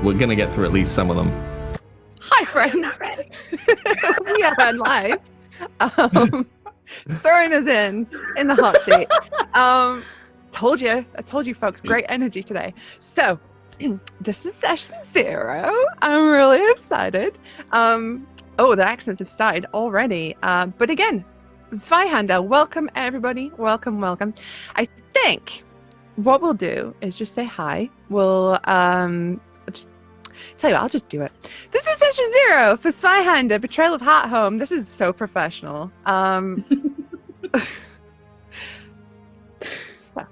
we're going to get through at least some of them. Hi, friends. We are on live. Throwing us in the hot seat. I told you, folks, great energy today. So, this is session 0. I'm really excited. Oh, the accents have started already. But again, Zweihander, welcome everybody. Welcome. I think what we'll do is just say hi. We'll just tell you what, I'll just do it. This is session 0 for Zweihander, Betrayal of Heartholm. This is so professional. So,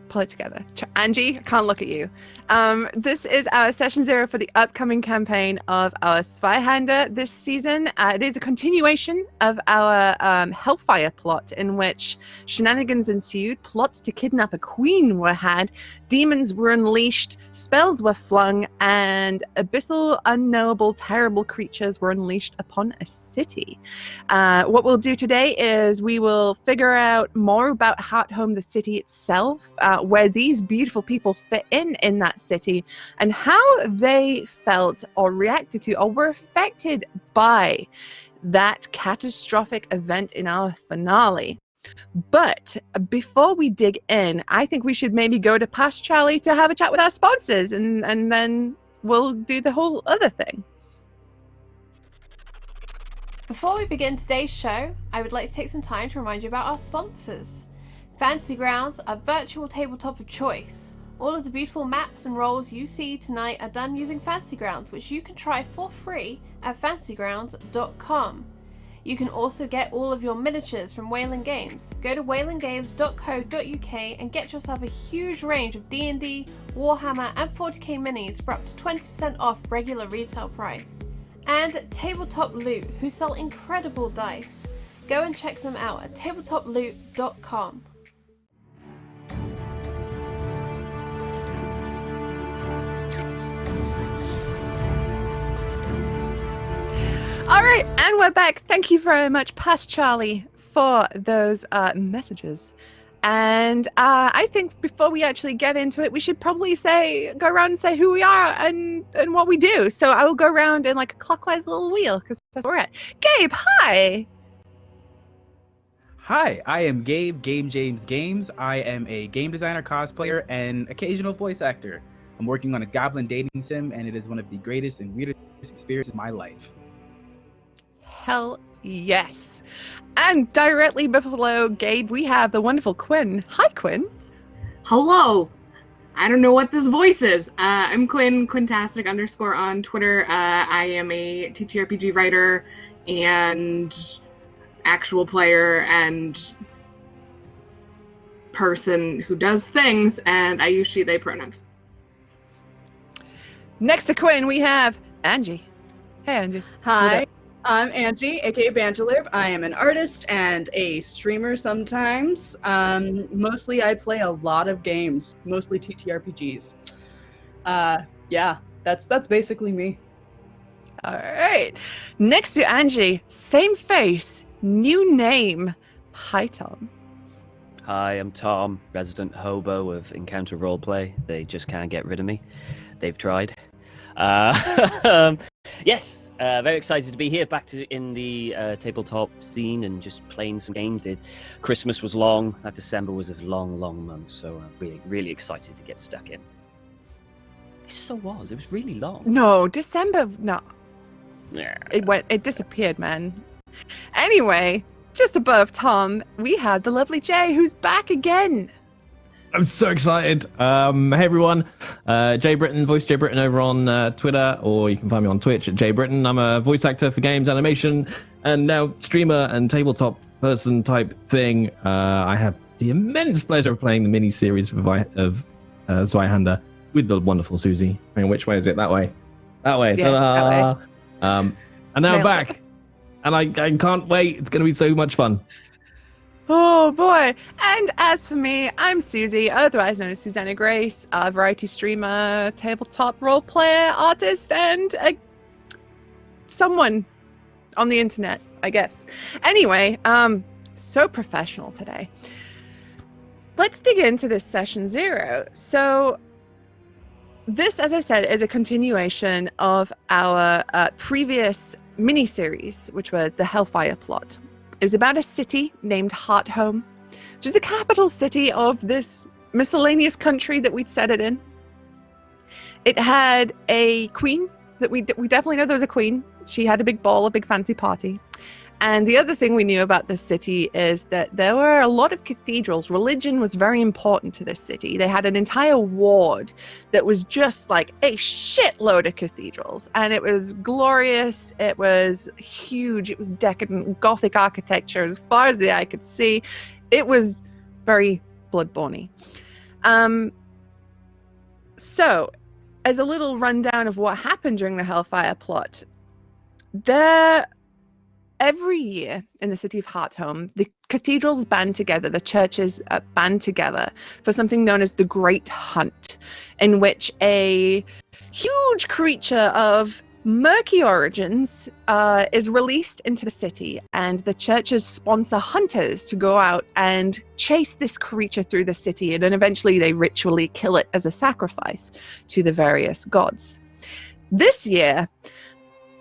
pull it together. Angie, I can't look at you. This is our session 0 for the upcoming campaign of our Zweihander this season. It is a continuation of our Hellfire plot, in which shenanigans ensued, plots to kidnap a queen were had, demons were unleashed, spells were flung, and abyssal, unknowable, terrible creatures were unleashed upon a city. What we'll do today is we will figure out more about Heartholm, the city itself, where these beautiful people fit in that city, and how they felt or reacted to or were affected by that catastrophic event in our finale. But before we dig in, I think we should maybe go to Past Charlie to have a chat with our sponsors, and then we'll do the whole other thing. Before we begin today's show, I would like to take some time to remind you about our sponsors. Fantasy Grounds, our virtual tabletop of choice. All of the beautiful maps and roles you see tonight are done using Fantasy Grounds, which you can try for free at fantasygrounds.com. You can also get all of your miniatures from Wayland Games. Go to waylandgames.co.uk and get yourself a huge range of D&D, Warhammer and 40k minis for up to 20% off regular retail price. And Tabletop Loot, who sell incredible dice. Go and check them out at tabletoploot.com. All right, and we're back. Thank you very much, Past Charlie, for those messages. And I think before we actually get into it, we should probably go around and say who we are and what we do. So I will go around in like a clockwise little wheel, because that's where we're at. Gabe, hi. Hi, I am Gabe, Game James Games. I am a game designer, cosplayer, and occasional voice actor. I'm working on a goblin dating sim, and it is one of the greatest and weirdest experiences of my life. Hell yes. And directly below Gabe, we have the wonderful Quinn. Hi, Quinn. Hello. I don't know what this voice is. I'm Quinn, Quintastic _ on Twitter. I am a TTRPG writer and actual player and person who does things, and I use she, they pronouns. Next to Quinn, we have Angie. Hey, Angie. Hi. I'm Angie, aka Banjalib. I am an artist and a streamer sometimes. Mostly I play a lot of games, mostly TTRPGs. Yeah, that's basically me. All right. Next to Angie, same face, new name. Hi, Tom. Hi, I'm Tom, resident hobo of Encounter Roleplay. They just can't get rid of me. They've tried. Yes, very excited to be here, back in the tabletop scene and just playing some games. Christmas was long. That December was a long, long month, so I'm really excited to get stuck in. It was really long. No, December, no. Yeah. It disappeared, man. Anyway, just above Tom, we have the lovely Jay, who's back again. I'm so excited. Hey everyone, Jay Britton, voice Jay Britton over on Twitter, or you can find me on Twitch at Jay Britton. I'm a voice actor for games, animation, and now streamer and tabletop person type thing. I have the immense pleasure of playing the mini-series of Zweihander with the wonderful Susie. I mean, which way is it? That way. That way. Yeah, that way. And now I'm back. And I can't wait. It's going to be so much fun. Oh boy. And as for me, I'm Susie, otherwise known as Susanna Grace, a variety streamer, tabletop role player, artist, and someone on the internet, I guess. Anyway, so professional today. Let's dig into this session 0. So this, as I said, is a continuation of our previous mini-series, which was the Hellfire Plot. It was about a city named Heartholm, which is the capital city of this miscellaneous country that we'd set it in. It had a queen that we definitely know there was a queen. She had a big ball, a big fancy party. And the other thing we knew about this city is that there were a lot of cathedrals. Religion was very important to this city. They had an entire ward that was just like a shitload of cathedrals. And it was glorious. It was huge. It was decadent, Gothic architecture as far as the eye could see. It was very Bloodborne-y. So, as a little rundown of what happened during the Hellfire Plot, every year in the city of Heartholm, the cathedrals band together, the churches band together for something known as the Great Hunt, in which a huge creature of murky origins is released into the city, and the churches sponsor hunters to go out and chase this creature through the city, and then eventually they ritually kill it as a sacrifice to the various gods. This year,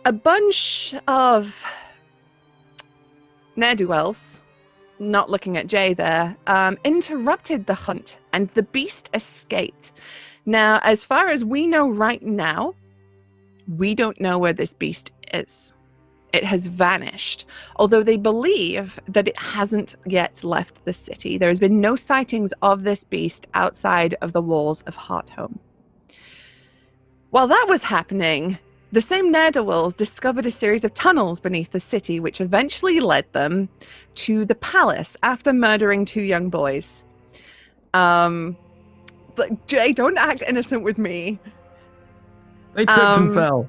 a bunch of ne'er-do-wells, not looking at Jay there, interrupted the hunt, and the beast escaped. Now, as far as we know right now, we don't know where this beast is. It has vanished, although they believe that it hasn't yet left the city. There has been no sightings of this beast outside of the walls of Heartholm. While that was happening, the same ne'er-do-wells discovered a series of tunnels beneath the city, which eventually led them to the palace after murdering 2 young boys. But Jay, don't act innocent with me. They tripped and fell.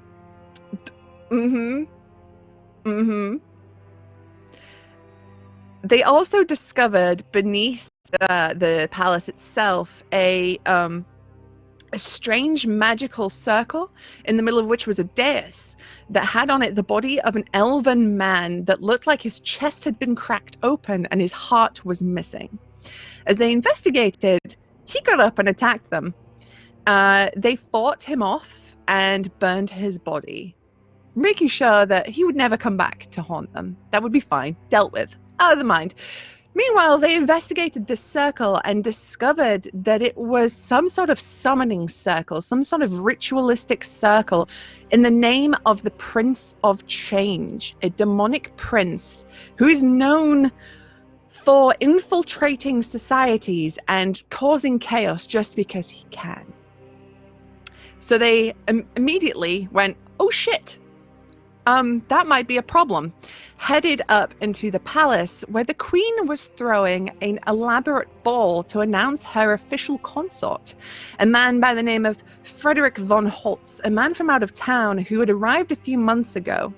They also discovered beneath the palace itself a strange magical circle, in the middle of which was a dais that had on it the body of an elven man that looked like his chest had been cracked open and his heart was missing. As they investigated, he got up and attacked them. They fought him off and burned his body, making sure that he would never come back to haunt them. That would be fine. Dealt with. Out of the mind. Meanwhile, they investigated this circle and discovered that it was some sort of summoning circle, some sort of ritualistic circle in the name of the Prince of Change, a demonic prince who is known for infiltrating societies and causing chaos just because he can. So they immediately went, oh shit, that might be a problem. Headed up into the palace where the queen was throwing an elaborate ball to announce her official consort, a man by the name of Frederick von Holtz, a man from out of town who had arrived a few months ago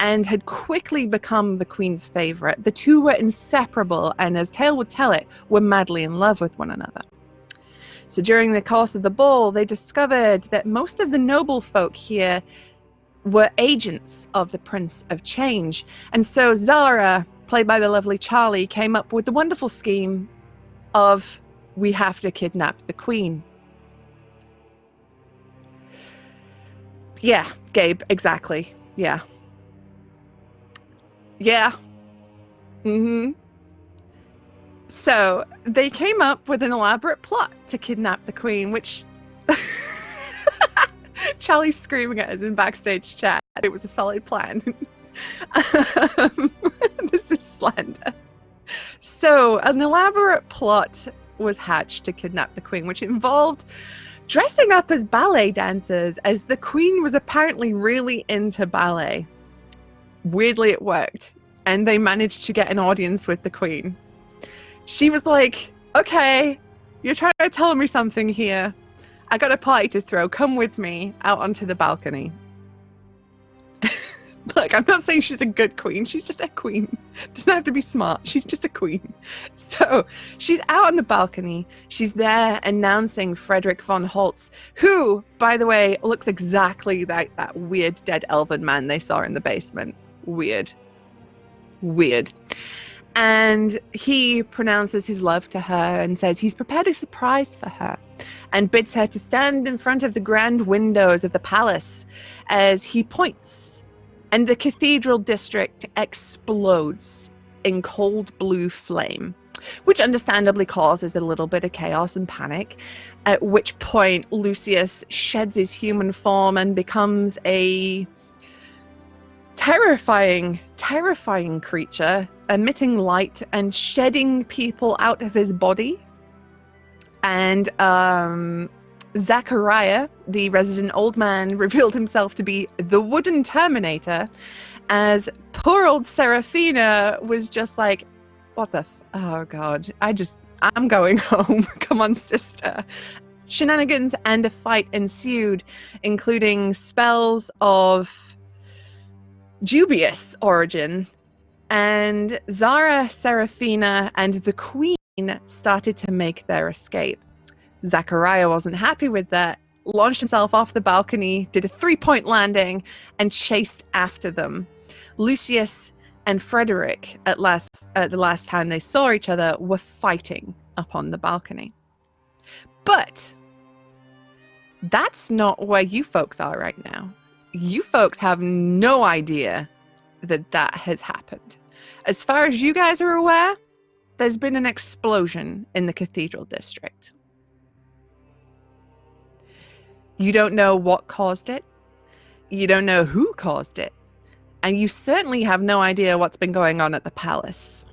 and had quickly become the queen's favorite. The two were inseparable and, as tale would tell it, were madly in love with one another. So during the course of the ball, they discovered that most of the noble folk here were agents of the Prince of Change. And so Zara, played by the lovely Charlie, came up with the wonderful scheme of, we have to kidnap the queen. Yeah, Gabe, exactly. Yeah. Yeah. So they came up with an elaborate plot to kidnap the queen, which Charlie's screaming at us in backstage chat. It was a solid plan. This is slander. So an elaborate plot was hatched to kidnap the queen, which involved dressing up as ballet dancers, as the queen was apparently really into ballet. Weirdly, it worked, and they managed to get an audience with the queen. She was like, okay, you're trying to tell me something here. I got a party to throw. Come with me out onto the balcony. Look, I'm not saying she's a good queen. She's just a queen. Doesn't have to be smart. She's just a queen. So she's out on the balcony. She's there announcing Frederick von Holtz, who, by the way, looks exactly like that weird dead elven man they saw in the basement. Weird. And he pronounces his love to her and says he's prepared a surprise for her, and bids her to stand in front of the grand windows of the palace as he points, and the cathedral district explodes in cold blue flame, which understandably causes a little bit of chaos and panic, at which point Lucius sheds his human form and becomes a terrifying creature, emitting light and shedding people out of his body. And Zachariah, the resident old man, revealed himself to be the wooden Terminator, as poor old Seraphina was just like, what the oh god, I'm going home. Come on, sister. Shenanigans and a fight ensued, including spells of dubious origin, and Zara, Seraphina, and the Queen started to make their escape. Zachariah wasn't happy with that, launched himself off the balcony, did a 3-point landing, and chased after them. Lucius and Frederick, at the last time they saw each other, were fighting up on the balcony. But that's not where you folks are right now. You folks have no idea that has happened. As far as you guys are aware, there's been an explosion in the Cathedral district. You don't know what caused it. You don't know who caused it. And you certainly have no idea what's been going on at the palace.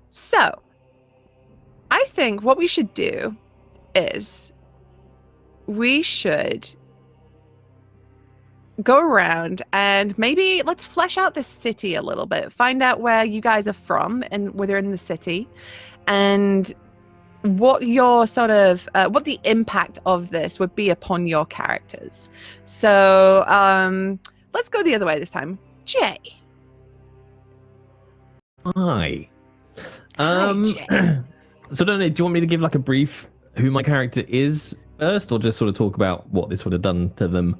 So, I think what we should do is we should go around and maybe let's flesh out this city a little bit. Find out where you guys are from and whether in the city, and what your sort of what the impact of this would be upon your characters. So let's go the other way this time. Jay. Hi. Hi, Jay. So I don't know, do you want me to give like a brief who my character is first, or just sort of talk about what this would have done to them?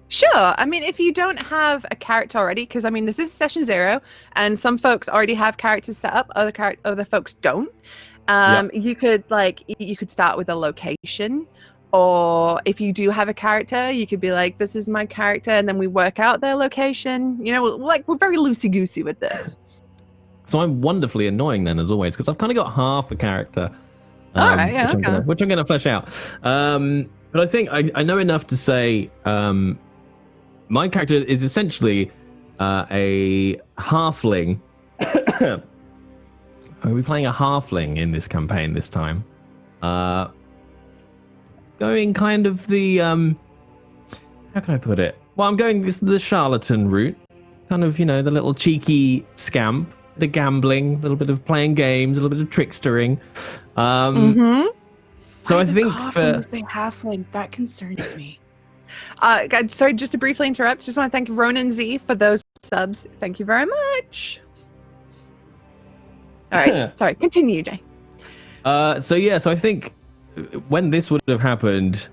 Sure. I mean, if you don't have a character already, because I mean, this is session 0, and some folks already have characters set up, other folks don't. You could start with a location, or if you do have a character, you could be like, this is my character, and then we work out their location. You know, like we're very loosey-goosey with this. So I'm wonderfully annoying then, as always, because I've kind of got half a character, All right, yeah, which I'm going to flesh out. But I think I know enough to say my character is essentially a halfling. Are we playing a halfling in this campaign this time? Going kind of the how can I put it? Well, I'm going the charlatan route, kind of, you know, the little cheeky scamp, the gambling, a little bit of playing games, a little bit of trickstering. So I think for say halfling, that concerns me. God, sorry, just to briefly interrupt. Just want to thank Ronan Z for those subs. Thank you very much. All right, sorry. Continue, Jay. So I think when this would have happened,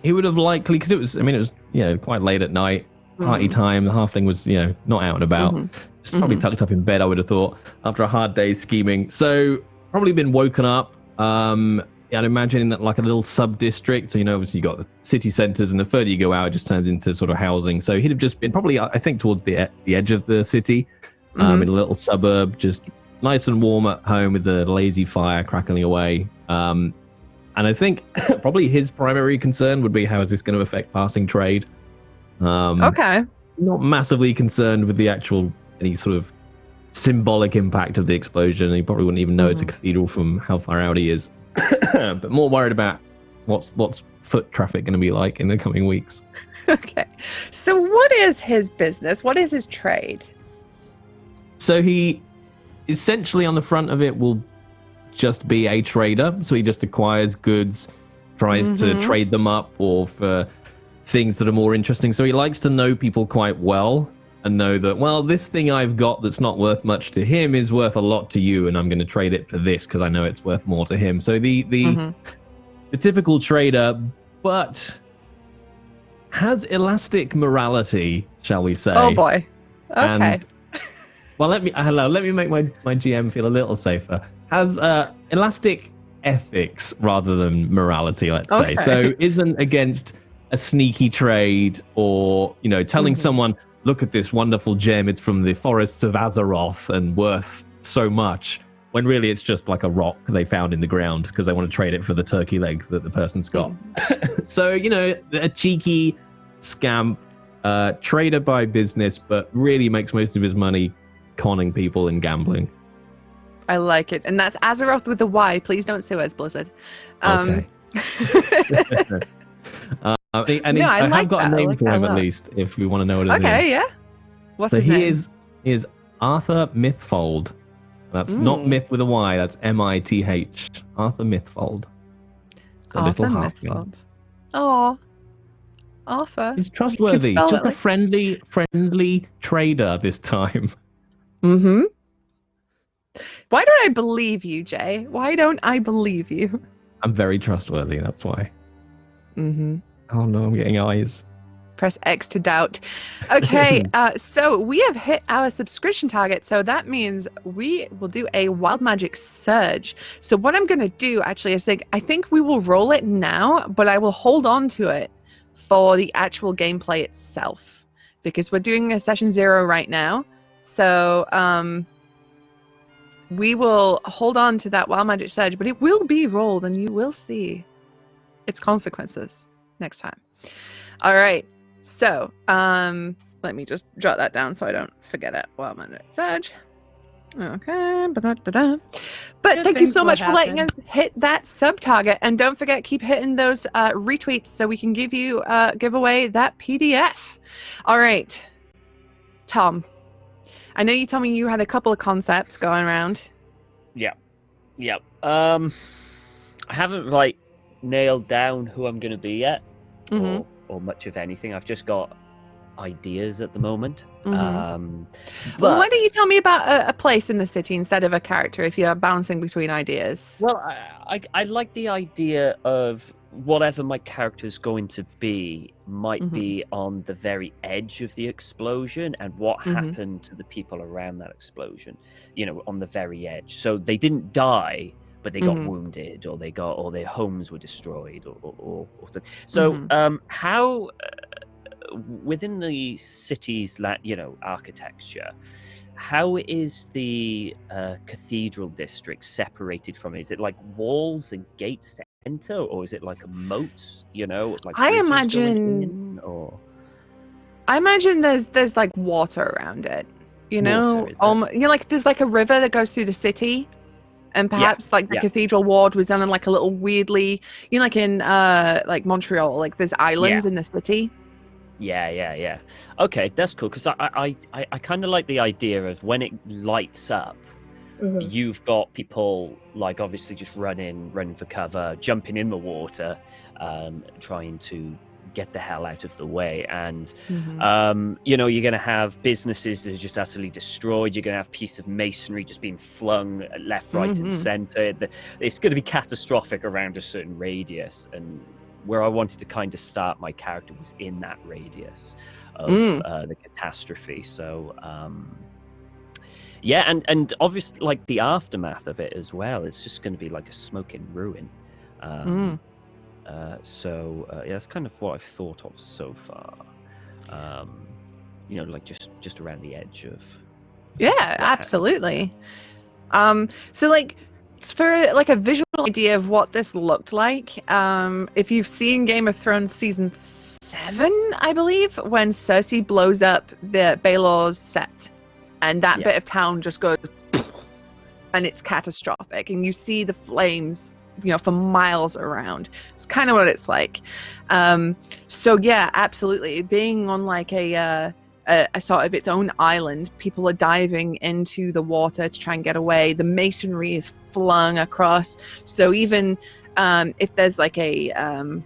he would have likely, because it was quite late at night, party time. The halfling was not out and about, just probably tucked up in bed, I would have thought, after a hard day's scheming. So probably been woken up. I'd imagine that like a little sub-district. So, obviously you got the city centers, and the further you go out, it just turns into sort of housing. So he'd have just been probably, I think, towards the edge of the city, in a little suburb, just nice and warm at home with the lazy fire crackling away. And I think probably his primary concern would be, how is this going to affect passing trade? Okay. Not massively concerned with the actual, any sort of symbolic impact of the explosion. He probably wouldn't even know it's a cathedral from how far out he is. But more worried about what's foot traffic going to be like in the coming weeks. Okay. So what is his business? What is his trade? So he essentially on the front of it will just be a trader. So he just acquires goods, tries to trade them up, or for things that are more interesting. So he likes to know people quite well and know that, well, this thing I've got that's not worth much to him is worth a lot to you, and I'm going to trade it for this because I know it's worth more to him. So the typical trader, but has elastic morality, shall we say. Oh boy. Okay. Well, let me make my GM feel a little safer. Has elastic ethics rather than morality, let's say. Okay. So isn't against a sneaky trade or, telling someone, look at this wonderful gem, it's from the forests of Azeroth and worth so much, when really it's just like a rock they found in the ground because they want to trade it for the turkey leg that the person's got. So, a cheeky scamp, trader by business, but really makes most of his money conning people and gambling. I like it. And that's Azeroth with a Y. Please don't sue us, Blizzard. Okay. I have got a name for him at least, if we want to know what it is. Okay, yeah. What's his name? He is Arthur Mythfold. That's not myth with a Y, that's Mith. Arthur Mythfold. The Arthur little halfling. Mythfold. Aw. Arthur. He's trustworthy. He's spell just it a like- friendly trader this time. Mm-hmm. Why don't I believe you, Jay? Why don't I believe you? I'm very trustworthy, that's why. Mm-hmm. Oh no, I'm getting eyes. Press X to doubt. Okay, so we have hit our subscription target. So that means we will do a Wild Magic Surge. So what I'm going to do actually is I think we will roll it now, but I will hold on to it for the actual gameplay itself because we're doing a session 0 right now. So we will hold on to that Wild Magic Surge, but it will be rolled and you will see its consequences next time. All right. So, let me just jot that down so I don't forget it. Wild Magic Surge. Okay. But thank you so much for letting us hit that sub target, and don't forget, keep hitting those retweets so we can give away that PDF. All right, Tom. I know you told me you had a couple of concepts going around. Yeah. I haven't nailed down who I'm going to be yet, or much of anything. I've just got ideas at the moment. But Well, why don't you tell me about a place in the city instead of a character if you're bouncing between ideas? Well, I like the idea of whatever my character's going to be might be on the very edge of the explosion, and what happened to the people around that explosion, on the very edge. So they didn't die, but they got wounded, or their homes were destroyed, how within the city's architecture, how is the cathedral district separated from it? Is it like walls and gates to enter, or is it like a moat? I imagine there's like water around it. There's like a river that goes through the city. And perhaps the cathedral ward was done in like a little weirdly, like in like Montreal, like there's islands in the city. Yeah. Okay, that's cool, because I kind of like the idea of when it lights up, you've got people obviously just running for cover, jumping in the water, trying to get the hell out of the way, and you're going to have businesses that are just utterly destroyed. You're going to have pieces of masonry just being flung left, right, and center. It's going to be catastrophic around a certain radius, and where I wanted to kind of start my character was in that radius of the catastrophe. So and obviously the aftermath of it as well, it's just going to be like a smoking ruin. That's kind of what I've thought of so far. Just around the edge of. Yeah, absolutely. For a visual idea of what this looked like, if you've seen Game of Thrones season 7, I believe, when Cersei blows up the Baelor's Sept, and that bit of town just goes, and it's catastrophic, and you see the flames for miles around. It's kind of what it's like. So yeah, absolutely. Being on a sort of its own island, people are diving into the water to try and get away. The masonry is flung across. So even if there's a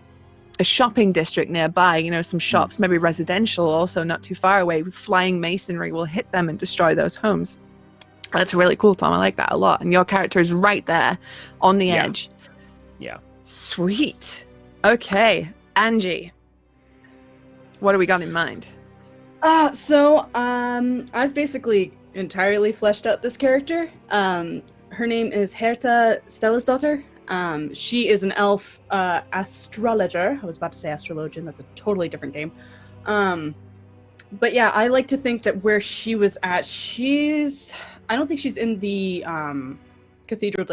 shopping district nearby, some shops, maybe residential, also not too far away, flying masonry will hit them and destroy those homes. That's really cool, Tom. I like that a lot. And your character is right there on the edge. Yeah. Sweet. Okay, Angie, what do we got in mind? I've basically entirely fleshed out this character. Her name is Herta Stellasdottir. She is an elf astrologer. I was about to say astrologian. That's a totally different game. But yeah, I like to think that where she was at, I don't think she's in the Cathedral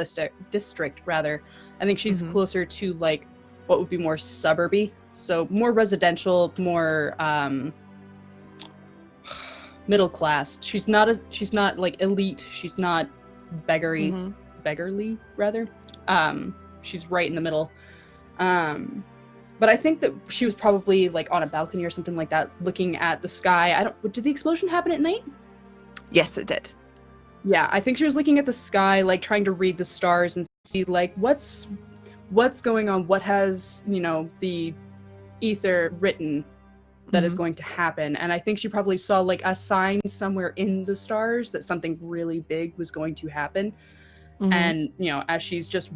district, rather. I think she's closer to like what would be more suburby. So more residential, more middle class. She's not like elite. She's not beggarly rather. She's right in the middle. But I think that she was probably like on a balcony or something like that, looking at the sky. Did the explosion happen at night? Yes, it did. Yeah, I think she was looking at the sky, like trying to read the stars and see like what's going on, what has, the ether written that is going to happen. And I think she probably saw like a sign somewhere in the stars that something really big was going to happen. And, as she's just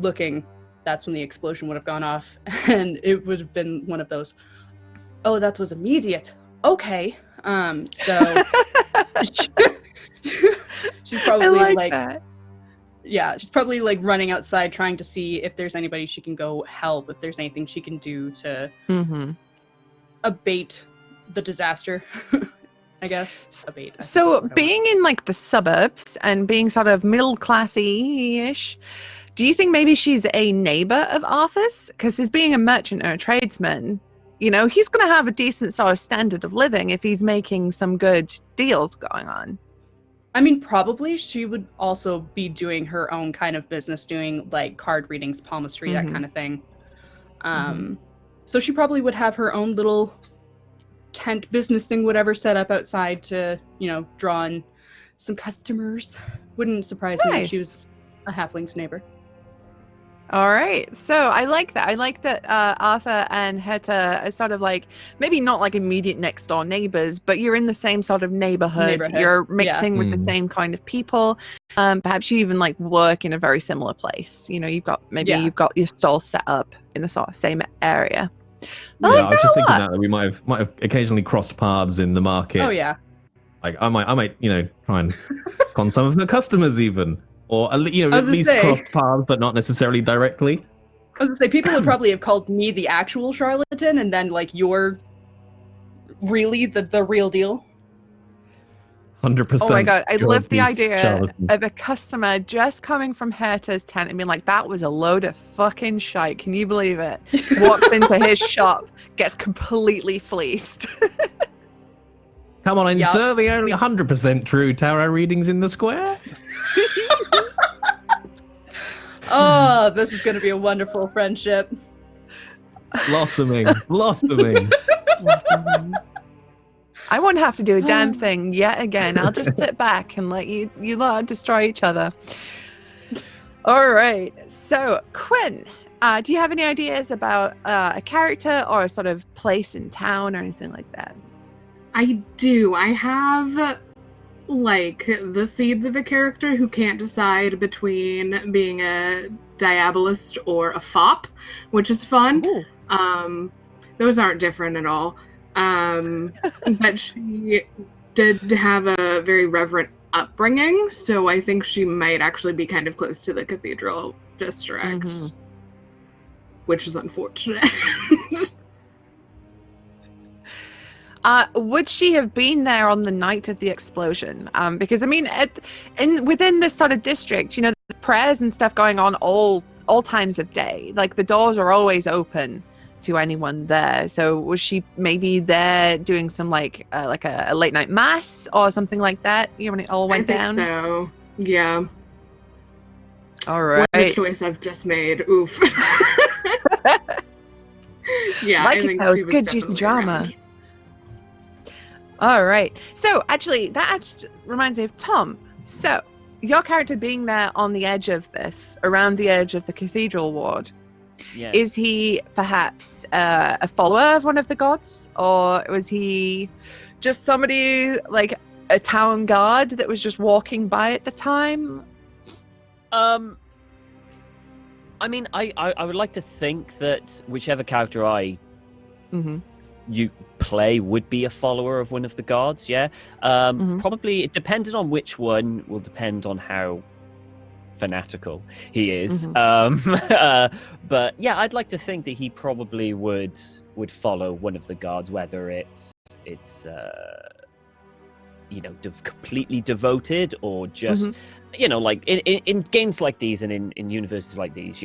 looking, that's when the explosion would have gone off. And it would have been one of those, oh, that was immediate. Okay. So she's probably like that. Yeah, she's probably like running outside trying to see if there's anybody she can go help, if there's anything she can do to abate the disaster. I guess. So being in like the suburbs and being sort of middle classy-ish, do you think maybe she's a neighbor of Arthur's? Because as being a merchant or a tradesman, he's going to have a decent sort of standard of living if he's making some good deals going on. I mean, probably she would also be doing her own kind of business, doing like card readings, palmistry, that kind of thing. So she probably would have her own little tent business thing, whatever, set up outside to, draw in some customers. Wouldn't surprise me if she was a halfling's neighbor. All right. So I like that. I like that Arthur and Herta are sort of like, maybe not like immediate next door neighbors, but you're in the same sort of neighborhood. You're mixing with the same kind of people. Perhaps you even like work in a very similar place. You've got your stall set up in the sort of same area. I was just thinking that we might have occasionally crossed paths in the market. Oh yeah. Like I might try and con some of the customers even. Or at least cross paths, but not necessarily directly. I was gonna say, people would probably have called me the actual charlatan, and then like you're really the real deal. 100%. Oh my god, I love the idea of a customer just coming from Herta's tent and being like, "That was a load of fucking shite. Can you believe it?" Walks into his shop, gets completely fleeced. Come on in, sir. The only 100% true tarot readings in the square. Oh, this is going to be a wonderful friendship. Blossoming. I won't have to do a damn thing yet again. I'll just sit back and let you lot destroy each other. All right. So, Quinn, do you have any ideas about a character or a sort of place in town or anything like that? I do. I have like the seeds of a character who can't decide between being a diabolist or a fop, which is fun. Those aren't different at all. But she did have a very reverent upbringing, so I think she might actually be kind of close to the Cathedral district, which is unfortunate. Would she have been there on the night of the explosion? Because I mean, within this sort of district, there's prayers and stuff going on all times of day. Like the doors are always open to anyone there. So was she maybe there doing some like a late night mass or something like that? When it all went down. I think so. Yeah. All right. What a choice I've just made. Oof. Yeah, like I think it's she was good juicy drama. around. All right. So actually, that reminds me of Tom. So your character being there on the edge of this, around the edge of the Cathedral ward, is he perhaps a follower of one of the gods, or was he just somebody like a town guard that was just walking by at the time? I mean, I would like to think that whichever character I you play would be a follower of one of the gods. Yeah, probably depending on which one will depend on how fanatical he is. But yeah, I'd like to think that he probably would follow one of the gods, whether it's completely devoted or just like in games like these and in universes like these,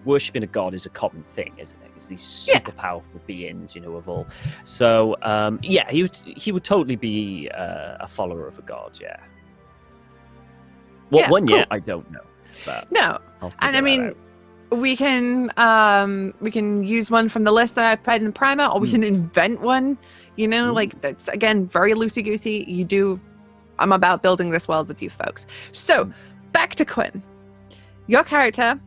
worshipping a god is a common thing, isn't it? It's these super powerful beings, of all. So he would totally be a follower of a god. Yeah. What one yet? I don't know. But no, and I mean, we can use one from the list that I played in the primer, or we can invent one. Like that's again very loosey goosey. I'm about building this world with you folks. So back to Quinn, your character.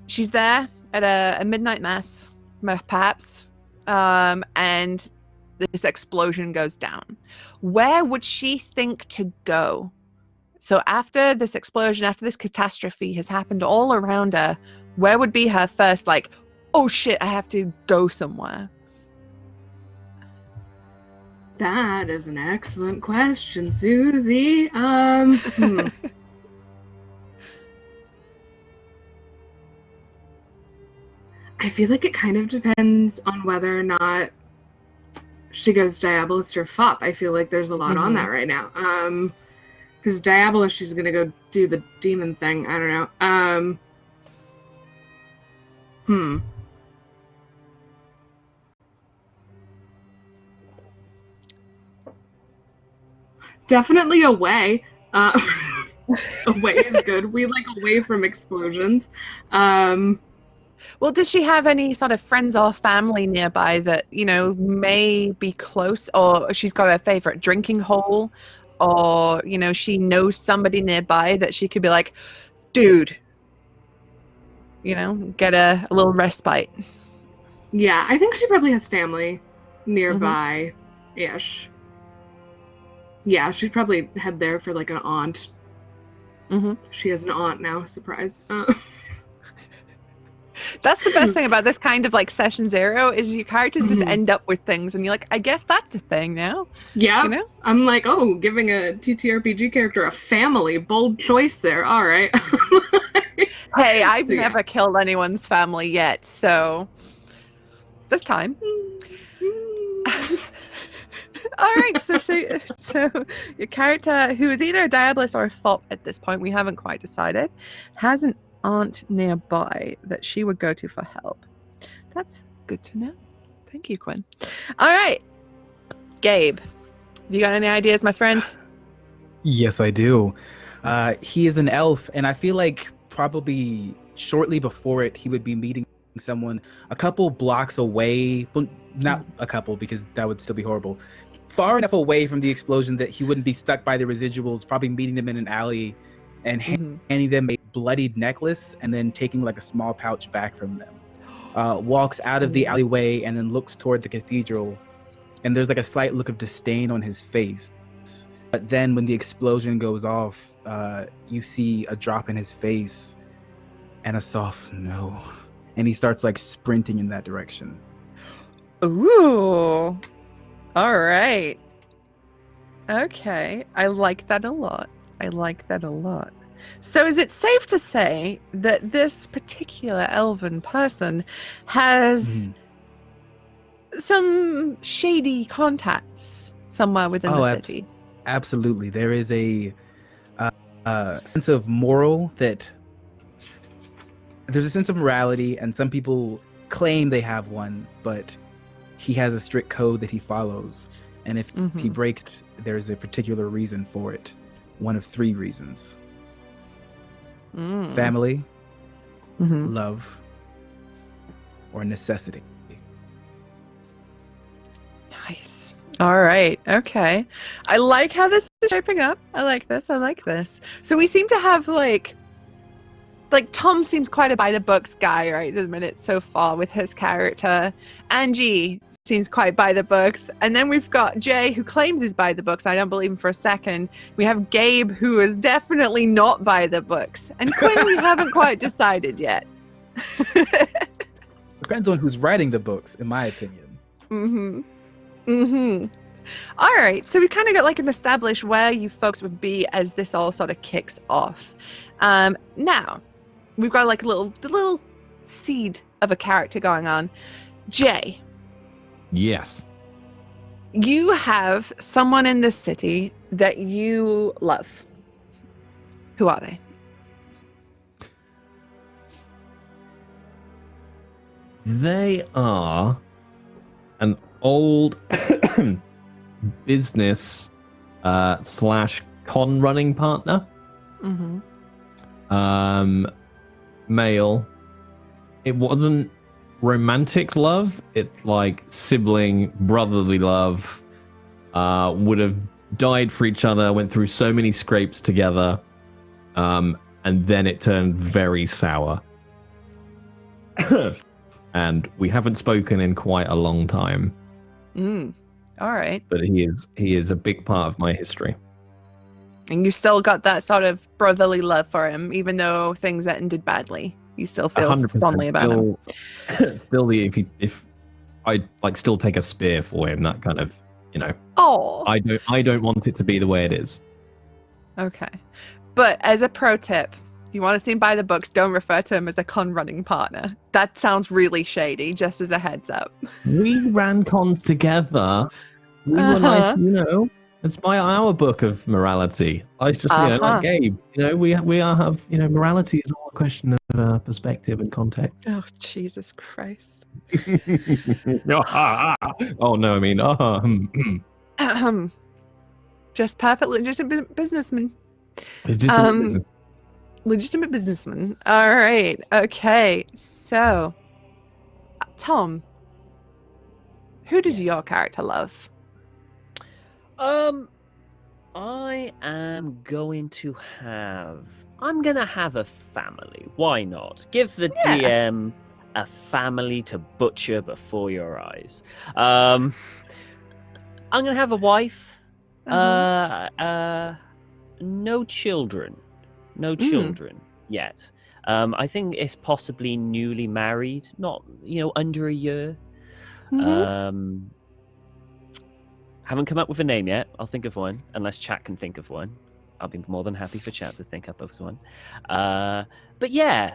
She's there at a midnight mass, perhaps, and this explosion goes down. Where would she think to go? So after this explosion, after this catastrophe has happened all around her, where would be her first, like, oh shit, I have to go somewhere? That is an excellent question, Susie. I feel like it kind of depends on whether or not she goes Diabolist or FOP. I feel like there's a lot on that right now. Because Diabolist, she's gonna go do the demon thing. I don't know. Definitely away. Away is good. We like away from explosions. Well, does she have any sort of friends or family nearby that, may be close, or she's got a favorite drinking hole, or, she knows somebody nearby that she could be like, dude, get a little respite? Yeah, I think she probably has family nearby-ish. Yeah, she'd probably head there for like an aunt. She has an aunt now, surprise. That's the best thing about this kind of like session 0 is your characters just end up with things and you're like, I guess that's a thing now. Yeah. I'm like, oh, giving a TTRPG character a family. Bold choice there. All right. Hey, I've never killed anyone's family yet, so this time. All right, so your character, who is either a Diabolist or a FOP at this point, we haven't quite decided, has an aunt nearby that she would go to for help. That's good to know. Thank you, Quinn. All right, Gabe, have you got any ideas, my friend? Yes, I do. He is an elf, and I feel like probably shortly before it, he would be meeting someone a couple blocks away. Well, not a couple, because that would still be horrible. Far enough away from the explosion that he wouldn't be stuck by the residuals, probably meeting them in an alley and handing them a bloodied necklace and then taking like a small pouch back from them. Walks out of the alleyway and then looks toward the cathedral, and there's like a slight look of disdain on his face. But then when the explosion goes off, you see a drop in his face and a soft no. And he starts like sprinting in that direction. Ooh. All right. Okay. I like that a lot. So is it safe to say that this particular elven person has some shady contacts somewhere within the city? Absolutely. There is a sense of moral that... There's a sense of morality, and some people claim they have one, but he has a strict code that he follows. And if he breaks it, there's a particular reason for it. One of 3 reasons. Family, love, or necessity. Nice. All right. Okay. I like how this is shaping up. I like this. So we seem to have like Tom seems quite a by the books guy right this minute so far with his character. Angie seems quite by the books. And then we've got Jay, who claims he's by the books. I don't believe him for a second. We have Gabe, who is definitely not by the books. And Quinn, we haven't quite decided yet. Depends on who's writing the books, in my opinion. All right, so we kind of got like an established where you folks would be as this all sort of kicks off. Now we've got like the little seed of a character going on. Jay, Yes. you have someone in this city that you love. Who are they? They are an old business slash con running partner. Male. It wasn't romantic love. It's like sibling, brotherly love. Would have died for each other, went through so many scrapes together. And then it turned very sour. And we haven't spoken in quite a long time. All right. But he is a big part of my history. And you still got that sort of brotherly love for him, even though things ended badly. You still feel 100%. fondly about him. Still, if I like, still take a spear for him. That kind of, Oh. I don't want it to be the way it is. Okay. But as a pro tip, you want to see him by the books, don't refer to him as a con running partner. That sounds really shady, just as a heads up. We ran cons together. We were nice, It's our book of morality. I just, like Gabe, we have, morality is all a question of perspective and context. Oh, Jesus Christ. Oh, no, I mean, just perfect legitimate businessman. Legitimate businessman. All right. Okay. So, Tom, who does your character love? I am going to have... I'm going to have a family. Why not? Give the DM a family to butcher before your eyes. I'm going to have a wife. No children. No children yet. I think it's possibly newly married. Not, under a year. Haven't come up with a name yet. I'll think of one, unless chat can think of one. I'll be more than happy for chat to think up of one. But yeah,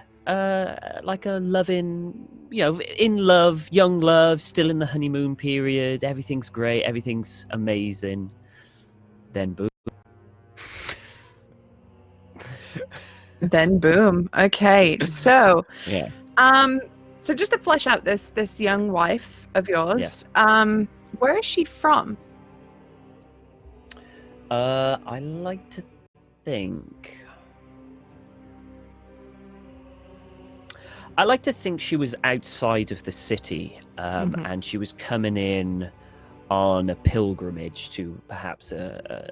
like a loving, in love, young love, still in the honeymoon period. Everything's great. Everything's amazing. Then boom. Then boom. Okay. So, yeah. So just to flesh out this young wife of yours, where is she from? I like to think she was outside of the city, and she was coming in on a pilgrimage to perhaps a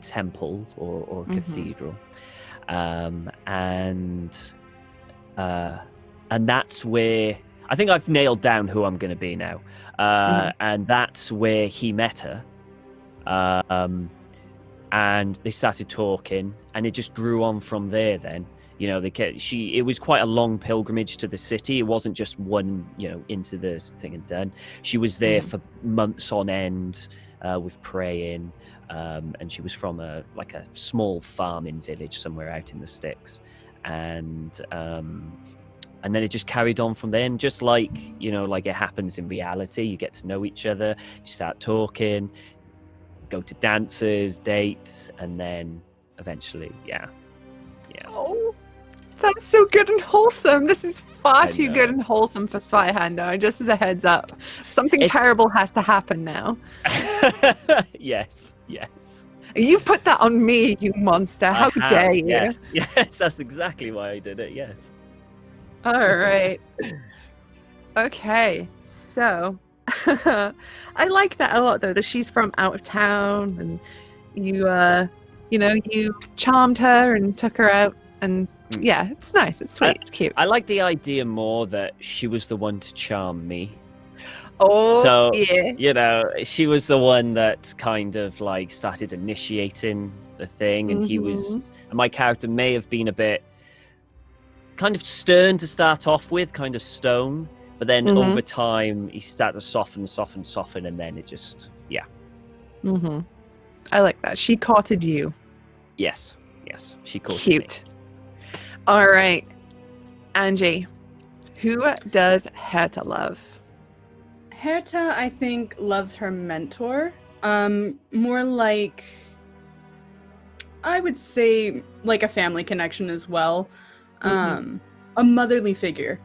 temple or cathedral, and that's where I think I've nailed down who I'm going to be now, and that's where he met her. And they started talking, and it just grew on from there. Then, it was quite a long pilgrimage to the city. It wasn't just one, into the thing and done. She was there for months on end, with praying, and she was from a small farming village somewhere out in the sticks, and then it just carried on from there. And just like it happens in reality, you get to know each other, you start talking, go to dances, dates, and then eventually, yeah. Oh, sounds so good and wholesome. This is far too good and wholesome for Zweihander. Just as a heads up, something terrible has to happen now. Yes. You've put that on me, you monster. How dare you? Yes, that's exactly why I did it. Yes. All right. Okay, so I like that a lot, though, that she's from out of town, and you charmed her and took her out, and yeah, it's nice, it's sweet, it's cute. I like the idea more that she was the one to charm me. Oh, so, yeah. She was the one that kind of started initiating the thing, and and my character may have been a bit kind of stern to start off with, kind of stone, But then Mhm. over time, he started to soften, and then it just, yeah. Mm-hmm. I like that. She courted you. Yes, she called Cute. All right, Angie, who does Herta love? Herta, I think, loves her mentor. More like, I would say, like a family connection as well. A motherly figure.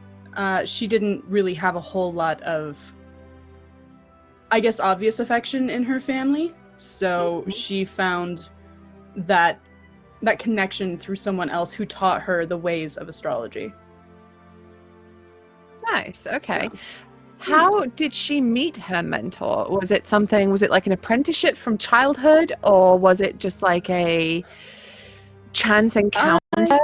She didn't really have a whole lot of, I guess, obvious affection in her family. So she found that connection through someone else who taught her the ways of astrology. Nice. Okay. So, How did she meet her mentor? Was it like an apprenticeship from childhood, or was it just like a chance encounter?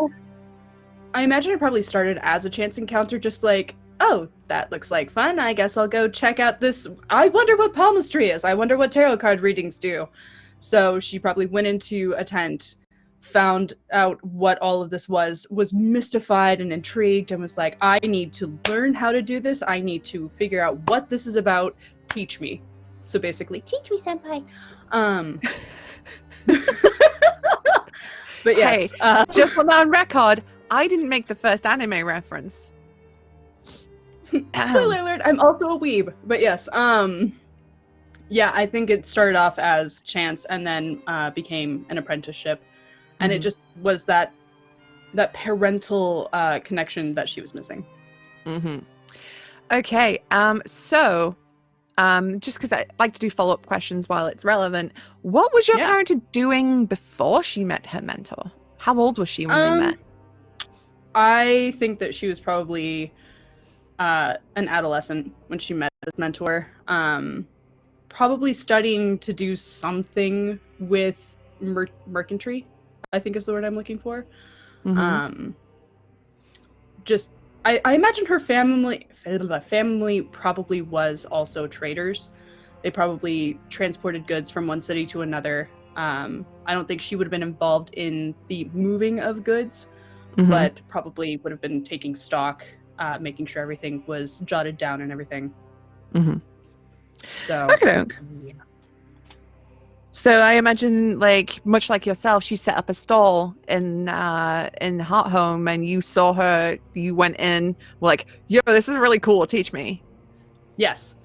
I imagine it probably started as a chance encounter, just like, oh, that looks like fun. I guess I'll go check out this. I wonder what palmistry is. I wonder what tarot card readings do. So she probably went into a tent, found out what all of this was mystified and intrigued, and was like, I need to learn how to do this. I need to figure out what this is about. Teach me. So basically, teach me, senpai. But yes, Hey, just on record, I didn't make the first anime reference. spoiler alert, I'm also a weeb. But yes, yeah, I think it started off as chance and then became an apprenticeship. And it just was that parental connection that she was missing. Okay, so just because I like to do follow-up questions while it's relevant, what was your character doing before she met her mentor? How old was she when they met? I think that she was probably an adolescent when she met this mentor. Probably studying to do something with mercantry, I think is the word I'm looking for. Just, I imagine her family probably was also traders. They probably transported goods from one city to another. I don't think she would have been involved in the moving of goods, but probably would have been taking stock, making sure everything was jotted down and everything. So, Okay. So I imagine, like, much like yourself, she set up a stall in Heartholm, and you saw her. You went in, were like, "Yo, this is really cool. Teach me." yes,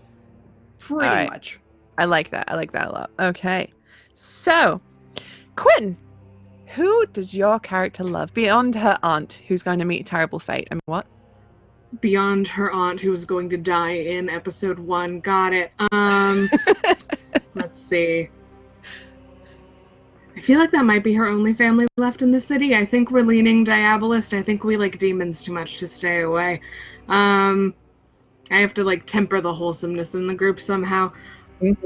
pretty much. I like that. I like that a lot. Okay, so Quentin, who does your character love beyond her aunt, who's going to meet a terrible fate? I mean, what? Beyond her aunt who was going to die in episode 1. Got it. Let's see. I feel like that might be her only family left in the city. I think we're leaning Diabolist. I think we like demons too much to stay away. I have to like temper the wholesomeness in the group somehow. She's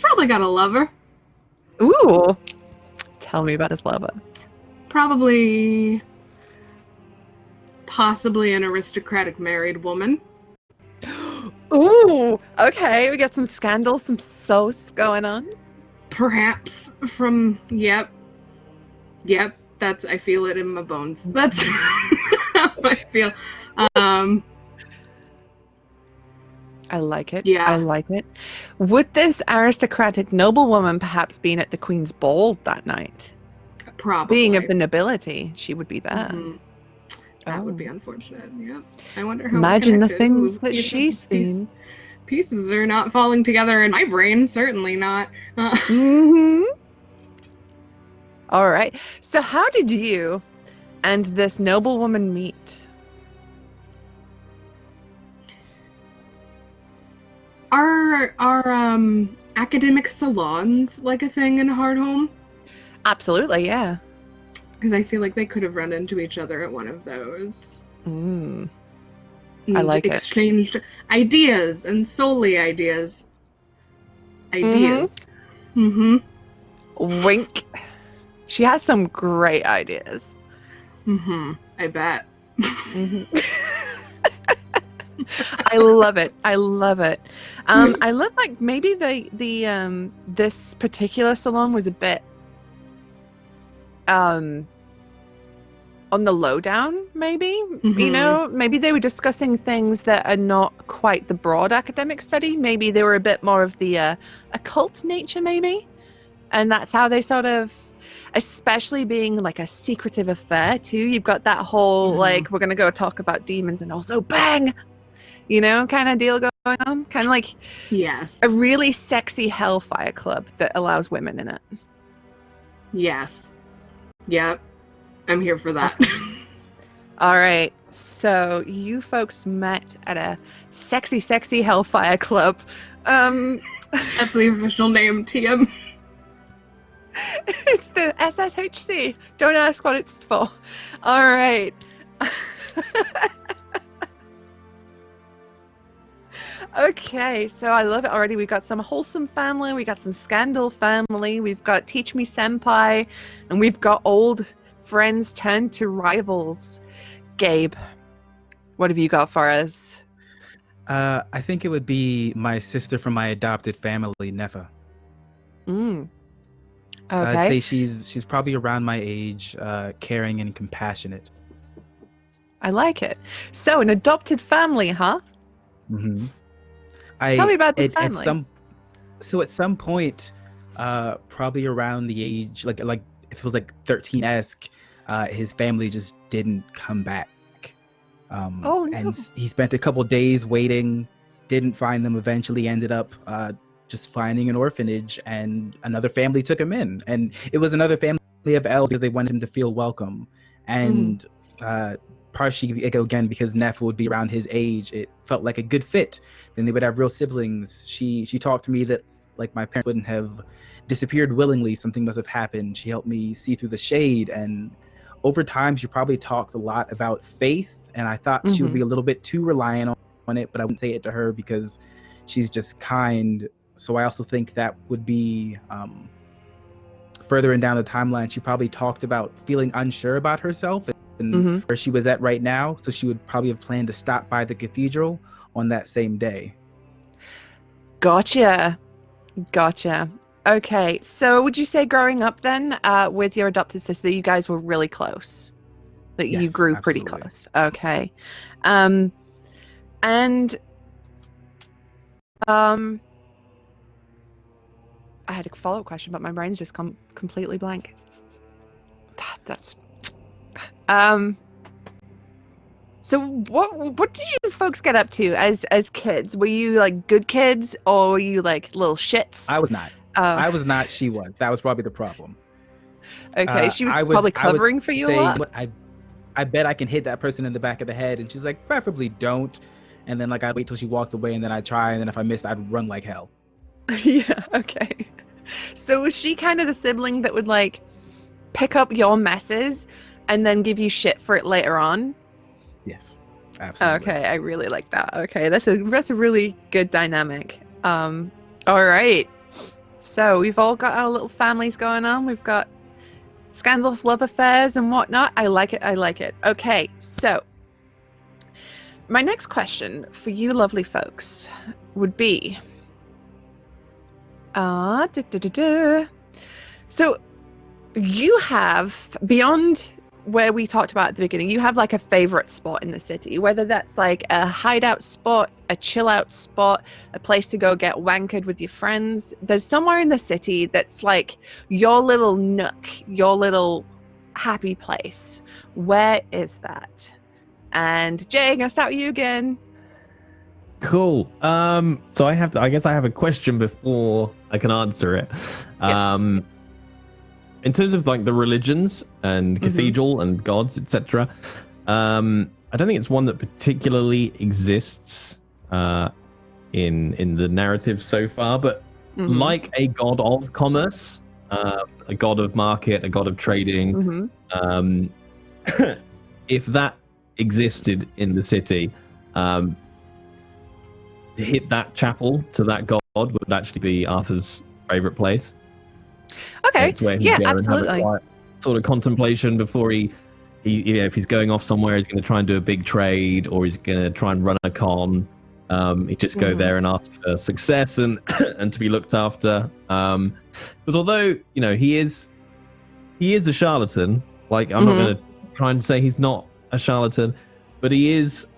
probably got a lover. Ooh, tell me about his lover. Possibly an aristocratic married woman. Ooh, okay, we got some scandal, some sauce going on. Perhaps from yep, that's I feel it in my bones. That's how I feel. I like it. Yeah. I like it. Would this aristocratic noblewoman perhaps been at the Queen's ball that night? Probably. Being of the nobility, she would be there. That would be unfortunate. Yep. I wonder how. Imagine the connected. things Ooh, that she's seen. Pieces are not falling together in my brain. Certainly not. All right. So, how did you and this noblewoman meet? Are academic salons like a thing in Heartholm? Absolutely, yeah. Because I feel like they could have run into each other at one of those. I And like it. exchanged ideas and solely ideas. Wink. She has some great ideas. I bet. I love it. I love it. I love like maybe the this particular salon was a bit on the lowdown, maybe. Mhm. You know, maybe they were discussing things that are not quite the broad academic study. Maybe they were a bit more of the occult nature, maybe. And that's how they sort of, especially being like a secretive affair too. You've got that whole like, we're gonna go talk about demons and also bang, you know, kind of deal going on. Kind of like Yes. a really sexy hellfire club that allows women in it. Yes. Yep. I'm here for that. All right. So you folks met at a sexy, sexy hellfire club. That's the official name, TM. It's the SSHC. Don't ask what it's for. All right. Okay, so I love it already. We've got some wholesome family, we got some scandal family, we've got Teach Me Senpai, and we've got old friends turned to rivals. Gabe, what have you got for us? I think it would be my sister from my adopted family, Nefa. Okay. I'd say she's probably around my age, caring and compassionate. I like it. So, an adopted family, huh? Mm-hmm. Tell me about the family. At some point, probably around the age, like if it was like 13-esque, his family just didn't come back. Oh, no. And he spent a couple days waiting, didn't find them, eventually ended up just finding an orphanage, and another family took him in. And it was another family of elves because they wanted him to feel welcome. And partially, again, because Neff would be around his age, it felt like a good fit. Then they would have real siblings. She talked to me that like my parents wouldn't have disappeared willingly. Something must have happened. She helped me see through the shade. And over time, she probably talked a lot about faith. And I thought she would be a little bit too reliant on it, but I wouldn't say it to her because she's just kind. So I also think that would be further in down the timeline. She probably talked about feeling unsure about herself and where she was at right now. So she would probably have planned to stop by the cathedral on that same day. Gotcha. Okay, so would you say growing up then with your adopted sister, you guys were really close? That you Yes, grew pretty absolutely. close. Okay. And I had a follow-up question, but my brain's just completely blank. That's so what did you folks get up to as kids? Were you like good kids or were you like little shits? I was not. I was not. She was. That was probably the problem. Okay, she was I would- probably I would covering for you a say, lot. I bet I can hit that person in the back of the head. And she's like, preferably don't. And then like I'd wait till she walked away and then I'd try. And then if I missed, I'd run like hell. Yeah, okay. So was she kind of the sibling that would like pick up your messes and then give you shit for it later on? Yes, absolutely. Okay, I really like that. Okay, that's a really good dynamic. All right. So we've all got our little families going on. We've got scandalous love affairs and whatnot. I like it. Okay, so my next question for you lovely folks would be so you have, beyond where we talked about at the beginning, you have like a favorite spot in the city, whether that's like a hideout spot, a chill out spot, a place to go get wankered with your friends. There's somewhere in the city that's like your little nook, your little happy place. Where is that? And Jay, I'm gonna start with you again. Cool. So I guess I have a question before I can answer it. Yes. In terms of like the religions and cathedral and gods, etc., I don't think it's one that particularly exists in the narrative so far. But like a god of commerce, a god of market, a god of trading, if that existed in the city, hit that chapel to that god would actually be Arthur's favorite place. Okay. It's where he'd Yeah, go and have a absolutely. quiet sort of contemplation before he if he's going off somewhere, he's going to try and do a big trade, or he's going to try and run a con. He'd just go there and ask for success and and to be looked after. Because although he is a charlatan, like I'm not going to trying to say he's not a charlatan, but he is,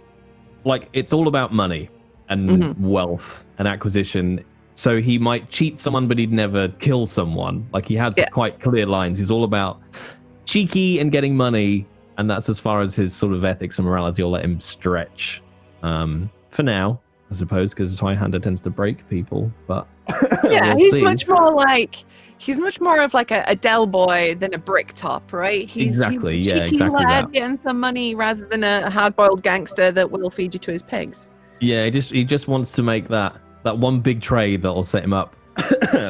like, it's all about money and wealth and acquisition. So he might cheat someone, but he'd never kill someone. Like, he has quite clear lines. He's all about cheeky and getting money, and that's as far as his sort of ethics and morality will let him stretch. For now, I suppose, because Zweihander tends to break people, but yeah, we'll see. much more of like a Dell boy than a brick top, right? He's a cheeky lad getting some money rather than a hard-boiled gangster that will feed you to his pigs. Yeah, he just wants to make that one big trade that'll set him up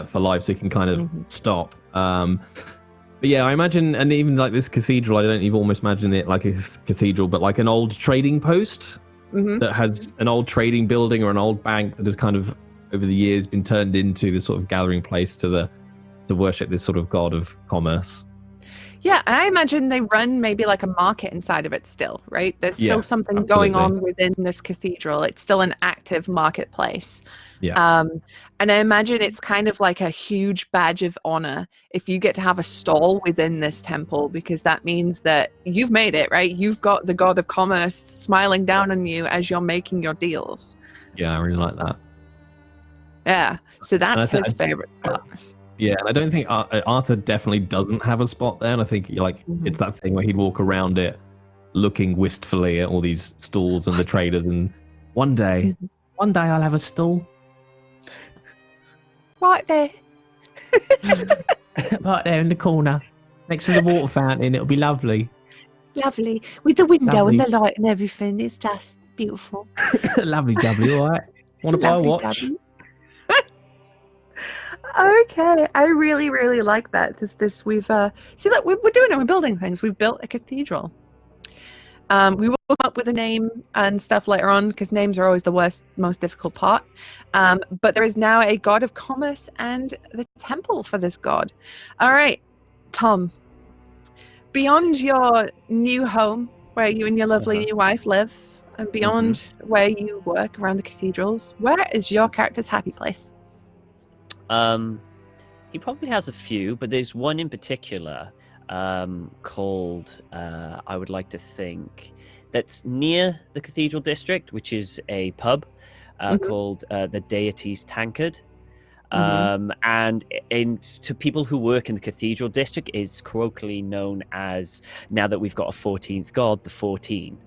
for life, so he can kind of stop. But yeah, I imagine, and even like this cathedral, I don't even almost imagine it like a cathedral, but like an old trading post that has an old trading building or an old bank that has kind of over the years been turned into this sort of gathering place to worship this sort of god of commerce. Yeah, and I imagine they run maybe like a market inside of it still, right? There's still something going on within this cathedral. It's still an active marketplace. Yeah. And I imagine it's kind of like a huge badge of honor if you get to have a stall within this temple, because that means that you've made it, right? You've got the god of commerce smiling down on you as you're making your deals. Yeah, I really like that. Yeah, so that's his favorite spot. Yeah, and I don't think Arthur definitely doesn't have a spot there. And I think it's that thing where he'd walk around it looking wistfully at all these stalls and the traders, and one day I'll have a stall. Right there. Right there in the corner, next to the water fountain. It'll be lovely. Lovely. With the window and the light and everything. It's just beautiful. Lovely jubbly, all right. Want to buy a watch? Okay, I really, really like that. We've see that we're doing it. We're building things. We've built a cathedral. We will come up with a name and stuff later on, because names are always the most difficult part. But there is now a god of commerce and the temple for this god. All right, Tom. Beyond your new home, where you and your lovely new wife live, and beyond where you work around the cathedrals, where is your character's happy place? He probably has a few, but there's one in particular called, I would like to think, that's near the Cathedral District, which is a pub called the Deity's Tankard. And to people who work in the Cathedral District, is colloquially known as, now that we've got a 14th god, the 14.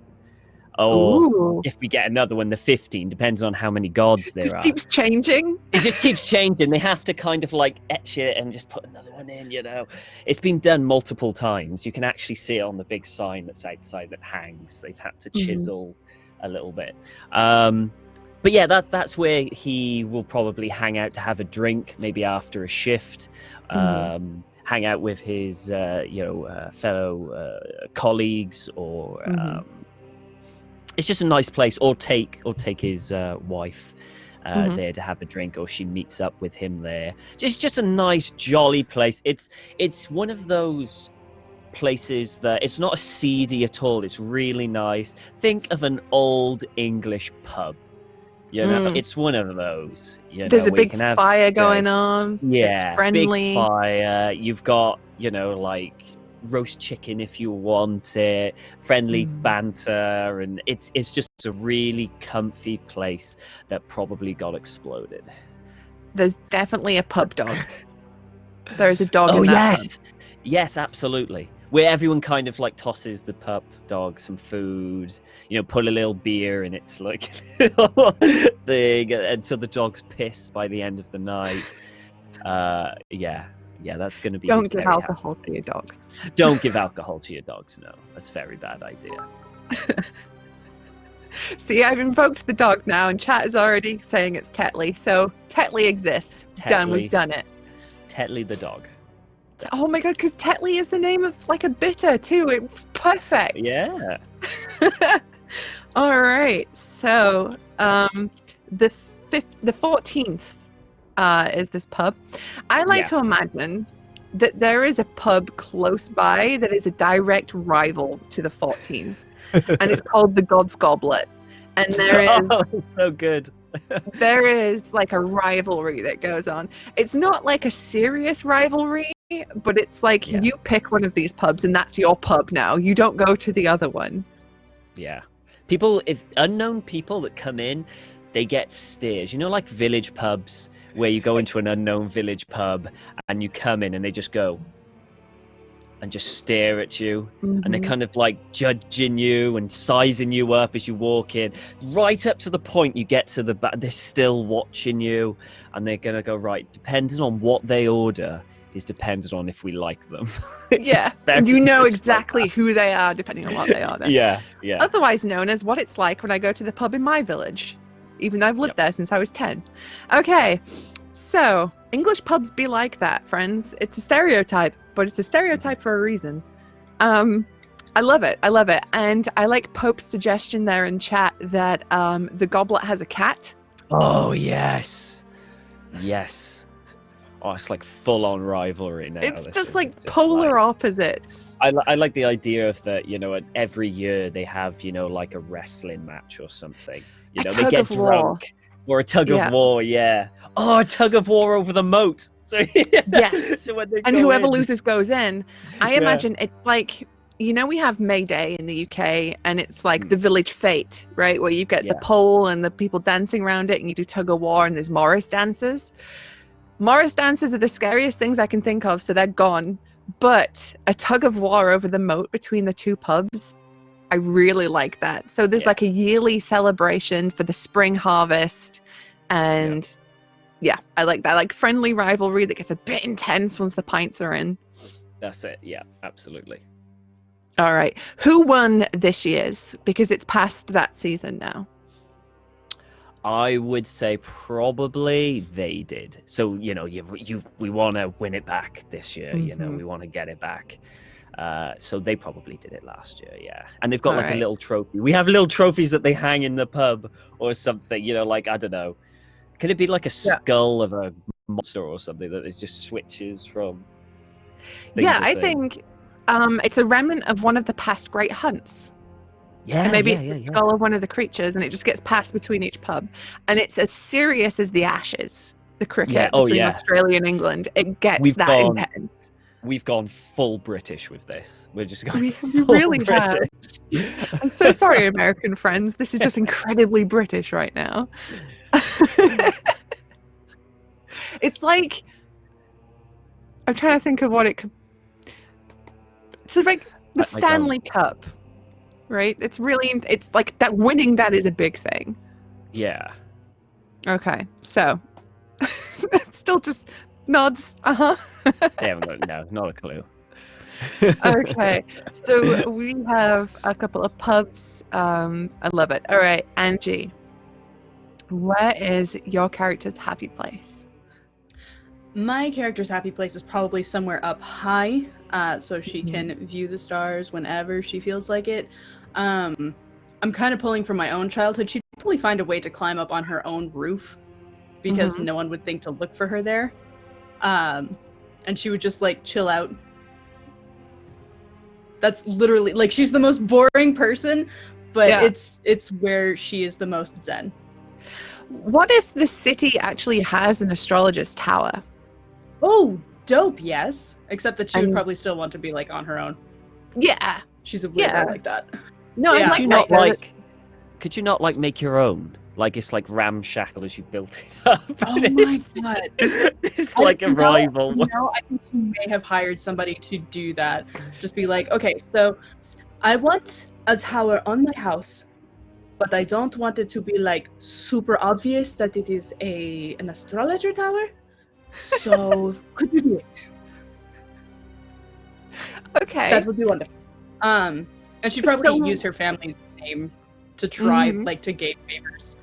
Or if we get another one, the 15, depends on how many gods there are. It keeps changing. It just keeps changing. They have to kind of like etch it and just put another one in, you know. It's been done multiple times. You can actually see it on the big sign that's outside that hangs. They've had to chisel a little bit. But yeah, that's where he will probably hang out to have a drink, maybe after a shift. Hang out with his fellow colleagues, or it's just a nice place, or take his wife there to have a drink, or she meets up with him there. Just a nice, jolly place. It's one of those places that it's not seedy at all. It's really nice. Think of an old English pub. You know, it's one of those. There's a big fire going on. Yeah, it's friendly. Big fire. You've got, like roast chicken if you want it, friendly banter, and it's just a really comfy place that probably got exploded. There's definitely a pub dog. There's a dog in that pub. Yes, absolutely. Where everyone kind of like tosses the pup dog some food, put a little beer in its like thing, and so the dog's pissed by the end of the night. Yeah, that's going to be. Don't give alcohol to your dogs. Don't give alcohol to your dogs. No, that's a very bad idea. See, I've invoked the dog now, and chat is already saying it's Tetley. So Tetley exists. Tetley. Done. We've done it. Tetley the dog. Oh my god, because Tetley is the name of like a bitter too. It was perfect. Yeah. All right. So the 14th is this pub. I like to imagine that there is a pub close by that is a direct rival to the 14th, and it's called the God's Goblet. And there is so good. There is like a rivalry that goes on. It's not like a serious rivalry. but it's like you pick one of these pubs and that's your pub now. You don't go to the other one. Yeah. People, if unknown people that come in, they get stares. You know, like village pubs where you go into an unknown village pub and you come in and they just go and just stare at you. And they're kind of like judging you and sizing you up as you walk in, right up to the point you get to the back. They're still watching you and they're going to go, right, depending on what they order is dependent on if we like them. Yeah, and you know exactly who they are depending on what they order. Yeah. Otherwise known as what it's like when I go to the pub in my village, even though I've lived there since I was 10. Okay, so English pubs be like that, friends. It's a stereotype, but it's a stereotype for a reason. I love it. And I like Pope's suggestion there in chat that the goblet has a cat. Oh, yes. Oh, it's like full-on rivalry now. It's just like polar opposites. I like the idea of that, you know, every year they have, you know, like a wrestling match or something. You know, they get drunk. Or a tug of war, Oh, a tug of war over the moat. So, yes. So when they and go whoever in, loses goes in. I imagine it's like, you know, we have May Day in the UK and it's like the village fete, right? Where you get the pole and the people dancing around it and you do tug of war and there's Morris dances. Morris dances are the scariest things I can think of, so they're gone. But a tug of war over the moat between the two pubs, I really like that. So there's like a yearly celebration for the spring harvest. And I like that. Like friendly rivalry that gets a bit intense once the pints are in. That's it. Yeah, absolutely. All right. Who won this year's? Because it's past that season now. I would say probably they did. So, you know, we want to win it back this year. You know, we want to get it back. So they probably did it last year, and they've got like a little trophy. We have little trophies that they hang in the pub or something, you know, like, I don't know, could it be like a skull of a monster or something that it just switches from I think it's a remnant of one of the past great hunts. And maybe it's the skull of one of the creatures and it just gets passed between each pub, and it's as serious as the Ashes, the cricket between Australia and England. It gets intense. We've gone full British with this. We're just going we really British. Have. I'm so sorry, American friends. This is just incredibly British right now. It's like, I'm trying to think of what it could. It's like the Stanley Cup, right? It's like that. Winning that is a big thing. Yeah. Okay, so it's still just nods. No, not a clue. Okay, so we have a couple of pubs. I love it. All right, Angie, where is your character's happy place? My character's happy place is probably somewhere up high, so she can view the stars whenever she feels like it. I'm kind of pulling from my own childhood. She'd probably find a way to climb up on her own roof because no one would think to look for her there. And she would just like chill out. That's literally like, she's the most boring person, but it's where she is the most zen. What if the city actually has an astrologer's tower? Oh, dope, yes. Except that she would probably still want to be like on her own. Yeah. She's a weirdo like that. No, yeah. Could you not like make your own? Like it's like ramshackle as you built it up. Oh my god. It's like a rival. No, I think you may have hired somebody to do that. Just be like, okay, so I want a tower on my house, but I don't want it to be like super obvious that it is an astrologer tower. So could you do it? Okay. That would be wonderful. And she'd probably use her family's name to try like to gain favors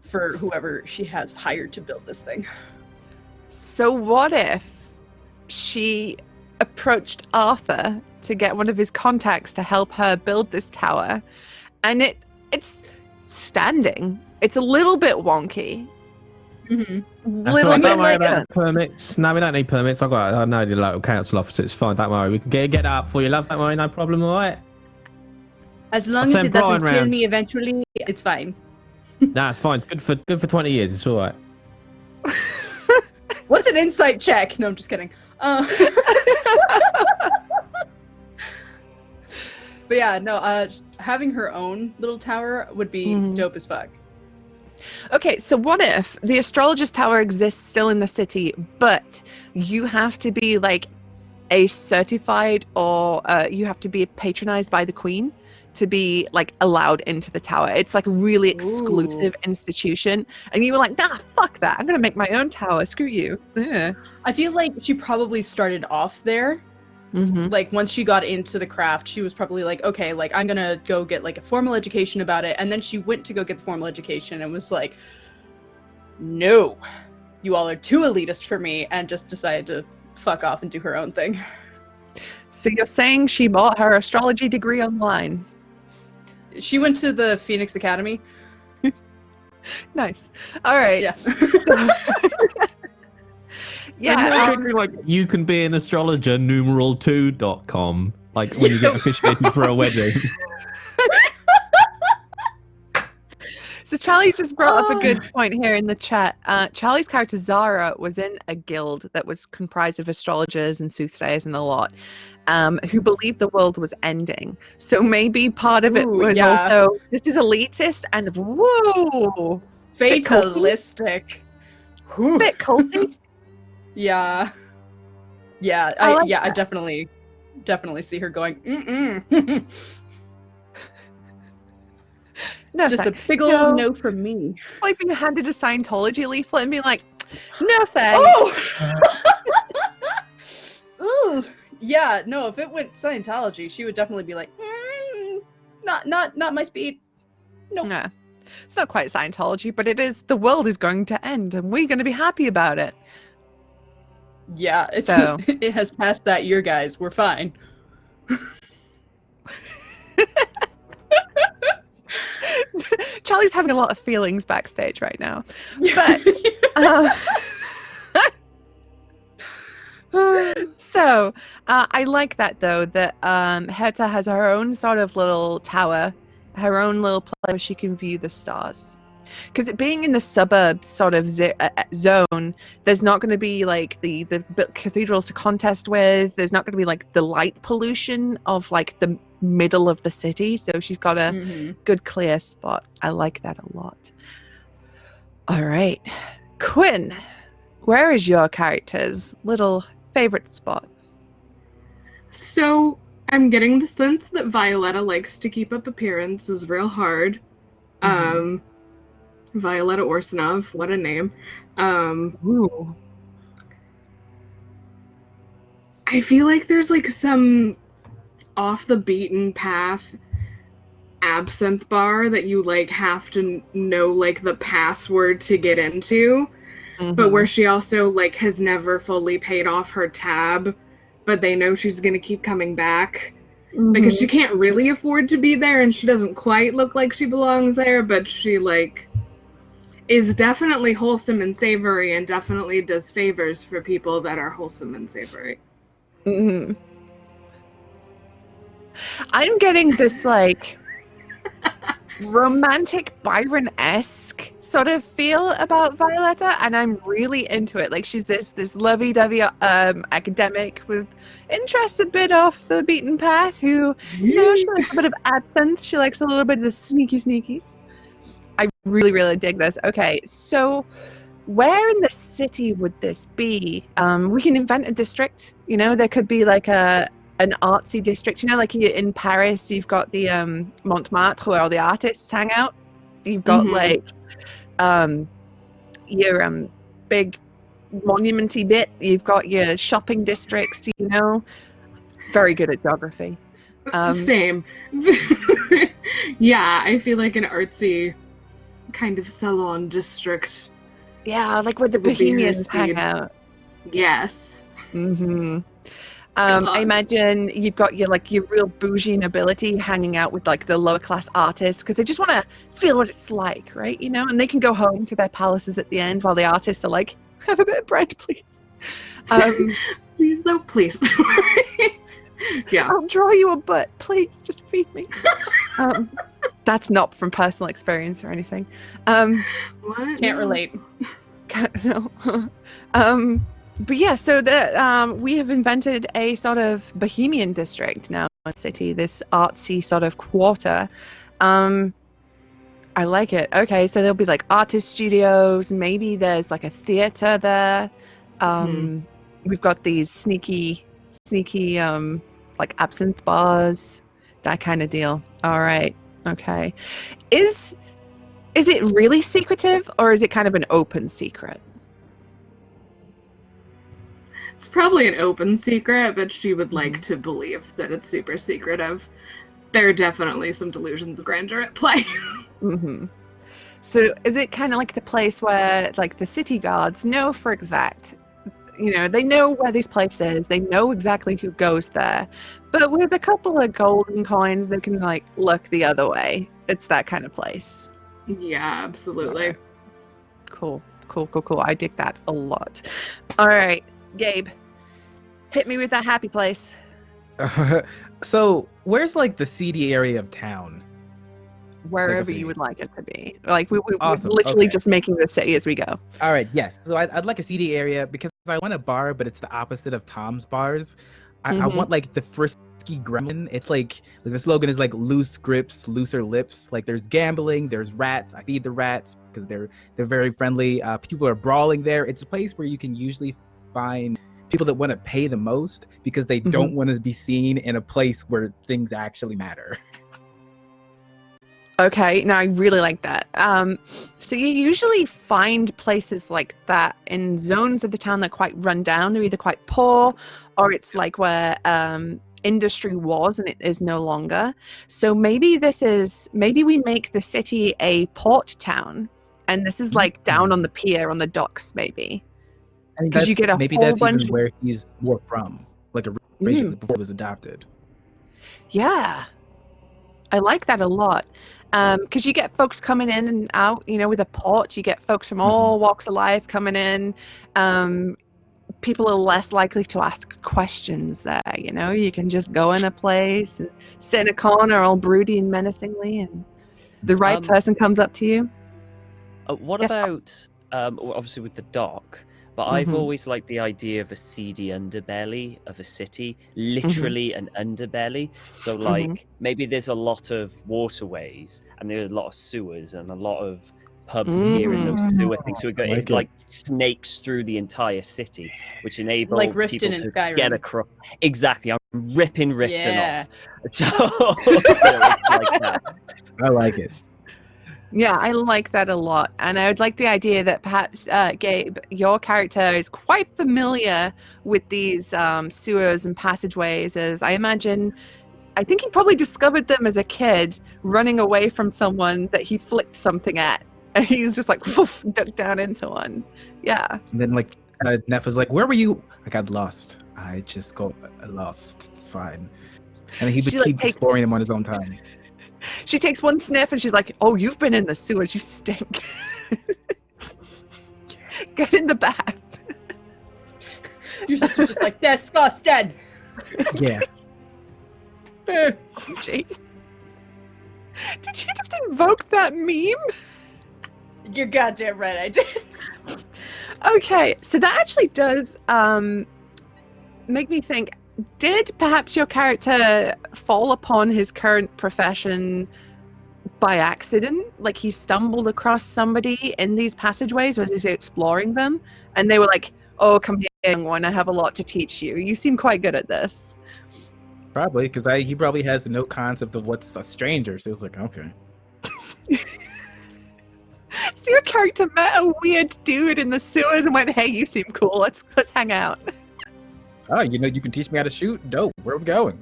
for whoever she has hired to build this thing. So what if she approached Arthur to get one of his contacts to help her build this tower, and it's standing. It's a little bit wonky. Don't worry about permits. No, we don't need permits. I know the local council officer. It's fine. Don't worry. We can get out for you, love. Don't worry. No problem. All right. As long as it doesn't kill me eventually, it's fine. Nah, it's fine. It's good for 20 years. It's all right. What's an insight check? No, I'm just kidding. But yeah, no, having her own little tower would be dope as fuck. Okay, so what if the astrologer's tower exists still in the city, but you have to be like a certified or you have to be patronized by the queen to be like allowed into the tower. It's like a really exclusive institution, and you were like, nah, fuck that, I'm gonna make my own tower, screw you. Yeah. I feel like she probably started off there. Like once she got into the craft, she was probably like, okay, like I'm gonna go get like a formal education about it. And then she went to go get the formal education and was like, no, you all are too elitist for me, and just decided to fuck off and do her own thing. So you're saying she bought her astrology degree online? She went to the Phoenix Academy. Nice. All right. Yeah. Yeah. Like you can be an astrologer numeral2.com, like when you get officiated for a wedding. So Charlie just brought up a good point here in the chat. Charlie's character Zara was in a guild that was comprised of astrologers and soothsayers and the lot, who believed the world was ending. So maybe part of it was also, this is elitist and whoa, fatalistic. Bit culty. Yeah. I definitely see her going, No, just a big old no from me. Like being handed a Scientology leaflet and being like, no thanks. Ooh. Yeah, no, if it went Scientology, she would definitely be like, not my speed. Nope. Nah. It's not quite Scientology, but it is, the world is going to end and we're going to be happy about it. Yeah, So it has passed that year, guys. We're fine. Charlie's having a lot of feelings backstage right now. But so I like that though, that Herta has her own sort of little tower, her own little place where she can view the stars. Because being in the suburbs sort of zone, there's not going to be like the cathedrals to contest with. There's not going to be like the light pollution of like the middle of the city. So she's got a good clear spot. I like that a lot. All right, Quinn, where is your character's little favorite spot? So I'm getting the sense that Violetta likes to keep up appearances real hard. Violetta Orsanov, what a name. Ooh. I feel like there's like some off the beaten path absinthe bar that you like have to know like the password to get into, but where she also like has never fully paid off her tab, but they know she's gonna keep coming back because she can't really afford to be there and she doesn't quite look like she belongs there, but she like is definitely wholesome and savory and definitely does favors for people that are wholesome and savory. I'm getting this like romantic Byron-esque sort of feel about Violetta, and I'm really into it. Like she's this lovey-dovey academic with interests a bit off the beaten path who, you know, she likes a bit of absinthe, she likes a little bit of the sneakies. I really, really dig this. Okay, so where in the city would this be? We can invent a district. You know, there could be like an artsy district. You know, like in Paris, you've got the Montmartre where all the artists hang out. You've got like your big monument-y bit. You've got your shopping districts. You know, very good at geography. Same. Yeah, I feel like an artsy kind of salon district. Yeah, like where the bohemians hang out. Yes. I imagine you've got your real bougie nobility hanging out with like the lower class artists because they just want to feel what it's like, right? You know, and they can go home to their palaces at the end while the artists are like, have a bit of bread, please. Please, though, please. Yeah. I'll draw you a butt, please. Just feed me. That's not from personal experience or anything. What? Can't relate. No. But yeah, so we have invented a sort of bohemian district now in the city, this artsy sort of quarter. I like it. Okay, so there'll be like artist studios, maybe there's like a theater there. We've got these sneaky like absinthe bars, that kind of deal. All right. Okay. Is it really secretive, or is it kind of an open secret? It's probably an open secret, but she would like to believe that it's super secretive. There are definitely some delusions of grandeur at play. So is it kind of like the place where like the city guards know for exact, they know where this place is, they know exactly who goes there, but with a couple of golden coins they can like look the other way. It's that kind of place. Yeah, absolutely. Okay. Cool. I dig that a lot. All right, Gabe, hit me with that happy place. So where's like the seedy area of town? Wherever you would like it to be. Like we're Awesome. literally Okay. just making this say as we go. All right, yes. So I'd like a seedy area because I want a bar, but it's the opposite of Tom's bars. I want like the frisky gremlin. It's like the slogan is like loose grips, looser lips. Like there's gambling, there's rats. I feed the rats because they're very friendly. People are brawling there. It's a place where you can usually find people that want to pay the most because they don't want to be seen in a place where things actually matter. Okay, now I really like that. So you usually find places like that in zones of the town that are quite run down. They're either quite poor, or it's like where industry was and it is no longer. So maybe we make the city a port town, and this is like down on the pier, on the docks, maybe. Because you get a maybe whole that's bunch even where he's more from, like originally before he was adopted. Yeah, I like that a lot. Because you get folks coming in and out, with a port. You get folks from all walks of life coming in. People are less likely to ask questions there. You can just go in a place and sit in a corner, all broody and menacingly, and the right person comes up to you. What Yes. about obviously with the dock? But I've always liked the idea of a seedy underbelly of a city, literally an underbelly. So like maybe there's a lot of waterways and there's a lot of sewers and a lot of pubs appear in those sewer things. So it like snakes through the entire city, which enables Like Riften people in to Skyrim. get across. Exactly, I'm ripping Riften Yeah. off. So like that. I like it. Yeah, I like that a lot. And I would like the idea that perhaps, Gabe, your character is quite familiar with these sewers and passageways, as I think he probably discovered them as a kid, running away from someone that he flicked something at. And he's just like, woof, ducked down into one. Yeah. And then like Neff was like, "Where were you?" I got lost. I just got lost. It's fine. And he would She, like, keep takes- exploring them on his own time. She takes one sniff and she's like, "Oh, you've been in the sewers. You stink. Get in the bath." Your sister's just like, disgusted. Yeah. Gee. Did you just invoke that meme? You're goddamn right, I did. Okay, so that actually does make me think, did perhaps your character fall upon his current profession by accident? Like he stumbled across somebody in these passageways as he's exploring them, and they were like, "Oh, come here, young one, I have a lot to teach you. You seem quite good at this." Probably, because he probably has no concept of what's a stranger. So he was like, okay. So your character met a weird dude in the sewers and went, "Hey, you seem cool. Let's hang out." Oh, you can teach me how to shoot? Dope. Where are we going?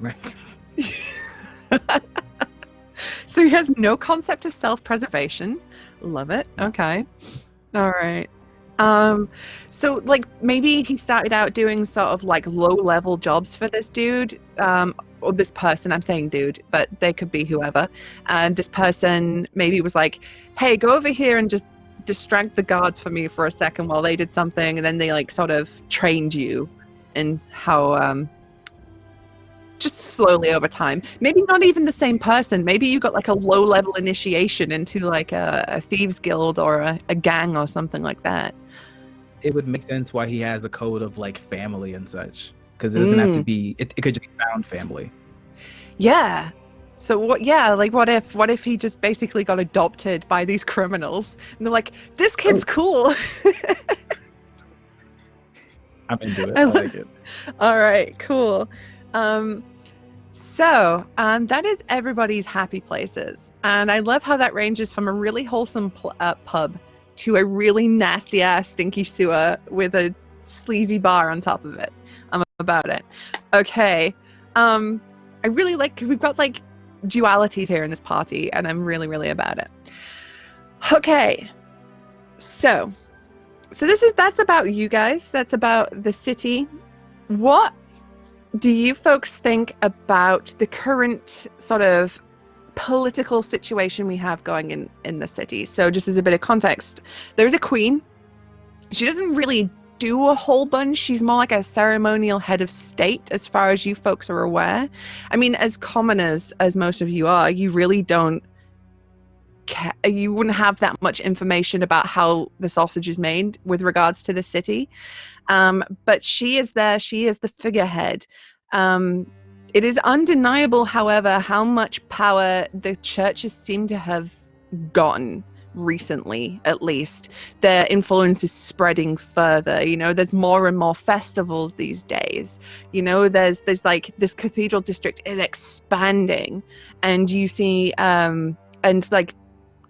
So he has no concept of self-preservation. Love it. Okay. All right. So like maybe he started out doing sort of like low-level jobs for this dude, or this person. I'm saying dude, but they could be whoever. And this person maybe was like, "Hey, go over here and just distract the guards for me for a second while they did something," and then they like sort of trained you in how just slowly over time. Maybe not even the same person. Maybe you got like a low-level initiation into like a thieves guild or a gang or something like that. it would make sense why he has a code of like family and such, because it doesn't have to be. It could just be found family. Yeah. So what? Yeah, like what if he just basically got adopted by these criminals, and they're like, this kid's cool. I'm into it. I like it. All right, cool. So that is everybody's happy places, and I love how that ranges from a really wholesome pub to a really nasty ass stinky sewer with a sleazy bar on top of it. I'm about it. Okay. I really like, we've got like dualities here in this party, and I'm really, really about it. Okay. So that's about you guys. That's about the city. What do you folks think about the current sort of political situation we have going in the city? So just as a bit of context, there's a queen. She doesn't really do a whole bunch. She's more like a ceremonial head of state as far as you folks are aware. I mean, as commoners as most of you are, you really don't you wouldn't have that much information about how the sausage is made with regards to the city. But she is there. She is the figurehead. It is undeniable, however, how much power the churches seem to have gotten recently, at least. Their influence is spreading further. You know, there's more and more festivals these days. You know, there's like this cathedral district is expanding, and you see and like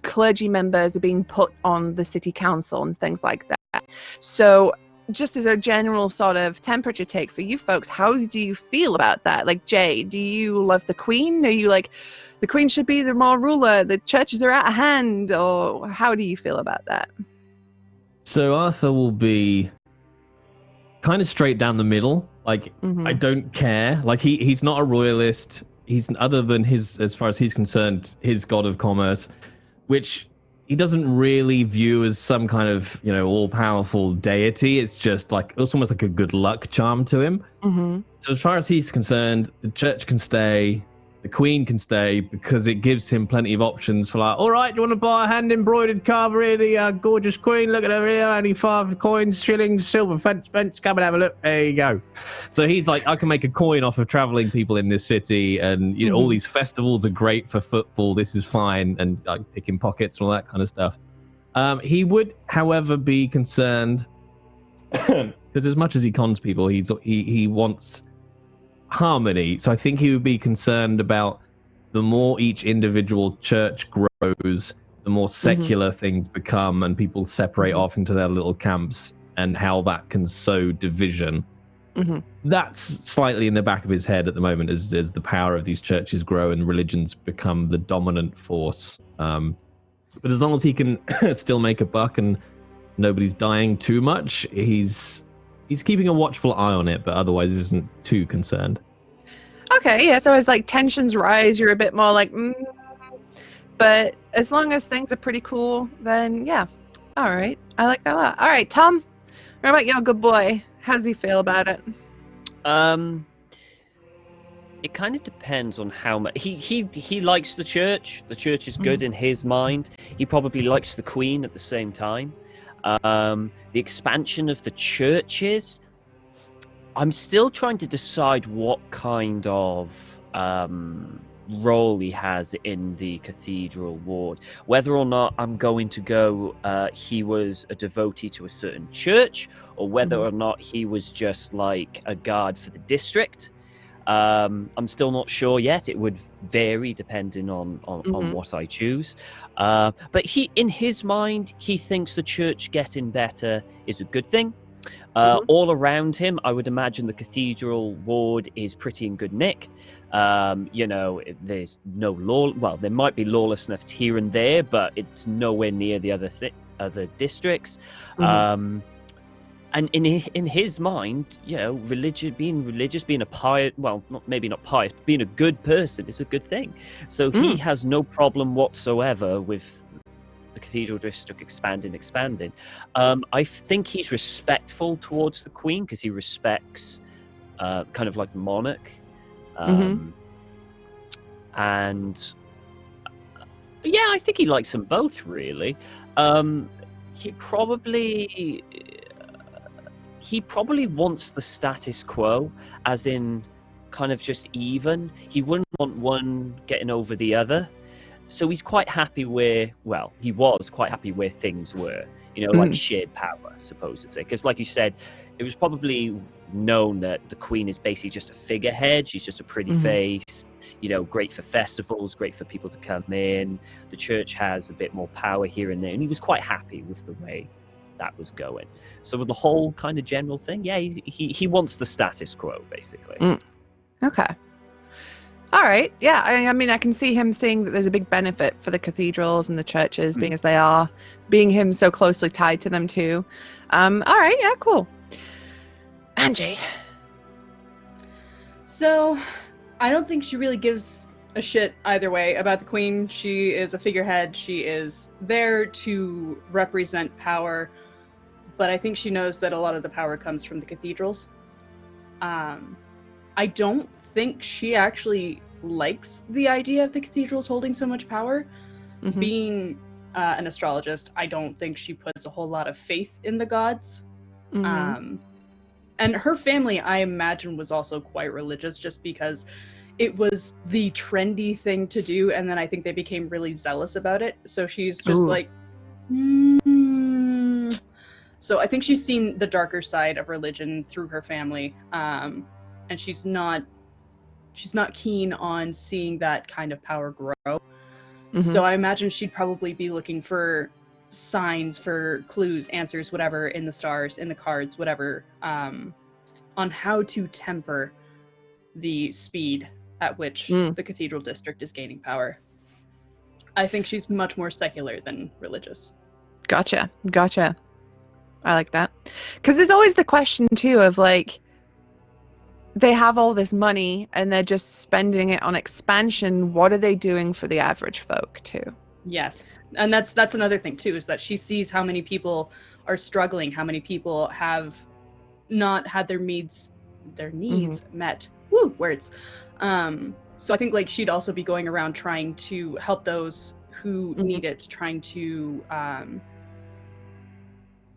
clergy members are being put on the city council and things like that. So just as a general sort of temperature take for you folks, how do you feel about that? Like, Jay, do you love the queen? Are you like, the queen should be the more ruler, the churches are out of hand, or how do you feel about that? So Arthur will be kind of straight down the middle. Like, I don't care. Like, he's not a royalist. He's, other than his, as far as he's concerned, his god of commerce, which he doesn't really view as some kind of, you know, all-powerful deity. It's just like, it's almost like a good luck charm to him. So as far as he's concerned, the church can stay, the queen can stay, because it gives him plenty of options for like, all right, do you want to buy a hand-embroidered carver here, the gorgeous queen? Look at her here, only 5 coins, shillings, silver, pence, come and have a look. There you go. So he's like, I can make a coin off of traveling people in this city, and you know, all these festivals are great for footfall. This is fine, and like picking pockets and all that kind of stuff. He would, however, be concerned because as much as he cons people, he wants harmony. So I think he would be concerned about the more each individual church grows, the more secular things become, and people separate off into their little camps, and how that can sow division. That's slightly in the back of his head at the moment, as the power of these churches grow and religions become the dominant force. But as long as he can still make a buck and nobody's dying too much, he's keeping a watchful eye on it, but otherwise isn't too concerned. Okay, yeah, so as like tensions rise, you're a bit more like, but as long as things are pretty cool, then yeah. All right, I like that a lot. All right, Tom, what about your good boy? How does he feel about it? It kind of depends on how much he likes the church. The church is good in his mind. He probably likes the queen at the same time. The expansion of the churches, I'm still trying to decide what kind of role he has in the cathedral ward. Whether or not I'm going to go he was a devotee to a certain church, or whether or not he was just like a guard for the district. I'm still not sure yet. It would vary depending on what I choose. But in his mind, he thinks the church getting better is a good thing. All around him, I would imagine the cathedral ward is pretty in good nick. You know, there's no law. Well, there might be lawlessness here and there, but it's nowhere near the other districts. And in his mind, you know, being religious, being a pious, well, maybe not pious, but being a good person is a good thing. So he has no problem whatsoever with the cathedral district expanding. I think he's respectful towards the queen because he respects kind of like the monarch. And yeah, I think he likes them both, really. He probably... he probably wants the status quo, as in kind of just even. He wouldn't want one getting over the other. So he's quite happy he was quite happy where things were, like shared power, supposedly. Because like you said, it was probably known that the Queen is basically just a figurehead. She's just a pretty face, great for festivals, great for people to come in. The church has a bit more power here and there. And he was quite happy with the way that was going. So with the whole kind of general thing, yeah, he wants the status quo, basically. Okay. All right. Yeah. I mean, I can see him seeing that there's a big benefit for the cathedrals and the churches being as they are, being him so closely tied to them too. All right. Yeah, cool. Angie. So, I don't think she really gives a shit either way about the Queen. She is a figurehead. She is there to represent power. But I think she knows that a lot of the power comes from the cathedrals. I don't think she actually likes the idea of the cathedrals holding so much power. Being an astrologist, I don't think she puts a whole lot of faith in the gods. And her family, I imagine, was also quite religious, just because it was the trendy thing to do, and then I think they became really zealous about it. So she's just like, So I think she's seen the darker side of religion through her family, and she's not keen on seeing that kind of power grow. So I imagine she'd probably be looking for signs, for clues, answers, whatever, in the stars, in the cards, whatever, on how to temper the speed at which the cathedral district is gaining power. I think she's much more secular than religious. Gotcha. I like that. Because there's always the question too of like, they have all this money and they're just spending it on expansion. What are they doing for the average folk too? Yes. And that's another thing too, is that she sees how many people are struggling, how many people have not had their needs met. Woo, words. So I think like she'd also be going around trying to help those who need it, trying to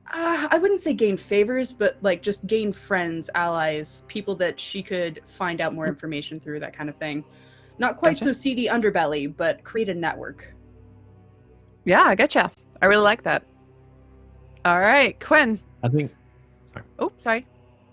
I wouldn't say gain favors, but like just gain friends, allies, people that she could find out more information through, that kind of thing. Not quite so seedy underbelly, but create a network. Yeah, I getcha. I really like that. All right, Quinn. I think. Oh, sorry.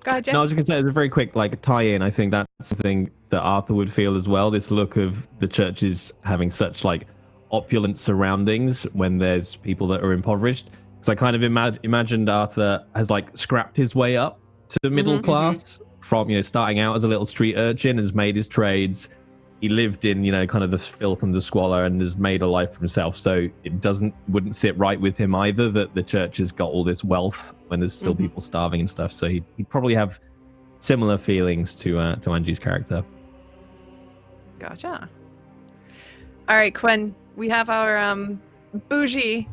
Go ahead, Jay. No, I was just gonna say, it's a very quick tie-in. I think that's something that Arthur would feel as well. This look of the churches having such like opulent surroundings when there's people that are impoverished. So I kind of imagined Arthur has like scrapped his way up to middle class from, starting out as a little street urchin, has made his trades. He lived in, kind of the filth and the squalor and has made a life for himself. So it wouldn't sit right with him either that the church has got all this wealth when there's still people starving and stuff. So he'd probably have similar feelings to Angie's character. Gotcha. All right, Quinn, we have our bougie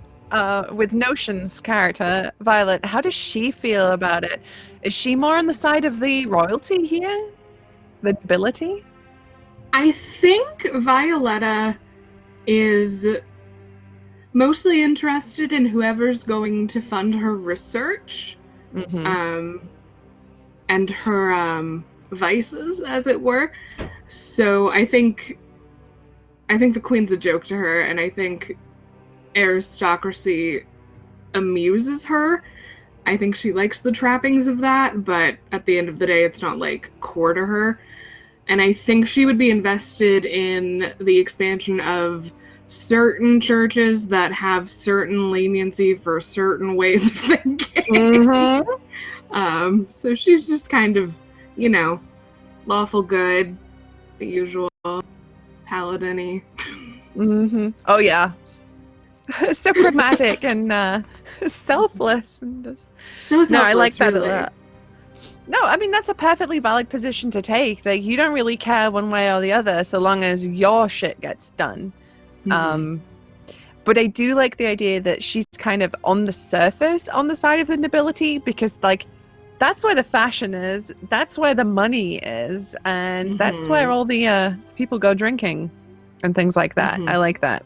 with notions character, Violet. How does she feel about it? Is she more on the side of the royalty here? The nobility? I think Violetta is mostly interested in whoever's going to fund her research, and her vices, as it were. So I think the Queen's a joke to her, and I think aristocracy amuses her. I think she likes the trappings of that, but at the end of the day, it's not like core to her. And I think she would be invested in the expansion of certain churches that have certain leniency for certain ways of thinking. So she's just kind of, lawful good, the usual paladin-y. Oh, yeah. So pragmatic and selfless. And just... So selfless, no, I like that really. a lot. No, I mean, that's a perfectly valid position to take. That you don't really care one way or the other so long as your shit gets done. But I do like the idea that she's kind of on the surface on the side of the nobility because, like, that's where the fashion is. That's where the money is. And that's where all the people go drinking and things like that. I like that.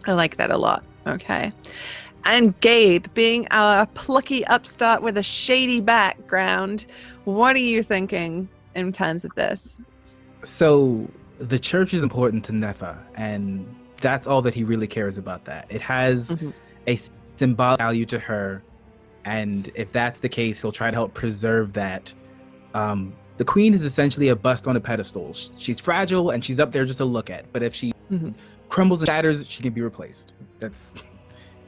I like that a lot. Okay. And Gabe, being our plucky upstart with a shady background, what are you thinking in terms of this? So the church is important to Nefa, and that's all that he really cares about. That it has a symbolic value to her, and if that's the case, he'll try to help preserve that. The queen is essentially a bust on a pedestal. She's fragile and she's up there just to look at, but if she crumbles and shatters, she can be replaced. That's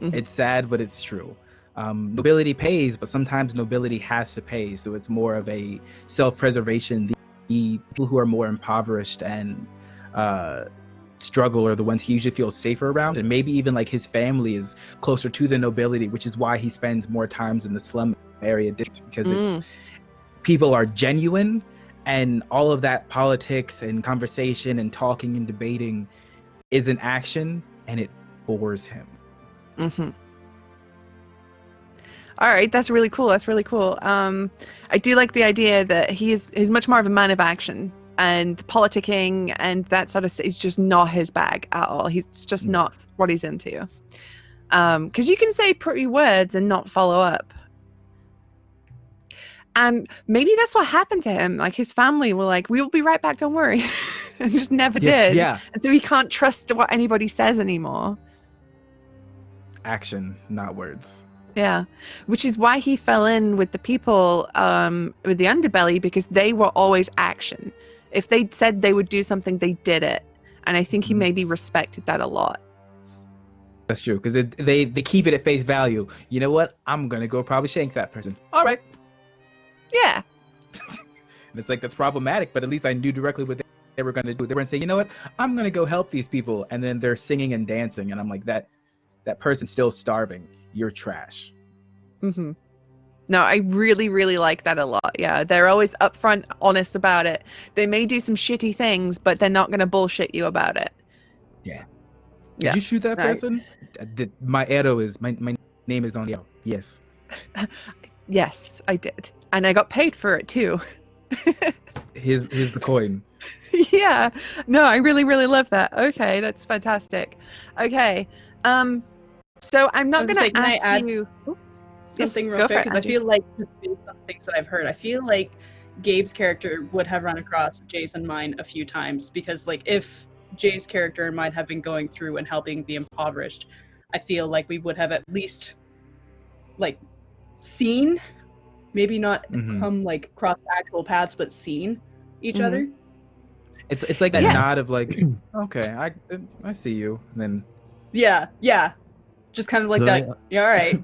it's sad, but it's true. Nobility pays, but sometimes nobility has to pay, so it's more of a self-preservation. The people who are more impoverished and struggle are the ones he usually feels safer around, and maybe even like his family is closer to the nobility, which is why he spends more times in the slum area because it's people are genuine, and all of that politics and conversation and talking and debating is an action, and it bores him. All right, that's really cool. I do like the idea that he's much more of a man of action, and politicking and that sort of stuff is just not his bag at all. He's just not what he's into. Because you can say pretty words and not follow up. And maybe that's what happened to him. Like his family were like, "We will be right back, don't worry," and just never did. Yeah. And so he can't trust what anybody says anymore. Action, not words. Yeah, which is why he fell in with the people with the underbelly, because they were always action. If they said they would do something, they did it. And I think he maybe respected that a lot. That's true, because they keep it at face value. You know what? I'm going to go probably shank that person. All right. Yeah. And it's like, that's problematic, but at least I knew directly what they were going to do. They were going to say, you know what? I'm going to go help these people. And then they're singing and dancing. And I'm like, that person's still starving. You're trash. No, I really, really like that a lot. Yeah, they're always upfront, honest about it. They may do some shitty things, but they're not going to bullshit you about it. Yeah. Did you shoot that person? My arrow is my name is on the arrow. Yes. Yes, I did, and I got paid for it too. Here's the coin. Yeah. No, I really, really love that. Okay, that's fantastic. Okay. So I'm not going to ask you something real quick, because I feel like, just based on things that I've heard, I feel like Gabe's character would have run across Jay's and mine a few times, because like if Jay's character and mine have been going through and helping the impoverished, I feel like we would have at least like seen, maybe not come like cross actual paths, but seen each other. It's like that nod of like, okay, I see you, and then yeah. Just kind of like that. Yeah, all right.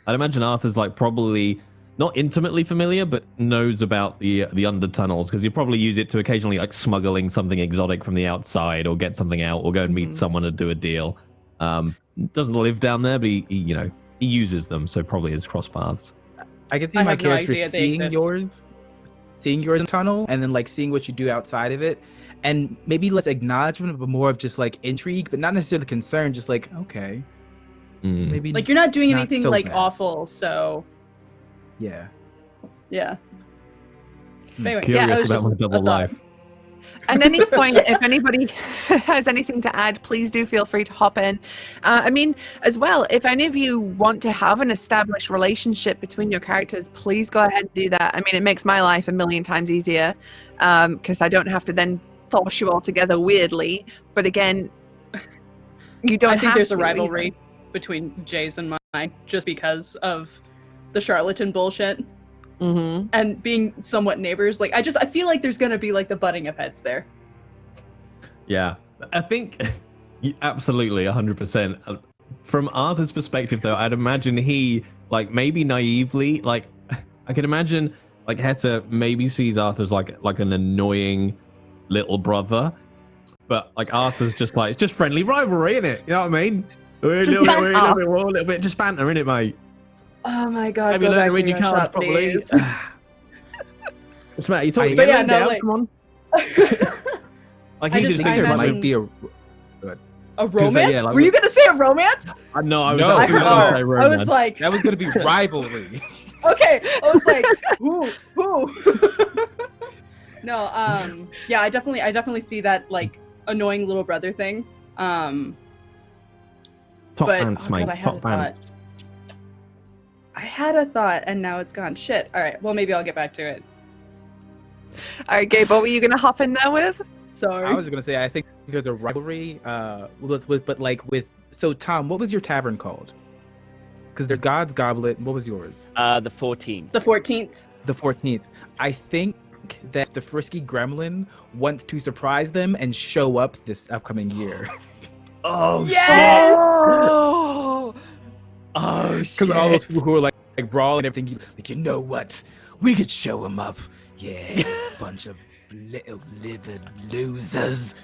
I'd imagine Arthur's like probably not intimately familiar, but knows about the undertunnels, because you probably use it to occasionally like smuggling something exotic from the outside, or get something out, or go and meet someone to do a deal. Doesn't live down there, but he uses them, so probably is cross paths. I can see my character seeing yours in the tunnel, and then like seeing what you do outside of it. And maybe less acknowledgement, but more of just like intrigue, but not necessarily concern. Just like, okay, maybe like you're not doing anything so like bad. awful, so yeah. Anyway, Curious about my double life. At any point, if anybody has anything to add, please do feel free to hop in. I mean, as well, if any of you want to have an established relationship between your characters, please go ahead and do that. I mean, it makes my life a million times easier, because I don't have to then force you all together weirdly. But again, you don't. I think there's a rivalry between Jay's and mine, just because of the charlatan bullshit. And being somewhat neighbors, like I feel like there's gonna be like the butting of heads there. Yeah, I think absolutely 100%. From Arthur's perspective, though, I'd imagine he like maybe naively, like I can imagine like Heta maybe sees Arthur as like an annoying little brother, but like Arthur's just like, it's just friendly rivalry, isn't it? You know what I mean? We're a little bit just banter, innit, mate? Oh my god! Maybe go learn back to read to your your cards shop, properly. please. What's the matter? You talking? But yeah, no, down? like- Come on. Like I he just- did I say imagine- Might be a A romance? yeah, like- Were you gonna say a romance? No, I was No, actually I gonna say was romance. like, that was gonna be rivalry. okay. I was like, who? No, yeah, I definitely see that like annoying little brother thing. Top but pants, oh mate. God, I had Top a thought. pants. I had a thought and now it's gone. Shit. All right. Well, maybe I'll get back to it. All right, Gabe, what were you gonna hop in there with? Sorry. I was gonna say I think there's a rivalry so Tom, what was your tavern called? Because there's God's Goblet. What was yours? The 14th. The 14th. The 14th. I think that the Frisky Gremlin wants to surprise them and show up this upcoming year. Oh, Yes! Oh, Because all those people who are like brawling and everything, like, you know what? We could show them up. Yeah, this bunch of little livid losers.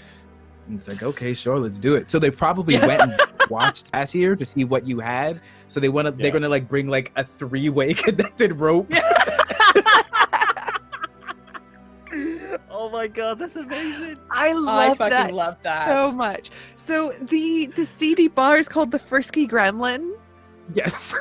And it's like, okay, sure, let's do it. So they probably went and watched last year to see what you had. So they're gonna like bring like a 3-way connected rope. Oh my god, that's amazing. I love fucking love that. so much. So the CD bar is called the Frisky Gremlin. Yes.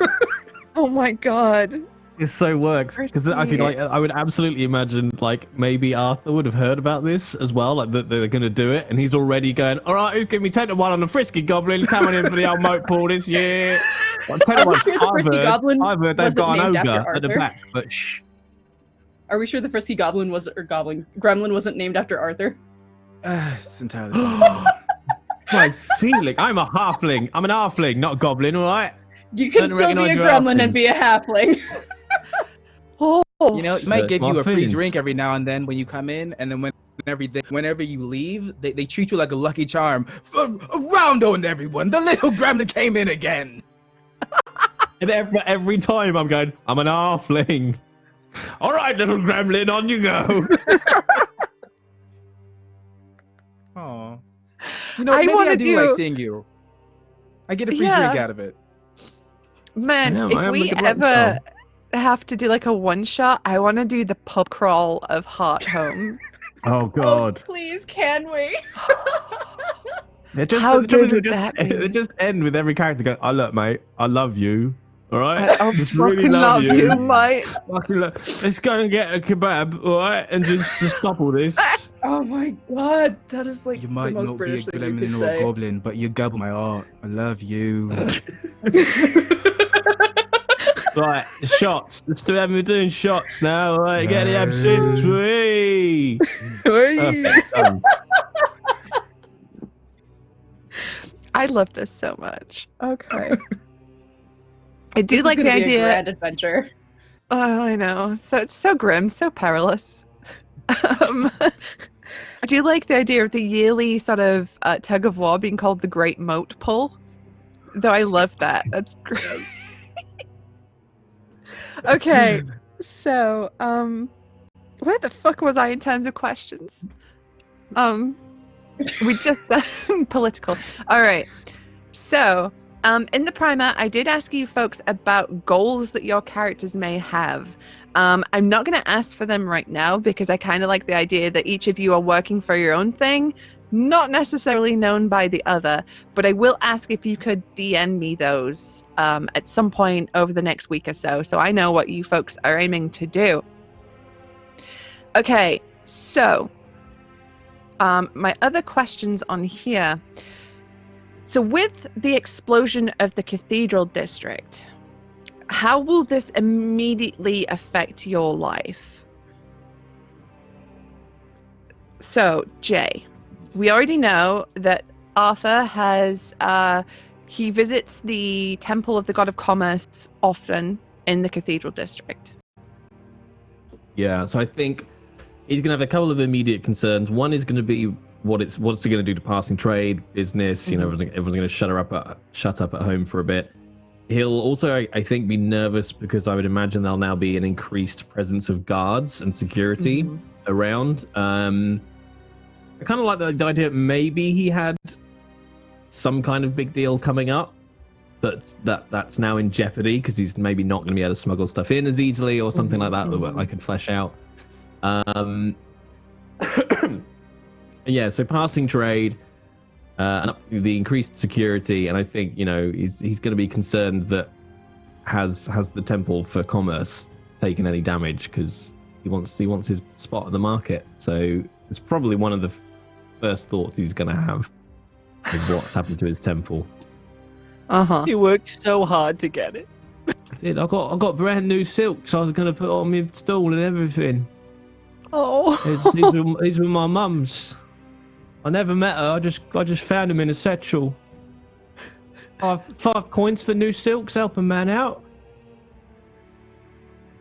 Oh my god. It so works because I could Frisky. I would absolutely imagine like maybe Arthur would have heard about this as well, like that they're gonna do it, and he's already going, all right, who's giving me 10 to 1 on the Frisky Goblin coming in for the old moat pool this year? Well, 10 to Are we 1. sure the Frisky Goblin I've heard they've wasn't got an named ogre after at the Arthur? back, but shh. Are we sure the Frisky Gremlin wasn't named after Arthur? It's entirely possible. My feeling, I'm a halfling. I'm an halfling, not a goblin, all right? You can Don't still be a recognise your gremlin halfling. and be a halfling. Oh, You know, you might give my you a free feelings. drink every now and then when you come in, and then whenever you leave, they treat you like a lucky charm. Round on everyone, the little gremlin came in again. And every time I'm going, I'm an halfling. All right, little gremlin, on you go. Aw. You know, I maybe wanna I do like do- seeing you. I get a free Yeah. drink out of it. man, I am if we looking like ever have to do like a one shot, I want to do the pub crawl of Heartholm. Oh God. Please, can we? How the trouble good is would it that just, be? It just end with every character going, oh look, mate, I love you. All right? I Just fucking really love you, mate. Fucking let's go and get a kebab, all right? And just stop all this. Oh my god, that is like You might the most not British be a thing you gremlin could or a say. goblin, but you gobble my heart. I love you. Right, shots. Let's do we're doing shots now. All right, get the absinthe tree. Perfect. Done. I love this so much. Okay. I do This is like the gonna be a idea. grand adventure. Oh, I know. So it's so grim, so perilous. I do like the idea of the yearly sort of tug of war being called the Great Moat Pull. Though I love that. That's great. Okay, so where the fuck was I in terms of questions? We just political. All right. So, in the primer, I did ask you folks about goals that your characters may have. I'm not going to ask for them right now because I kind of like the idea that each of you are working for your own thing, not necessarily known by the other, but I will ask if you could DM me those at some point over the next week or so I know what you folks are aiming to do. Okay, so my other questions on here. So with the explosion of the Cathedral district, how will this immediately affect your life? So, Jay, we already know that Arthur has, he visits the Temple of the God of Commerce often in the Cathedral district. Yeah, so I think he's going to have a couple of immediate concerns. One is going to be what's it going to do to passing trade, business. You know, everyone's going to shut up at home for a bit. He'll also, I think, be nervous because I would imagine there'll now be an increased presence of guards and security around. I kind of like the idea that maybe he had some kind of big deal coming up that's now in jeopardy because he's maybe not going to be able to smuggle stuff in as easily or something like that that I could flesh out. Yeah, so passing trade, and the increased security, and I think, you know, he's going to be concerned that has the Temple for Commerce taken any damage because he wants his spot in the market. So it's probably one of the first thoughts he's going to have is what's happened to his temple. Uh-huh. He worked so hard to get it. I did. I got brand new silks. I was gonna put on my stall and everything. Oh. These were my mum's. I never met her. I just found them in a satchel. 5 coins for new silks. Help a man out.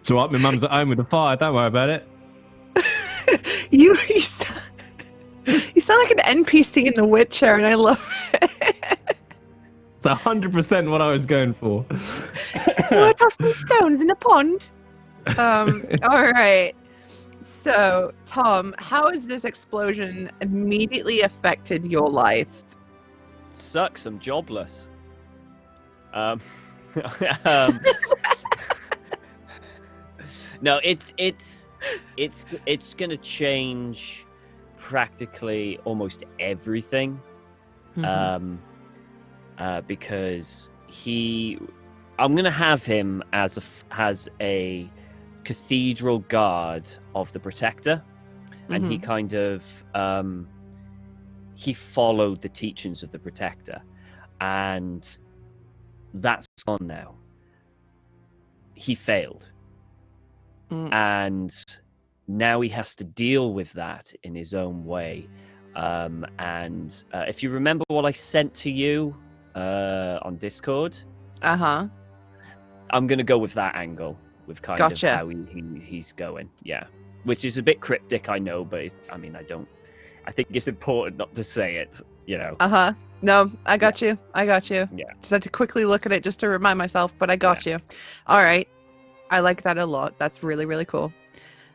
It's all right. My mum's at home with the fire. Don't worry about it. You sound like an NPC in The Witcher, and I love it. It's 100% what I was going for. Oh, toss some stones in the pond. All right. So, Tom, how has this explosion immediately affected your life? Sucks. I'm jobless. No, it's gonna change practically almost everything. Because I'm gonna have him as a cathedral guard of the protector, and he kind of he followed the teachings of the protector, and that's gone now. He failed, and now he has to deal with that in his own way. And if you remember what I sent to you on Discord, Uh-huh. I'm gonna go with that angle, with kind Gotcha. of how he's going. Yeah, which is a bit cryptic, I know, but I think it's important not to say it. You know. Uh-huh. No, I got you. I got you. Yeah. Just had to quickly look at it just to remind myself, but I got you. All right. I like that a lot. That's really, really cool.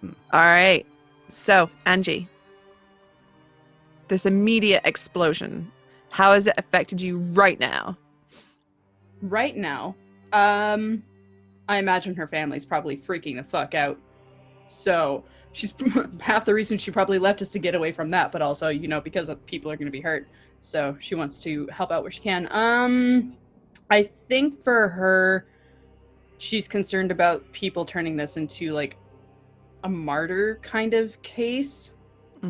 All right. So, Angie, this immediate explosion, how has it affected you right now? Right now, I imagine her family's probably freaking the fuck out. So she's half the reason she probably left is to get away from that, but also, because people are going to be hurt. So she wants to help out where she can. I think for her, she's concerned about people turning this into like a martyr kind of case.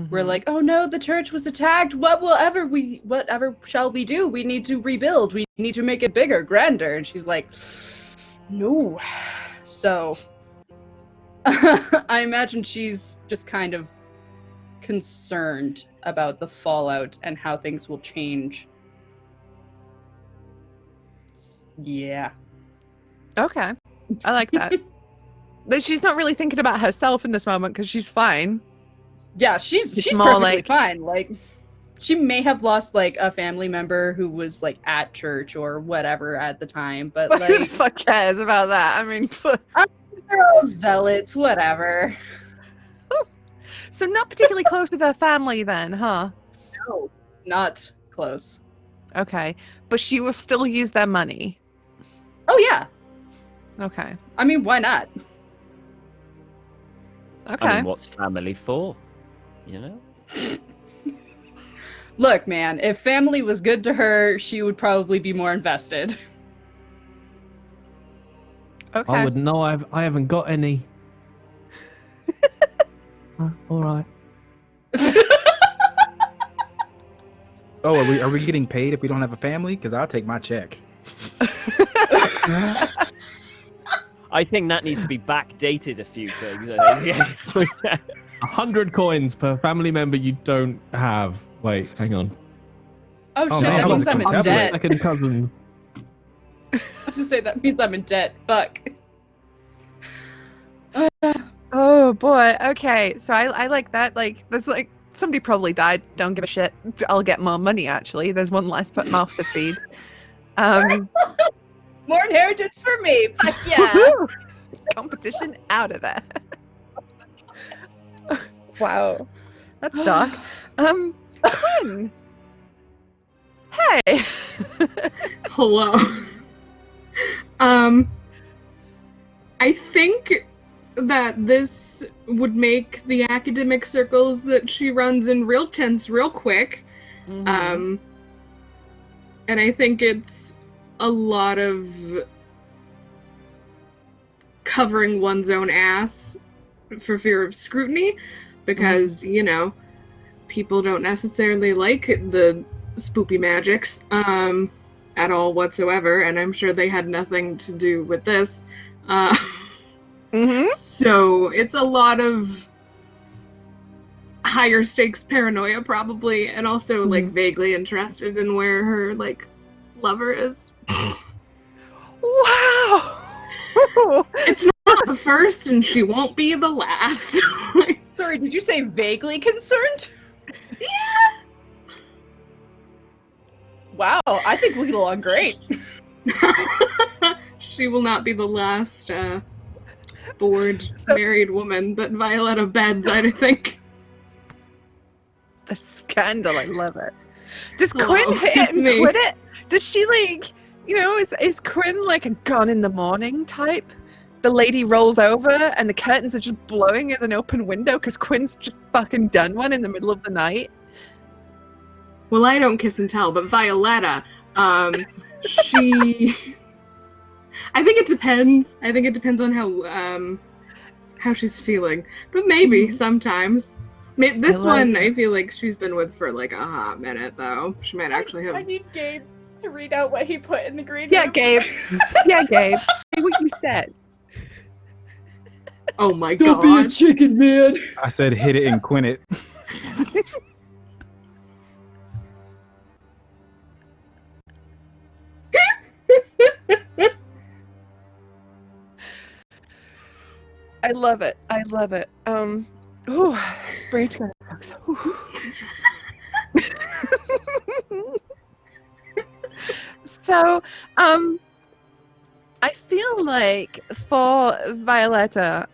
We're like, oh no, the church was attacked. Whatever shall we do? We need to rebuild. We need to make it bigger, grander. And she's like, no. So I imagine she's just kind of concerned about the fallout and how things will change. Yeah. Okay. I like that. She's not really thinking about herself in this moment because she's fine. Yeah, she's more perfectly like- fine. Like, she may have lost like a family member who was like at church or whatever at the time, but Who the like fuck cares about that? I mean, they're all zealots, whatever. so not particularly close with her family then, huh? No, not close. Okay. But she will still use their money. Oh yeah. Okay. I mean, why not? Okay. I mean, what's family for? You know? Look, man, if family was good to her, she would probably be more invested. Okay. I wouldn't know. I haven't got any. All right. Oh, are we getting paid if we don't have a family? Because I'll take my check. I think that needs to be backdated a few things. I think. 100 coins per family member you don't have. Wait, hang on. Oh shit, man, that that was means I'm in contemporary. debt. Second cousins. I was to say that means I'm in debt. Fuck. Oh boy. Okay. So I like that. Like that's like somebody probably died. Don't give a shit. I'll get more money actually. There's one less mouth to feed. More inheritance for me. Fuck yeah. Woohoo! Competition out of there. Wow. That's dark. Quinn. Hey. Hello. I think that this would make the academic circles that she runs in real tense real quick. And I think it's a lot of covering one's own ass for fear of scrutiny because, people don't necessarily like the spoopy magics. at all whatsoever, and I'm sure they had nothing to do with this. So it's a lot of higher stakes paranoia probably, and also like vaguely interested in where her like lover is. Wow. It's not the first, and she won't be the last. Sorry, did you say vaguely concerned? Yeah. Wow, I think we get along great. She will not be the last bored married woman that Violetta beds, I think. The scandal, I love it. Does Hello, Quinn hit it it's and me. quit it? Does she like, you know, is Quinn like a gone in the morning type? The lady rolls over and the curtains are just blowing in an open window because Quinn's just fucking done one in the middle of the night. Well, I don't kiss and tell, but Violetta, she... I think it depends. I think it depends on how she's feeling. But maybe sometimes. This one, I feel like she's been with for like a hot minute, though. She might actually have... I need Gabe to read out what he put in the green Yeah, room. Gabe. Yeah, Gabe. Say what you said. Oh my Don't god. be a chicken, man. I said hit it and quint it. I love it. I love it. Ooh, it's bringing together, folks. So, I feel like for Violetta,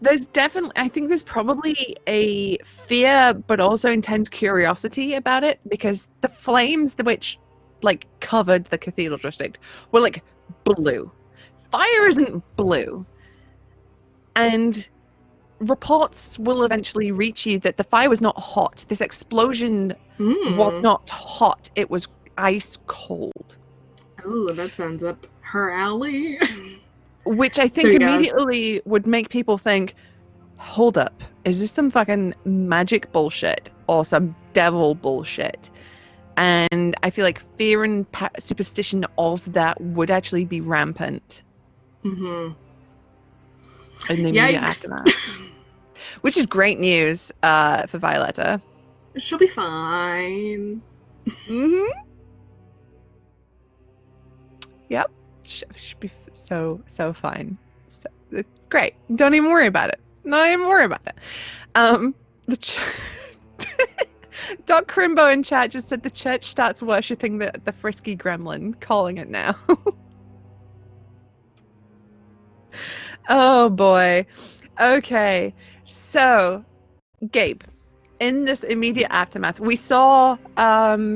there's definitely, I think there's probably a fear, but also intense curiosity about it, because the flames which like covered the Cathedral district were like blue. Fire isn't blue. And reports will eventually reach you that the fire was not hot. This explosion was not hot. It was ice cold. Oh, that sounds up her alley. Which I think immediately would make people think, hold up, is this some fucking magic bullshit or some devil bullshit? And I feel like fear and superstition of that would actually be rampant. In the immediate aftermath. Which is great news for Violetta. She'll be fine. Yep. She'll be so fine. So, great. Don't even worry about it. Not even worry about it. Doc Crimbo in chat just said the church starts worshipping the frisky gremlin, calling it now. Oh boy. Okay. So, Gabe, in this immediate aftermath, we saw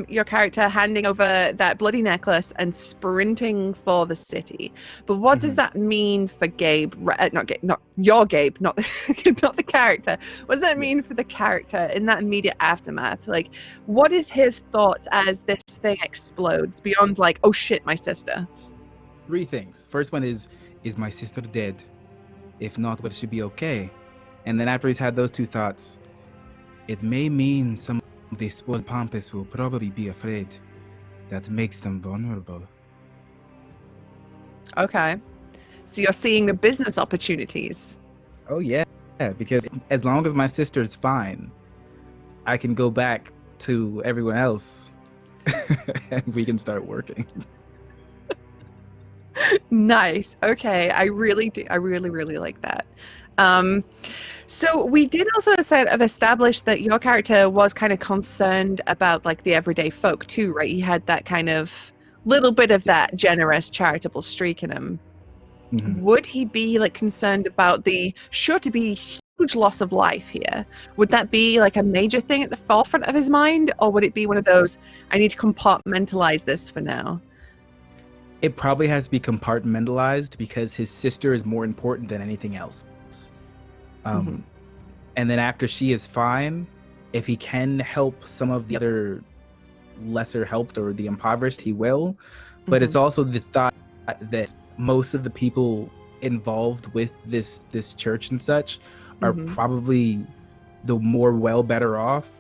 your character handing over that bloody necklace and sprinting for the city. But what does that mean for Gabe? Not your Gabe, not not the character. What does that mean for the character in that immediate aftermath? Like, what is his thoughts as this thing explodes beyond like, oh shit, my sister? 3 things. First one is my sister dead? If not, will she be okay? And then after he's had those 2 thoughts, it may mean some of the spoiled pompous will probably be afraid. That makes them vulnerable. Okay. So you're seeing the business opportunities. Oh yeah, because as long as my sister's fine, I can go back to everyone else and we can start working. Nice. Okay. I really like that. So we did also sort of establish that your character was kind of concerned about like the everyday folk too, right? He had that kind of little bit of that generous charitable streak in him. Would he be like concerned about the sure to be huge loss of life here? Would that be like a major thing at the forefront of his mind, or would it be one of those, I need to compartmentalize this for now? It probably has to be compartmentalized because his sister is more important than anything else. And then after she is fine, if he can help some of the other lesser helped or the impoverished, he will. But it's also the thought that most of the people involved with this church and such are probably the more better off.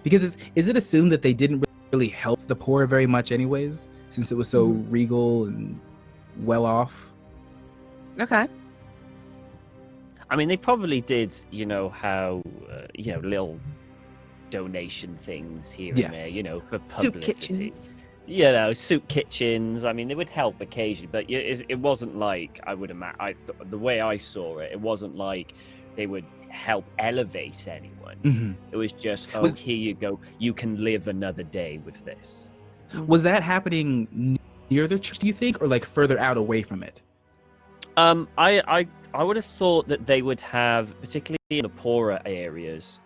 Because is it assumed that they didn't really help the poor very much anyways, since it was so regal and well off. Okay. I mean, they probably did, how, little donation things here and there, for Soup publicity. kitchens. Soup kitchens. I mean, they would help occasionally, but it wasn't like, I would imagine, the way I saw it, it wasn't like they would help elevate anyone. Mm-hmm. It was just, here you go, you can live another day with this. Was that happening near the church, do you think, or like further out away from it? I would have thought that they would have, particularly in the poorer areas,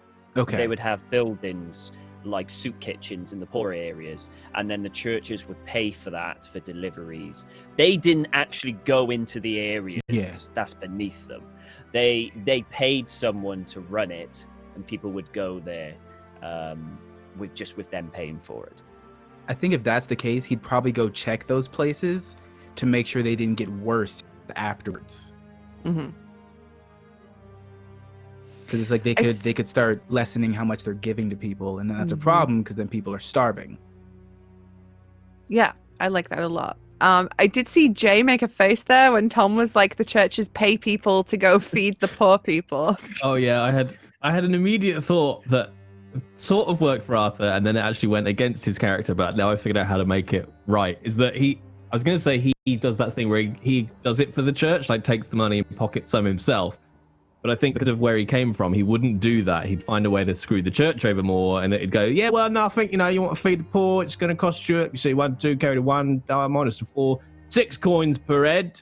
they would have buildings like soup kitchens in the poorer areas, and then the churches would pay for that for deliveries. They didn't actually go into the areas because that's beneath them. They paid someone to run it, and people would go there with them paying for it. I think if that's the case, he'd probably go check those places to make sure they didn't get worse afterwards. Mm-hmm. Because it's like they could start lessening how much they're giving to people, and then that's a problem because then people are starving. Yeah, I like that a lot. I did see Jay make a face there when Tom was like, the churches pay people to go feed the poor people. Oh yeah, I had an immediate thought that sort of worked for Arthur, and then it actually went against his character, but now I figured out how to make it right. Is that I was going to say he does that thing where he does it for the church, like takes the money and pockets some himself. But I think because of where he came from, he wouldn't do that. He'd find a way to screw the church over more, and it'd go, yeah, well, no, I think, you want to feed the poor, it's going to cost you, you see, 1, 2, carry the 1, minus the 4, 6 coins per head.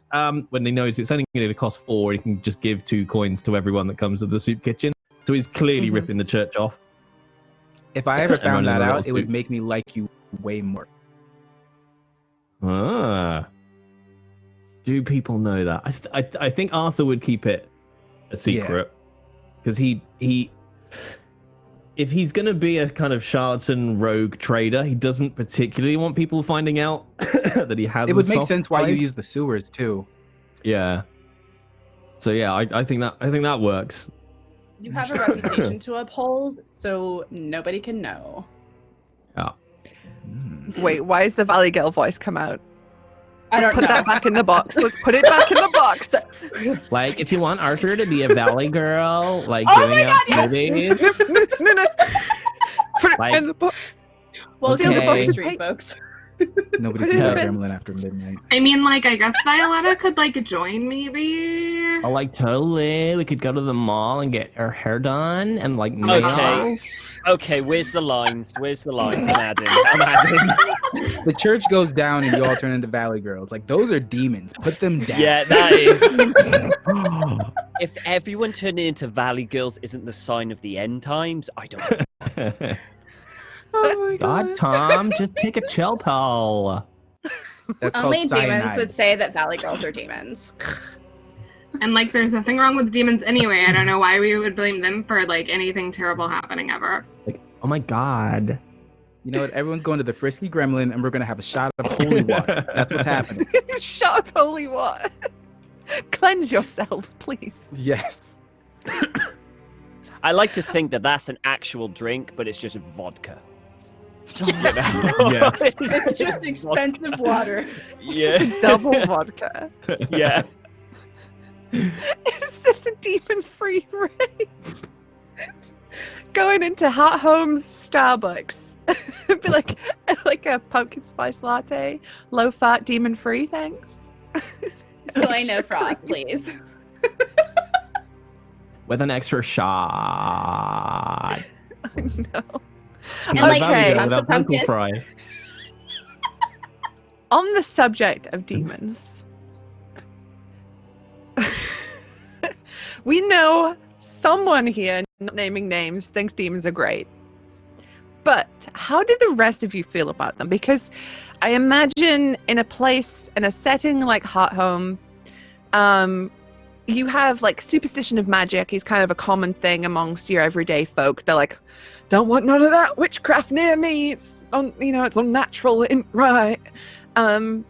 When he knows it's only going to cost 4, he can just give 2 coins to everyone that comes to the soup kitchen. So he's clearly ripping the church off. If I ever found that out, it would make me like you way more. Do people know that? I think Arthur would keep it a secret, because he if he's going to be a kind of charlatan rogue trader, he doesn't particularly want people finding out that he has. It would make sense why you use the sewers too. Yeah. So yeah, I think that works. You have a reputation to uphold, so nobody can know. Yeah. Wait, why is the Valley Girl voice come out? Let's put that back in the box. Let's put it back in the box. Like, if you want Arthur to be a Valley Girl, like Oh giving my out God, movies, No. Put it Like- in the box. Well, Seal the box street, tight. folks. Nobody Put can it have in. Gremlin after midnight. I mean, like, I guess Violetta could, like, join, maybe? oh, like totally, we could go to the mall and get our hair done and like Okay, where's the lines? I'm adding. The church goes down and you all turn into Valley Girls. Like, those are demons. Put them down. Yeah, that is. If everyone turning into Valley Girls isn't the sign of the end times, I don't know. Oh my God, Tom, just take a chill pill. That's Only called demons cyanide. would say that Valley Girls are demons. And, like, there's nothing wrong with demons anyway. I don't know why we would blame them for, like, anything terrible happening ever. Like, oh my God. You know what? Everyone's going to the Frisky Gremlin, and we're going to have a shot of holy water. That's what's happening. Shut up, holy water. Cleanse yourselves, please. Yes. I like to think that that's an actual drink, but it's just vodka. Yes. It's just expensive water. Yeah. Just a double vodka. Yeah. Is this a demon-free raid? Going into Heartholm's Starbucks. Be like a pumpkin spice latte, low-fat, demon-free, thanks. Soy no froth, please. With an extra shot. No. And Not like, Valley okay. Girl without pumpkin. pickle fry. On the subject of demons, we know someone here, not naming names, thinks demons are great. But how did the rest of you feel about them? Because I imagine in a setting like Heartholm, you have like superstition of magic is kind of a common thing amongst your everyday folk. They're like, don't want none of that witchcraft near me. It's it's unnatural, it ain't right. And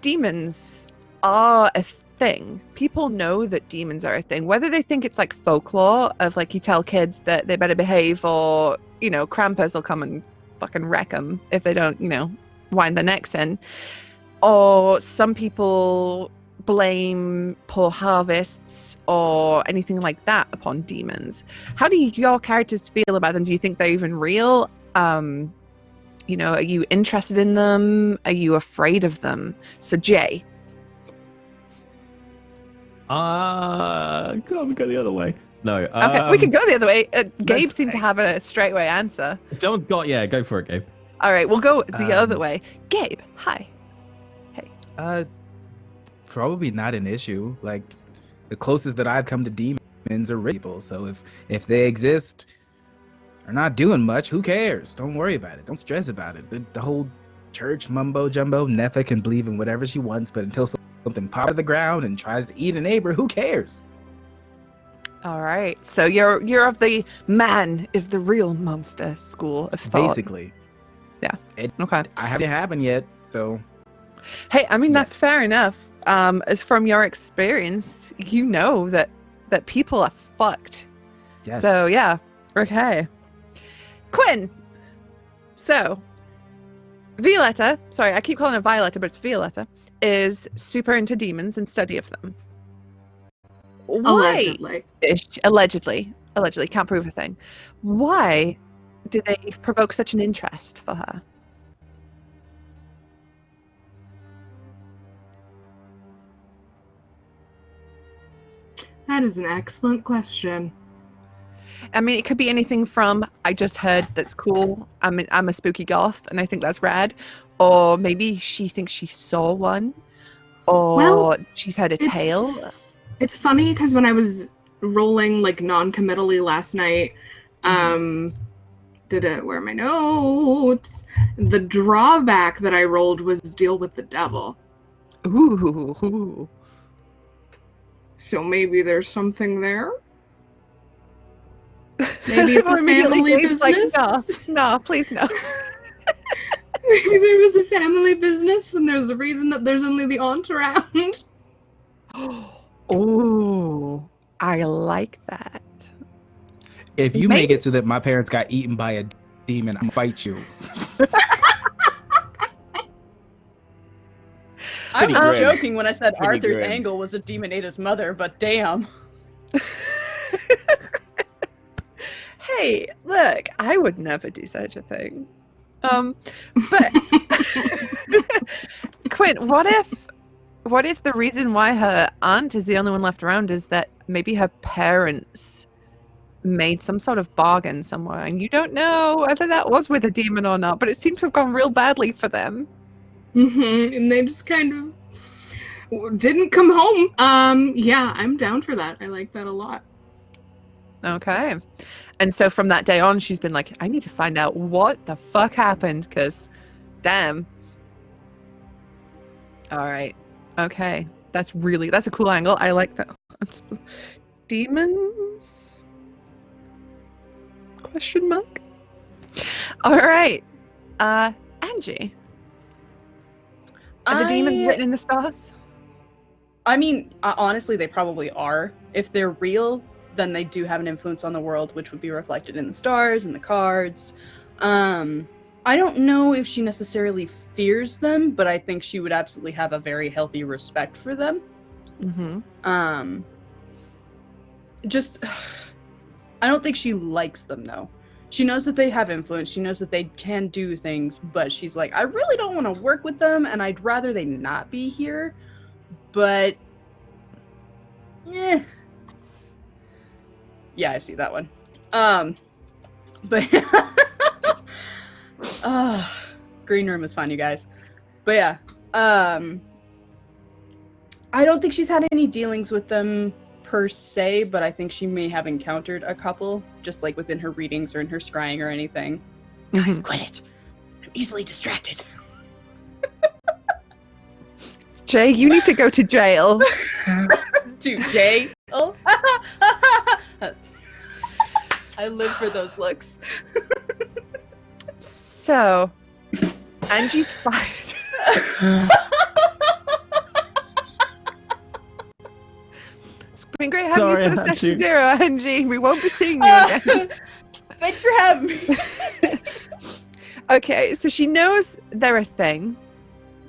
demons are a thing. People know that demons are a thing, whether they think it's like folklore of like you tell kids that they better behave, or Krampus will come and fucking wreck them if they don't, wind their necks in. Or some people blame poor harvests or anything like that upon demons. How do your characters feel about them? Do you think they're even real? Are you interested in them? Are you afraid of them? So Jay. Come on, we go the other way. No. Okay, we can go the other way. Gabe let's- seemed to have a straightaway answer. Someone's got, go for it, Gabe. All right, we'll go the other way. Gabe, hi. Hey. Probably not an issue. Like, the closest that I've come to demons are people. So if they exist, are not doing much, who cares? Don't worry about it. Don't stress about it. The whole church mumbo jumbo, Neffa can believe in whatever she wants, but until something pops out of the ground and tries to eat a neighbor, who cares? All right. So you're of the man is the real monster school of thought. Basically. Yeah. Okay. I haven't happened yet, so. Hey, I mean, that's fair enough. As from your experience, you know that people are fucked. Yes. So yeah. Okay. Quentin. So Violetta, sorry, I keep calling her Violetta, but it's Violetta, is super into demons and study of them. Why? Allegedly, can't prove a thing. Why did they provoke such an interest for her? That is an excellent question. I mean, it could be anything from I just heard that's cool. I'm a spooky goth, and I think that's rad. Or maybe she thinks she saw one, or she's heard a tale. It's funny because when I was rolling like non-committally last night, where are my notes? The drawback that I rolled was deal with the devil. Ooh. So maybe there's something there. Maybe it's a family business. Like, no, please no. Maybe there was a family business, and there's a reason that there's only the aunt around. Oh, I like that. If you make it so that my parents got eaten by a demon, I'm gonna fight you. I was grim. joking when I said Pretty Arthur grim. Angle was a demon ate his mother, but damn. Hey, look, I would never do such a thing. But Quint, what if the reason why her aunt is the only one left around is that maybe her parents made some sort of bargain somewhere, and you don't know whether that was with a demon or not, but it seemed to have gone real badly for them. And they just kind of didn't come home. Yeah, I'm down for that. I like that a lot. Okay. And so from that day on, she's been like, I need to find out what the fuck happened, because damn. All right. Okay. That's a cool angle. I like that. Demons? Question mark? All right. Angie. Are the demons written in the stars? I mean, honestly, they probably are. If they're real, then they do have an influence on the world, which would be reflected in the stars and the cards. I don't know if she necessarily fears them, but I think she would absolutely have a very healthy respect for them. Mm-hmm. I don't think she likes them, though. She knows that they have influence. She knows that they can do things, but she's like, I really don't want to work with them, and I'd rather they not be here. But, yeah, I see that one. But green room is fun, you guys. But yeah, I don't think she's had any dealings with them per se, but I think she may have encountered a couple, just like within her readings or in her scrying or anything. Mm-hmm. Guys, quit it. I'm easily distracted. Jay, you need to go to jail. To jail? I live for those looks. So, Angie's fired. It's been great having you for the session 0, Angie. We won't be seeing you again. Thanks for having me. Okay, so she knows they're a thing.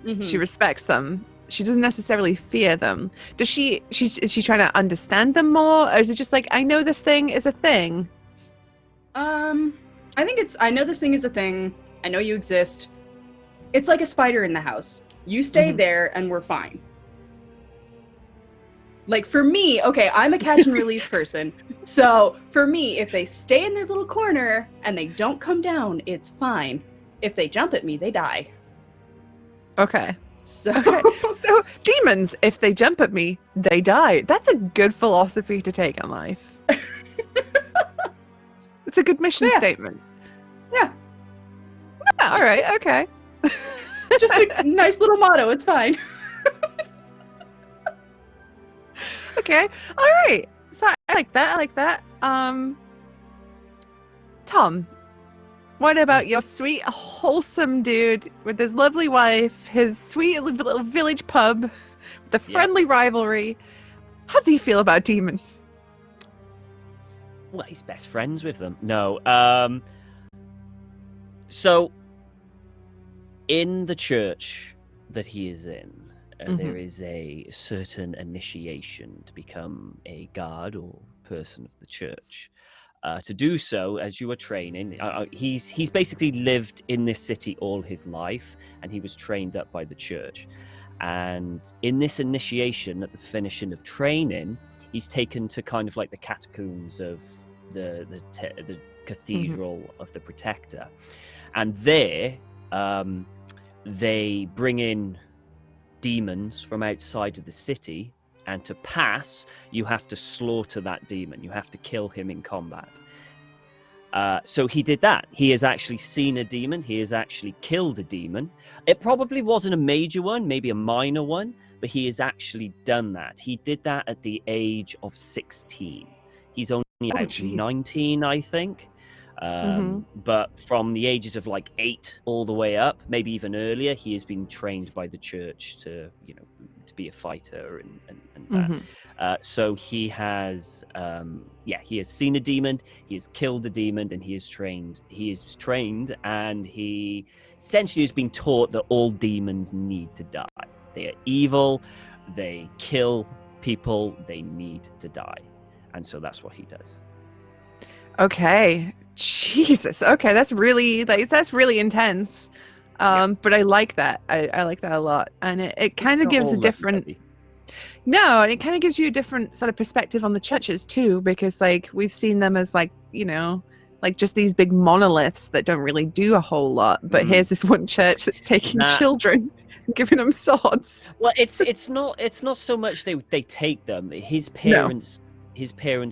Mhm. She respects them. She doesn't necessarily fear them. Is she trying to understand them more, or is it just like, I know this thing is a thing? I think I know this thing is a thing. I know you exist. It's like a spider in the house. You stay there and we're fine. Like for me, okay, I'm a catch and release person. So for me, if they stay in their little corner and they don't come down, it's fine. If they jump at me, they die. Okay. So So demons, if they jump at me, they die. That's a good philosophy to take in life. It's a good mission statement. Yeah. Yeah, all right, okay. Just a nice little motto. It's fine. Okay, all right. So I like that. Tom, what about your sweet, wholesome dude with his lovely wife, his sweet little village pub, the friendly rivalry? How's he feel about demons? Well, he's best friends with them. No. So, in the church that he is in, there is a certain initiation to become a guard or person of the church. To do so, as you are training, he's basically lived in this city all his life, and he was trained up by the church. And in this initiation, at the finishing of training, he's taken to kind of like the catacombs of the Cathedral of the Protector, and there they bring in demons from outside of the city, and to pass, you have to slaughter that demon. You have to kill him in combat. So he did that. He has actually seen a demon. He has actually killed a demon. It probably wasn't a major one, maybe a minor one, but he has actually done that. He did that at the age of 16. He's only about 19, I think. But from the ages of like 8 all the way up, maybe even earlier, he has been trained by the church to, to be a fighter and that. So he has, he has seen a demon, he has killed a demon, and he is trained, and he essentially has been taught that all demons need to die. They are evil, they kill people, they need to die. And so that's what he does. Okay. Jesus. Okay, that's really intense. But I like that. I like that a lot. And it kind of gives a different No, and it kind of gives you a different sort of perspective on the churches too, because like we've seen them as like, like just these big monoliths that don't really do a whole lot. But here's this one church that's taking children and giving them swords. Well, it's not so much they take them. His parents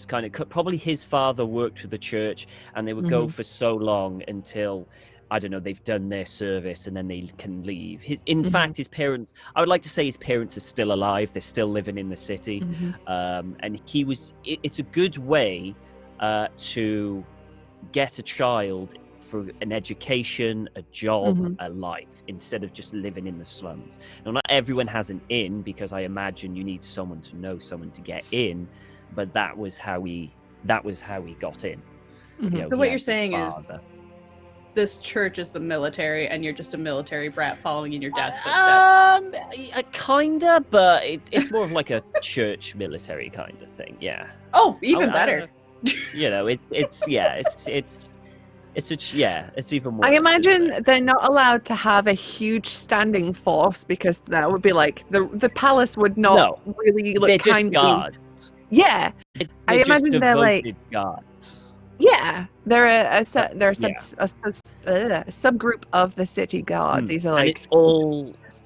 kind of, probably his father worked for the church, and they would go for so long until, I don't know, they've done their service and then they can leave. In fact, his parents, I would like to say his parents are still alive. They're still living in the city. And it's a good way to get a child for an education, a job, a life, instead of just living in the slums. Now, not everyone has an inn, because I imagine you need someone to know someone to get in. But that was how he got in. So what you're saying is this church is the military, and you're just a military brat following in your dad's footsteps. Kinda, but it's more of like a church military kind of thing. Yeah. Oh, even better. It's even more. I imagine they're not allowed to have a huge standing force, because that would be like the palace would not really look they're kindly. Just guards. Yeah, I imagine they're like guards. Yeah, they're a subgroup of the city guard. These are like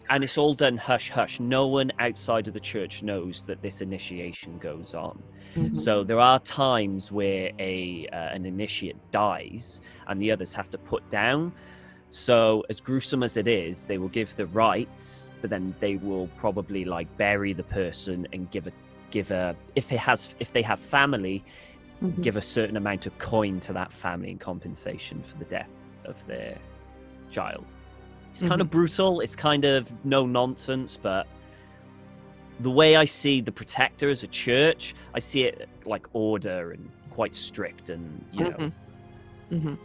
and it's all done hush hush. No one outside of the church knows that this initiation goes on. So there are times where an initiate dies and the others have to put down. So as gruesome as it is, they will give the rites, but then they will probably like bury the person and give a if they have family, give a certain amount of coin to that family in compensation for the death of their child. It's kind of brutal. It's kind of no nonsense, but the way I see the Protector as a church, I see it like order and quite strict, and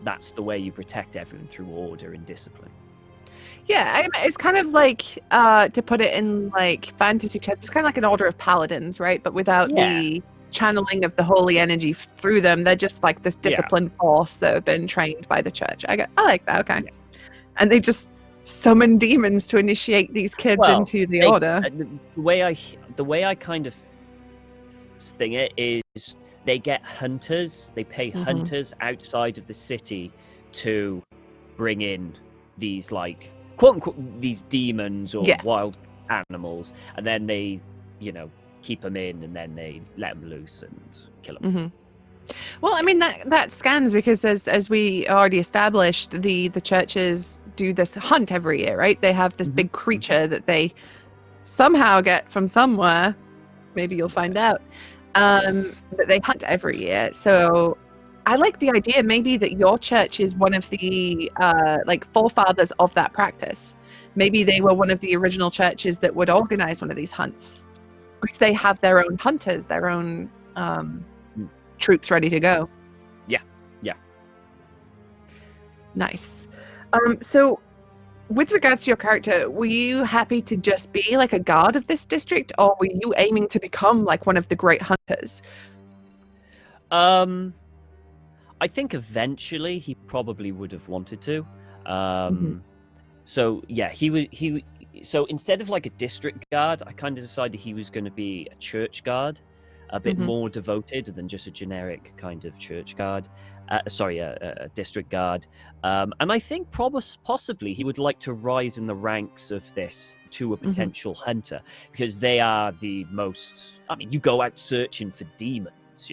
That's the way you protect everyone, through order and discipline. Yeah, it's kind of like, to put it in like fantasy terms, it's kind of like an order of paladins, right? But without the channeling of the holy energy through them. They're just like this disciplined force that have been trained by the church. I like that. Okay. Yeah. And they just summon demons to initiate these kids into the order. The way I kind of thing it is, they get hunters. They pay hunters outside of the city to bring in these, like, quote unquote, these demons or wild animals, and then they, keep them in, and then they let them loose and kill them. Well, I mean, that scans, because as we already established, the churches do this hunt every year, right? They have this big creature that they somehow get from somewhere. Maybe you'll find out. That they hunt every year. So I like the idea maybe that your church is one of the forefathers of that practice. Maybe they were one of the original churches that would organize one of these hunts, because they have their own hunters, their own troops ready to go. Yeah. Nice. So with regards to your character, were you happy to just be like a guard of this district, or were you aiming to become like one of the great hunters? I think eventually he probably would have wanted to. So yeah, so instead of like a district guard, I kind of decided he was going to be a church guard, a bit more devoted than just a generic kind of church guard. A district guard. And I think possibly he would like to rise in the ranks of this to a potential hunter, because they are the most, you go out searching for demons,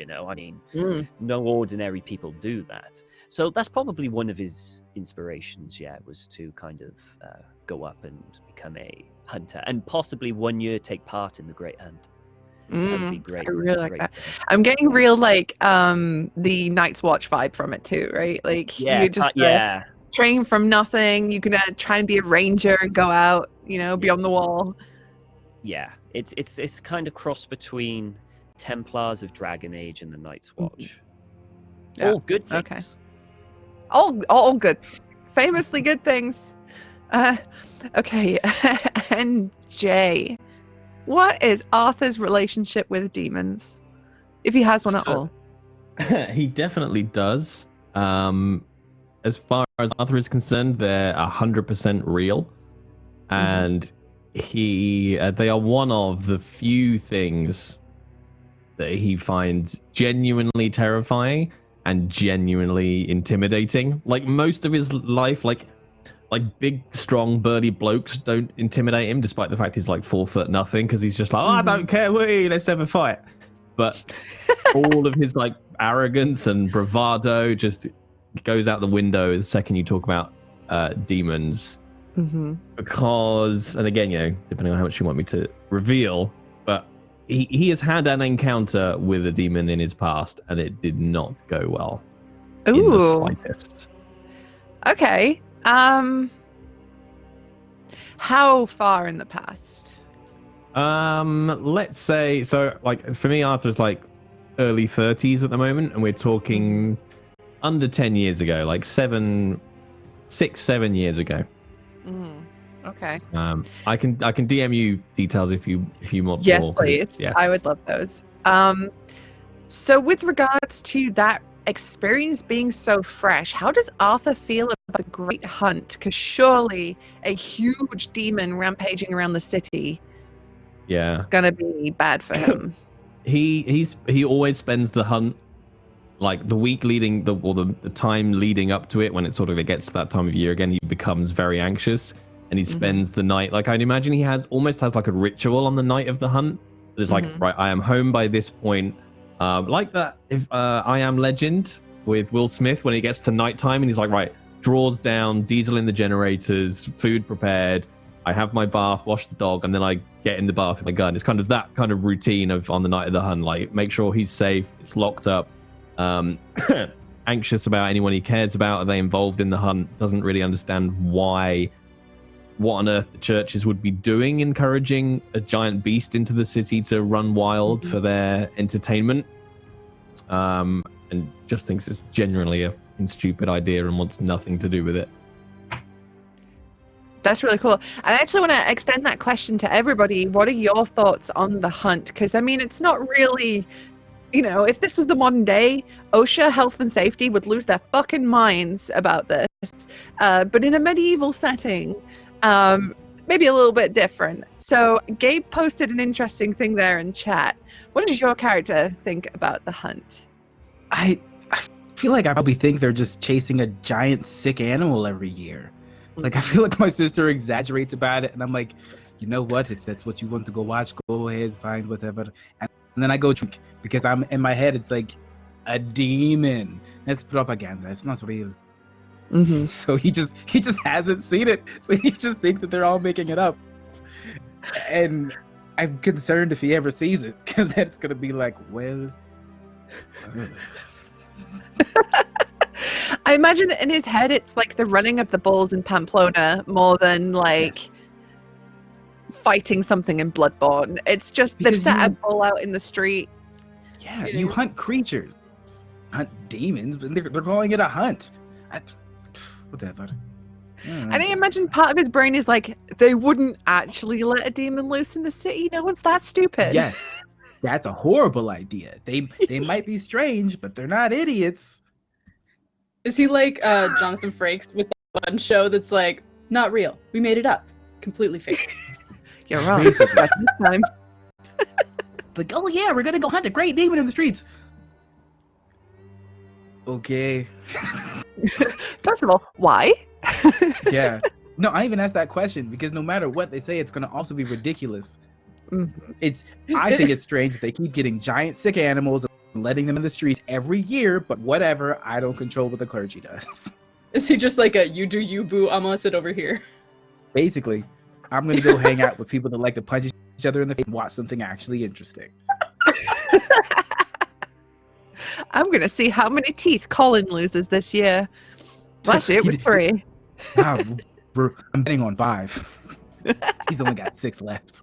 no ordinary people do that. So that's probably one of his inspirations, was to kind of go up and become a hunter, and possibly one year take part in the Great Hunt. That'd be great. I really like that. I'm getting real like the Night's Watch vibe from it too, right? Like you just train from nothing. You can try and be a ranger and go out, beyond the wall. Yeah, it's kind of cross between Templars of Dragon Age and the Night's Watch. Yeah. All good things. Okay. All good, famously good things. Okay, and Jay, what is Arthur's relationship with demons, if he has one at all? He definitely does. As far as Arthur is concerned, they're 100% real, and they are one of the few things that he finds genuinely terrifying and genuinely intimidating. Like, most of his life, like big, strong, burly blokes don't intimidate him, despite the fact he's like 4 foot nothing, because he's just like, I don't care, let's have a fight. But all of his like arrogance and bravado just goes out the window the second you talk about demons. Because, and again, depending on how much you want me to reveal, but he has had an encounter with a demon in his past, and it did not go well. In the slightest. Okay. How far in the past? Let's say, so like for me, Arthur's like early 30s at the moment, and we're talking under 10 years ago, like 6-7 years ago. Okay. I can DM you details if you want. Yes, more, please. Yeah. I would love those. So with regards to that experience being so fresh, how does Arthur feel about the Great Hunt? Because surely a huge demon rampaging around the city is gonna be bad for him. He always spends the hunt, like the week leading the time leading up to it, when it it gets to that time of year again, he becomes very anxious, and he spends the night, like I'd imagine he almost has like a ritual on the night of the hunt. It's like, right, I am home by this point. Like that, if I Am Legend with Will Smith, when it gets to nighttime and he's like, right, draws down, diesel in the generators, food prepared, I have my bath, wash the dog, and then I get in the bath with my gun. It's kind of that kind of routine of on the night of the hunt, like make sure he's safe, it's locked up, anxious about anyone he cares about. Are they involved in the hunt? Doesn't really understand what on earth the churches would be doing, encouraging a giant beast into the city to run wild for their entertainment, and just thinks it's genuinely a fucking stupid idea and wants nothing to do with it. That's really cool. I actually want to extend that question to everybody. What are your thoughts on the hunt? Because, I mean, it's not really, you know, if this was the modern day, OSHA, health and safety, would lose their fucking minds about this. But in a medieval setting, maybe a little bit different. So Gabe posted an interesting thing there in chat. What does your character think about the hunt? I feel like I probably think they're just chasing a giant sick animal every year. Like, I feel like my sister exaggerates about it, and I'm like, you know what? If that's what you want to go watch, go ahead, find whatever. And then I go drink, because I'm in my head, it's like a demon. That's propaganda. It's not real. Mm-hmm. So he just hasn't seen it. So he just thinks that they're all making it up. And I'm concerned if he ever sees it, because then it's gonna be like, well. I imagine that in his head, it's like the running of the bulls in Pamplona more than like fighting something in Bloodborne. It's just they've set a bull out in the street. Yeah, you hunt creatures, hunt demons, but they're calling it a hunt. Whatever. And I imagine part of his brain is like, they wouldn't actually let a demon loose in the city. No one's that stupid. Yes, that's a horrible idea. They might be strange, but they're not idiots. Is he like Jonathan Frakes with that one show that's like, not real, we made it up, completely fake? You're wrong. Basically. But this time. Like, oh yeah, we're gonna go hunt a great demon in the streets. Okay. First of all, why? Yeah. No, I even asked that question because no matter what they say, it's gonna also be ridiculous. Mm-hmm. I think it's strange that they keep getting giant sick animals and letting them in the streets every year, but whatever, I don't control what the clergy does. Is he just like a you do you boo, I'm gonna sit over here? Basically, I'm gonna go hang out with people that like to punch each other in the face and watch something actually interesting. I'm gonna see how many teeth Colin loses this year. Last year it was 3. Wow, I'm betting on 5. He's only got 6 left.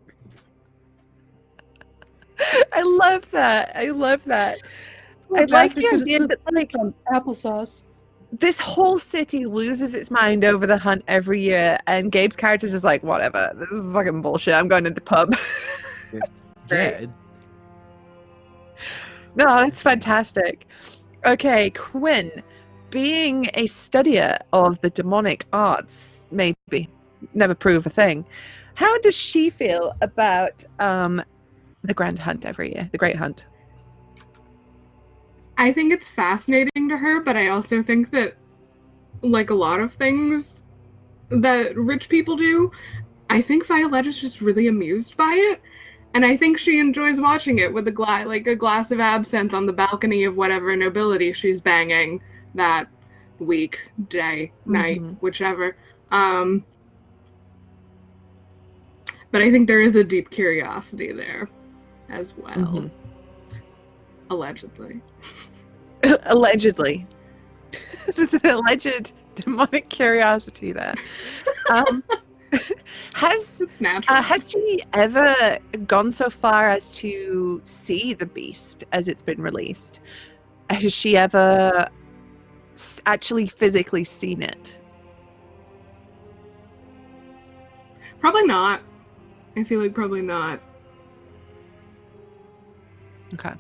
I love that. I like the idea that like applesauce. This whole city loses its mind over the hunt every year, and Gabe's character's just like, whatever, this is fucking bullshit. I'm going to the pub. Yeah. No, that's fantastic. Okay, Quinn, being a studier of the demonic arts, maybe never prove a thing. How does she feel about the grand hunt every year, the great hunt? I think it's fascinating to her, but I also think that, like a lot of things that rich people do, I think Violetta's just really amused by it. And I think she enjoys watching it with a glass of absinthe on the balcony of whatever nobility she's banging that week, day, night, whichever. But I think there is a deep curiosity there as well. Allegedly. Allegedly. There's an alleged demonic curiosity there. Has she ever gone so far as to see the beast as it's been released? Has she ever actually physically seen it? Probably not. I feel like probably not. Okay.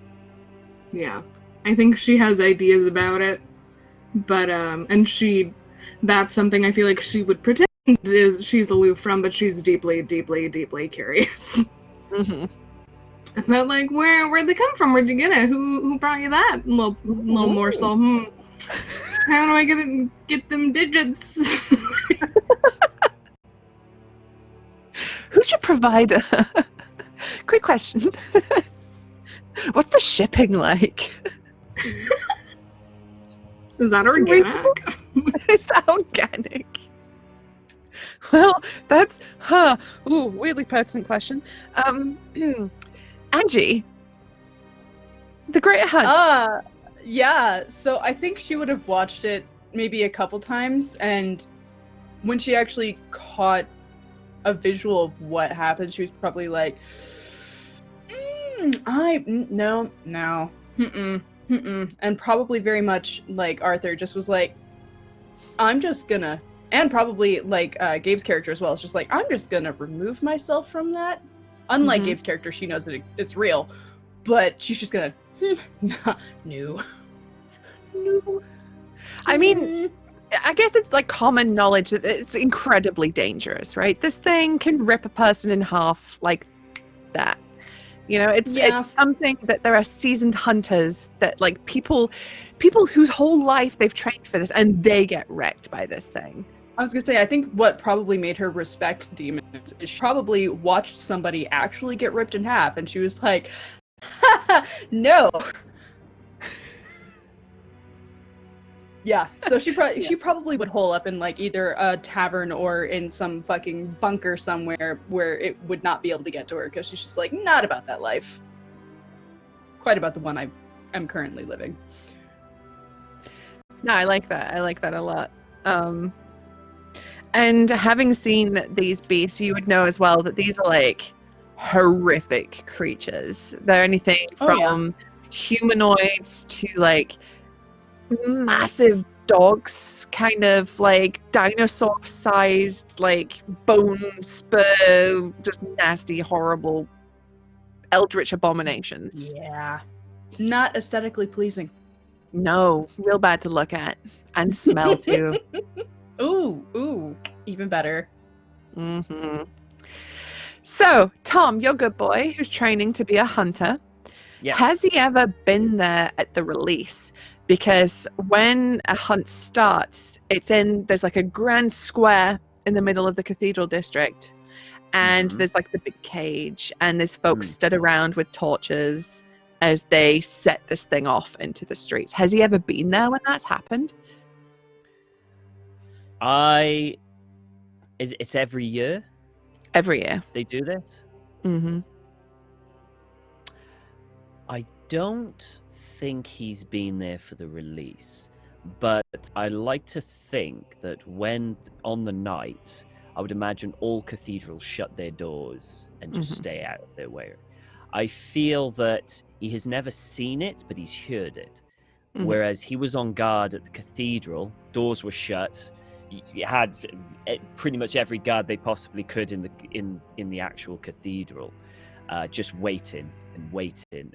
Yeah. I think she has ideas about it, but that's something I feel like she would pretend is she's aloof from, but she's deeply, deeply, deeply curious. About like where'd they come from? Where'd you get it? Who brought you that little morsel? How do I get them digits? Who's your provider? Quick question. What's the shipping like? Is that organic? Is that organic? Well, that's weirdly pertinent question. Angie, the Great Hunt. Yeah. So I think she would have watched it maybe a couple times, and when she actually caught a visual of what happened, she was probably like, no. And probably very much like Arthur just was like, I'm just gonna, and probably like Gabe's character as well, it's just like, I'm just gonna remove myself from that. Unlike Gabe's character, she knows that it's real, but she's just gonna, no. I mean, I guess it's like common knowledge that it's incredibly dangerous, right? This thing can rip a person in half like that. You know, it's something that there are seasoned hunters that like people whose whole life they've trained for this and they get wrecked by this thing. I was gonna say, I think what probably made her respect demons is she probably watched somebody actually get ripped in half and she was like, no. Yeah, so she probably would hole up in like either a tavern or in some fucking bunker somewhere where it would not be able to get to her because she's just like, not about that life. Quite about the one I'm currently living. No, I like that. I like that a lot. And having seen these beasts, you would know as well that these are like horrific creatures. They're anything from humanoids to like massive dogs, kind of like dinosaur-sized, like bone spur, just nasty, horrible, eldritch abominations. Yeah. Not aesthetically pleasing. No, real bad to look at and smell too. Ooh, even better. Mm-hmm. So, Tom, your good boy who's training to be a hunter, Yes. has he ever been there at the release? Because when a hunt starts, there's like a grand square in the middle of the Cathedral district, and there's like the big cage, and there's folks stood around with torches as they set this thing off into the streets. Has he ever been there when that's happened? It's every year Every year. they do this. Mm-hmm. I don't think he's been there for the release, but I like to think that when on the night, I would imagine all cathedrals shut their doors and just stay out of their way. I feel that he has never seen it, but he's heard it. Whereas he was on guard at the cathedral, doors were shut. You had pretty much every guard they possibly could in the actual cathedral, just waiting,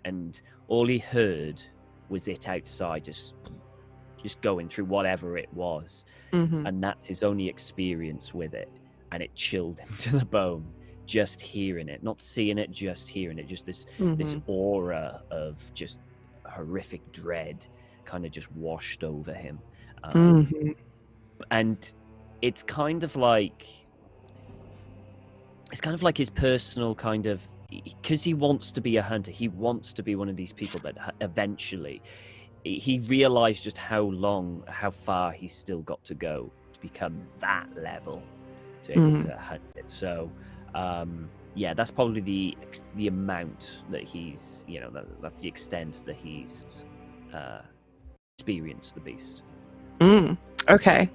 and all he heard was it outside, just going through whatever it was, and that's his only experience with it, and it chilled him to the bone. Just hearing it, not seeing it, just hearing it, just this aura of just horrific dread kind of just washed over him. And it's kind of like his personal kind of, because he wants to be a hunter, he wants to be one of these people that eventually he realized just how far he's still got to go to become that level to be able to hunt it. So that's probably the amount that he's, that's the extent that he's experienced the beast. Okay.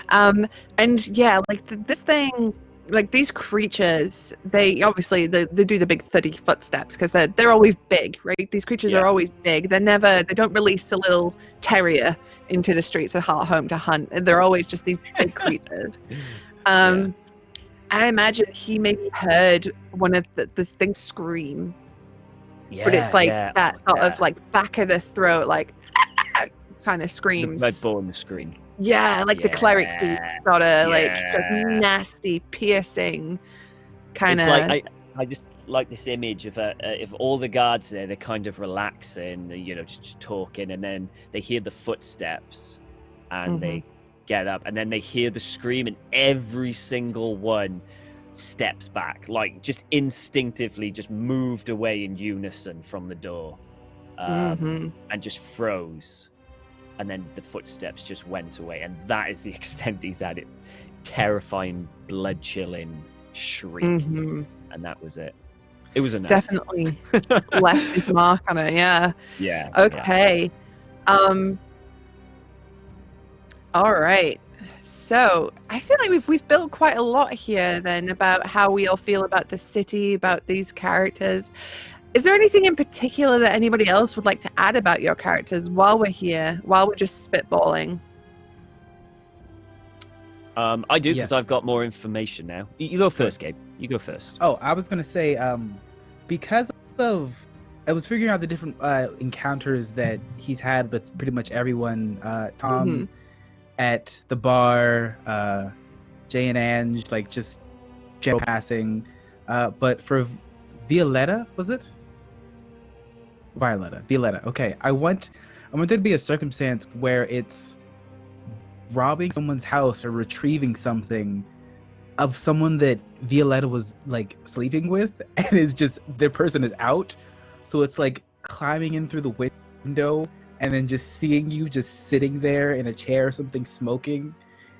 And yeah, like this thing, like these creatures, they do the big 30 footsteps because they're always big, right? These creatures are always big. They don't release a little terrier into the streets of Heartholm to hunt. They're always just these big creatures. And I imagine he maybe heard one of the things scream. But it's like that sort of like back of the throat, like kind of screams. The Bloodborne scream. Yeah, like the cleric beast, sort of like just nasty, piercing kind of. It's like I just like this image of if all the guards there, they're kind of relaxing, just talking, and then they hear the footsteps, and they get up, and then they hear the scream, and every single one steps back, like just instinctively, just moved away in unison from the door, and just froze. And then the footsteps just went away, and that is the extent he's had it. Terrifying, blood-chilling shriek, and that was it. It was enough. Definitely left his mark on it. Yeah. Yeah. Okay. Yeah. All right. So I feel like we've built quite a lot here then about how we all feel about the city, about these characters. Is there anything in particular that anybody else would like to add about your characters while we're here, while we're just spitballing? I do, because Yes. I've got more information now. You go first, Gabe. You go first. Oh, I was gonna say, because of I was figuring out the different encounters that he's had with pretty much everyone. Tom at the bar, Jay and Ange, like just general passing. But for Violetta, was it? Violetta. Okay, I want there to be a circumstance where it's robbing someone's house or retrieving something of someone that Violetta was like sleeping with, and is just their person is out. So it's like climbing in through the window and then just seeing you just sitting there in a chair or something smoking,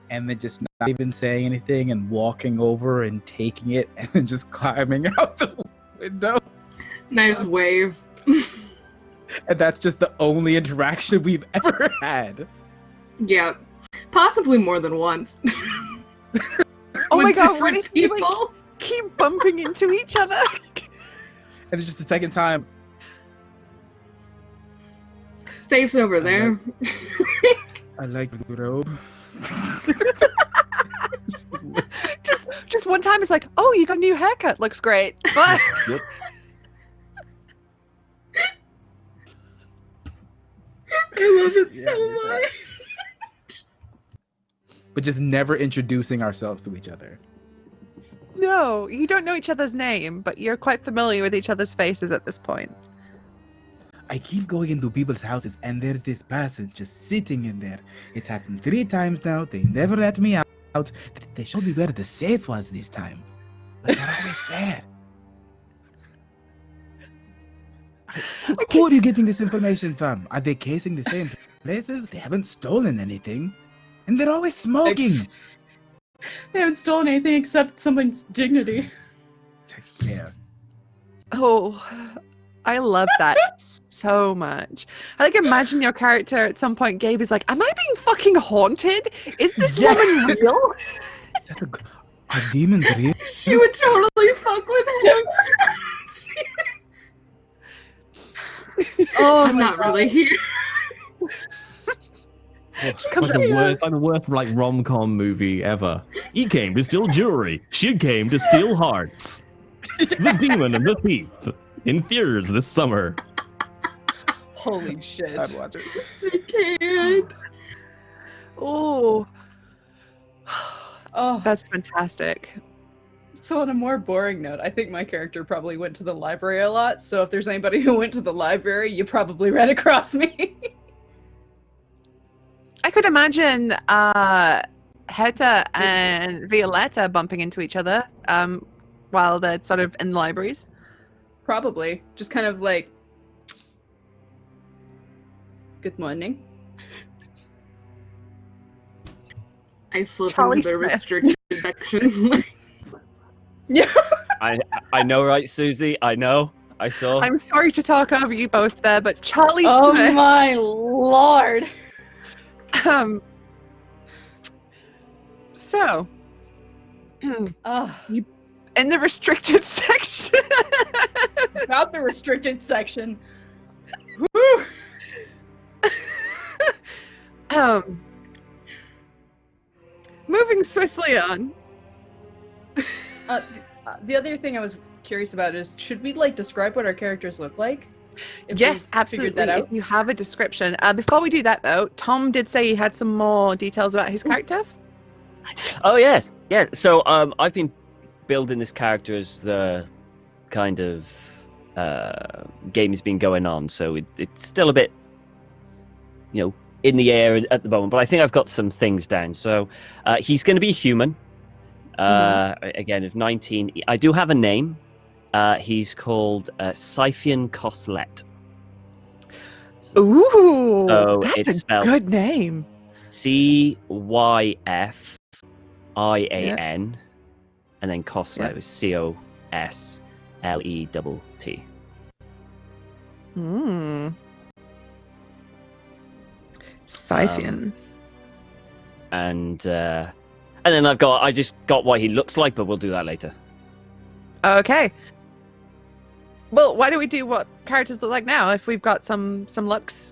and then just not even saying anything and walking over and taking it and then just climbing out the window. Nice wave. And that's just the only interaction we've ever had. Yeah. Possibly more than once. Oh my With god, what different if you like, people? keep bumping into each other? And it's just the second time. Safe's over there. I like the robe. just one time it's like, oh, you got a new haircut, looks great. But Yep. I love it Yeah, so yeah. much. But just never introducing ourselves to each other. no, you don't know each other's name, but you're quite familiar with each other's faces at this point. I keep going into people's houses and there's this person just sitting in there. It's happened 3 times now. They never let me out. They showed me where the safe was this time. But they're always there. Who are you getting this information from? Are they casing the same places? They haven't stolen anything. And they're always smoking. They haven't stolen anything except someone's dignity. Yeah. Oh, I love that so much. I like imagine your character at some point, Gabe is like, am I being fucking haunted? Is this Yeah. woman real? Is that are demons real? She would totally fuck with him. Oh, I'm not really here. It's comes like up- the worst like rom-com movie ever. He came to steal jewelry. She came to steal hearts. The demon and the thief in theaters this summer. Holy shit. I'd watch it. I can't. Oh, Oh, that's fantastic. so on a more boring note, I think my character probably went to the library a lot. So if there's anybody who went to the library, you probably ran across me. I could imagine Heta and Violetta bumping into each other while they're sort of in libraries. Probably. Just kind of like, good morning. I slip Charlie into the Smith. restricted section. Yeah. I know, right, Susie? I know. I saw. I'm sorry to talk over you both there, but Charlie Oh Smith. my lord. So, Ugh. in the restricted section. About the restricted section. Woo. Moving swiftly on. The other thing I was curious about is, should we like describe what our characters look like? If Yes, we've figured absolutely. that out? If you have a description. Before we do that, though, Tom did say he had some more details about his character. Oh yes, yeah. So I've been building this character as the kind of game has been going on, so it's still a bit, in the air at the moment. But I think I've got some things down. So he's going to be human. Again, of 19. I do have a name. He's called Scythian Coslet. Ooh, So that's it's a spelled good name. Cyfian, and then Coslet is Coslet. Scythian. And then I just got what he looks like, but we'll do that later. Okay. Well, why don't we do what characters look like now? If we've got some looks,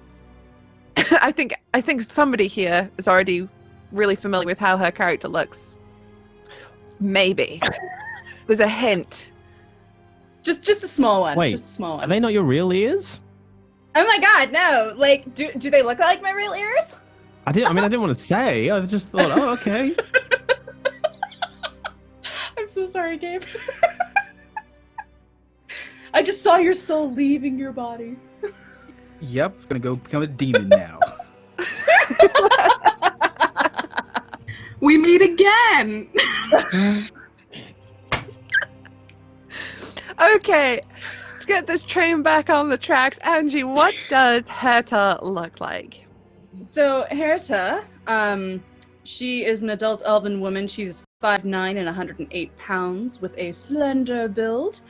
I think somebody here is already really familiar with how her character looks. Maybe there's a hint. Just a small one. Wait, just a small Are one. they not your real ears? Oh my god, no! Like, do they look like my real ears? I didn't want to say. I just thought, oh, okay. I'm so sorry, Gabe. I just saw your soul leaving your body. Yep, it's gonna go become a demon now. We meet again. Okay, let's get this train back on the tracks. Angie, what does Herta look like? So Herta, she is an adult elven woman. She's 5'9" and 108 pounds with a slender build.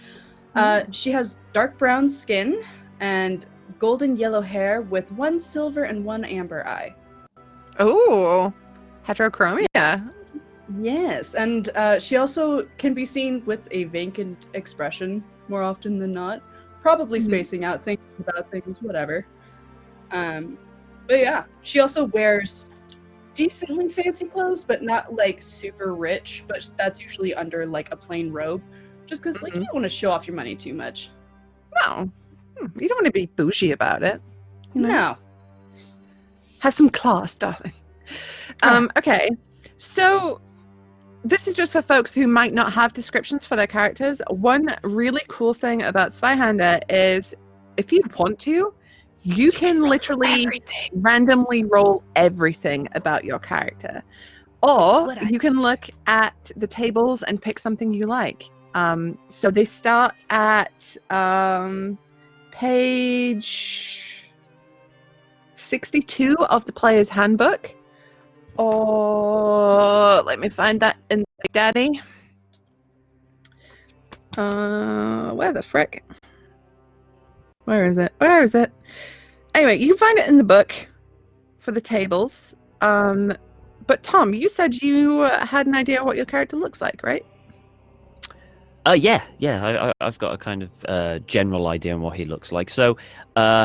She has dark brown skin and golden yellow hair with 1 silver and 1 amber eye. Oh, heterochromia. Yes, and she also can be seen with a vacant expression more often than not. Probably spacing out, thinking about things, whatever. But yeah, she also wears decently fancy clothes, but not like super rich, but that's usually under like a plain robe. Just because like you don't want to show off your money too much. No, you don't want to be bougie about it. You know? No. Have some class, darling. Okay, so this is just for folks who might not have descriptions for their characters. One really cool thing about Zweihander is if you want to, you can literally randomly roll everything about your character. Or you can look at the tables and pick something you like. So they start at page 62 of the player's handbook. Or let me find that in the daddy. Where the frick? Where is it? Where is it? Anyway, you can find it in the book for the tables. But Tom, you said you had an idea what your character looks like, right? Yeah. I've got a kind of general idea on what he looks like. So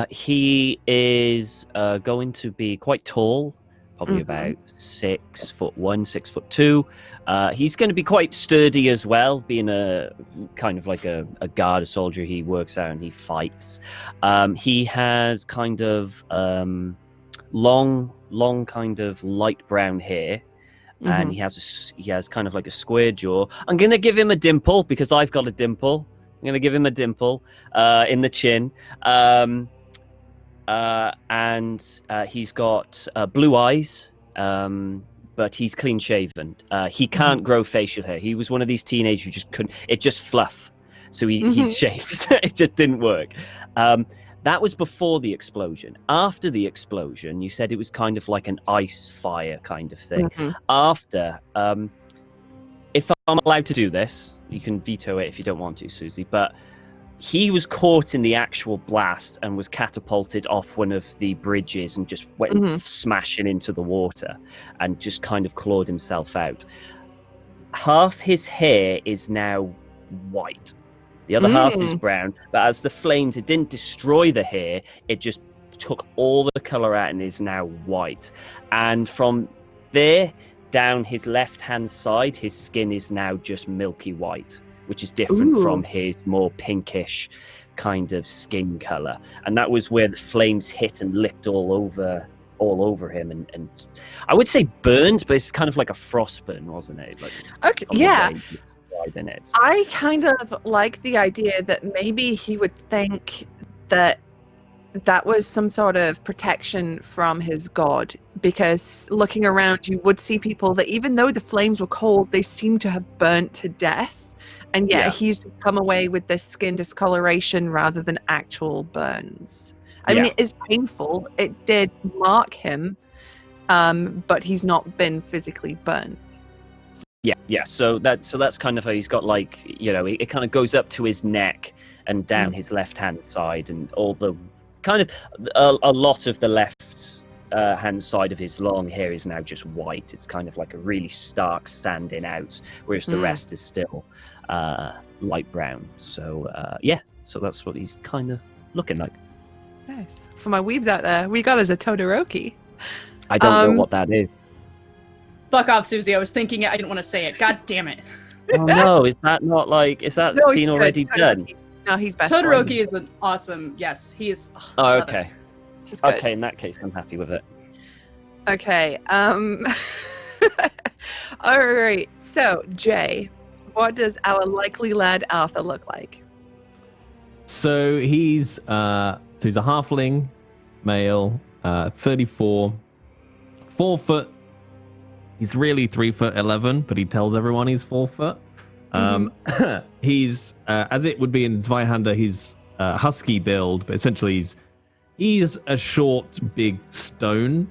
he is going to be quite tall, probably about 6'1", 6'2". He's going to be quite sturdy as well, being a kind of like a guard, a soldier. He works out and he fights. He has kind of long kind of light brown hair. And he has kind of like a square jaw. I'm gonna give him a dimple because I've got a dimple. I'm gonna give him a dimple in the chin, and he's got blue eyes, but he's clean shaven. He can't grow facial hair. He was one of these teenagers who just couldn't. It just fluff, so he shaves. It just didn't work. That was before the explosion. After the explosion, you said it was kind of like an ice fire kind of thing. After, if I'm allowed to do this, you can veto it if you don't want to, Susie, but he was caught in the actual blast and was catapulted off one of the bridges and just went smashing into the water and just kind of clawed himself out. Half his hair is now white. The other half is brown, but as the flames, it didn't destroy the hair, it just took all the color out and is now white. And from there down his left-hand side, his skin is now just milky white, which is different from his more pinkish kind of skin color. And that was where the flames hit and licked all over him. And I would say burned, but it's kind of like a frostburn, wasn't it? Like, okay, yeah. In it. I kind of like the idea that maybe he would think that that was some sort of protection from his god, because looking around you would see people that even though the flames were cold, they seem to have burnt to death, and yet he's just come away with this skin discoloration rather than actual burns. I mean, it is painful, it did mark him, but he's not been physically burnt. Yeah. So that's kind of how he's got, like, you know, it kind of goes up to his neck and down his left-hand side, and all the kind of a lot of the left hand side of his long hair is now just white. It's kind of like a really stark standing out, whereas the rest is still light brown. So So that's what he's kind of looking like. Nice. For my weebs out there, we got as a Todoroki. I don't know what that is. Fuck off, Susie. I was thinking it. I didn't want to say it. God damn it. Oh no, is that not like, is that No, been he's already good. done? No, he's best. Todoroki is an awesome. Yes, he is. Oh, love it. okay. He's good. Okay, in that case, I'm happy with it. Okay. All right. So, Jay, what does our likely lad Arthur look like? So he's a halfling male, 34, 4 foot. He's really 3'11", but he tells everyone he's 4 foot. He's as it would be in Zweihander, he's husky build, but essentially he's a short, big stone.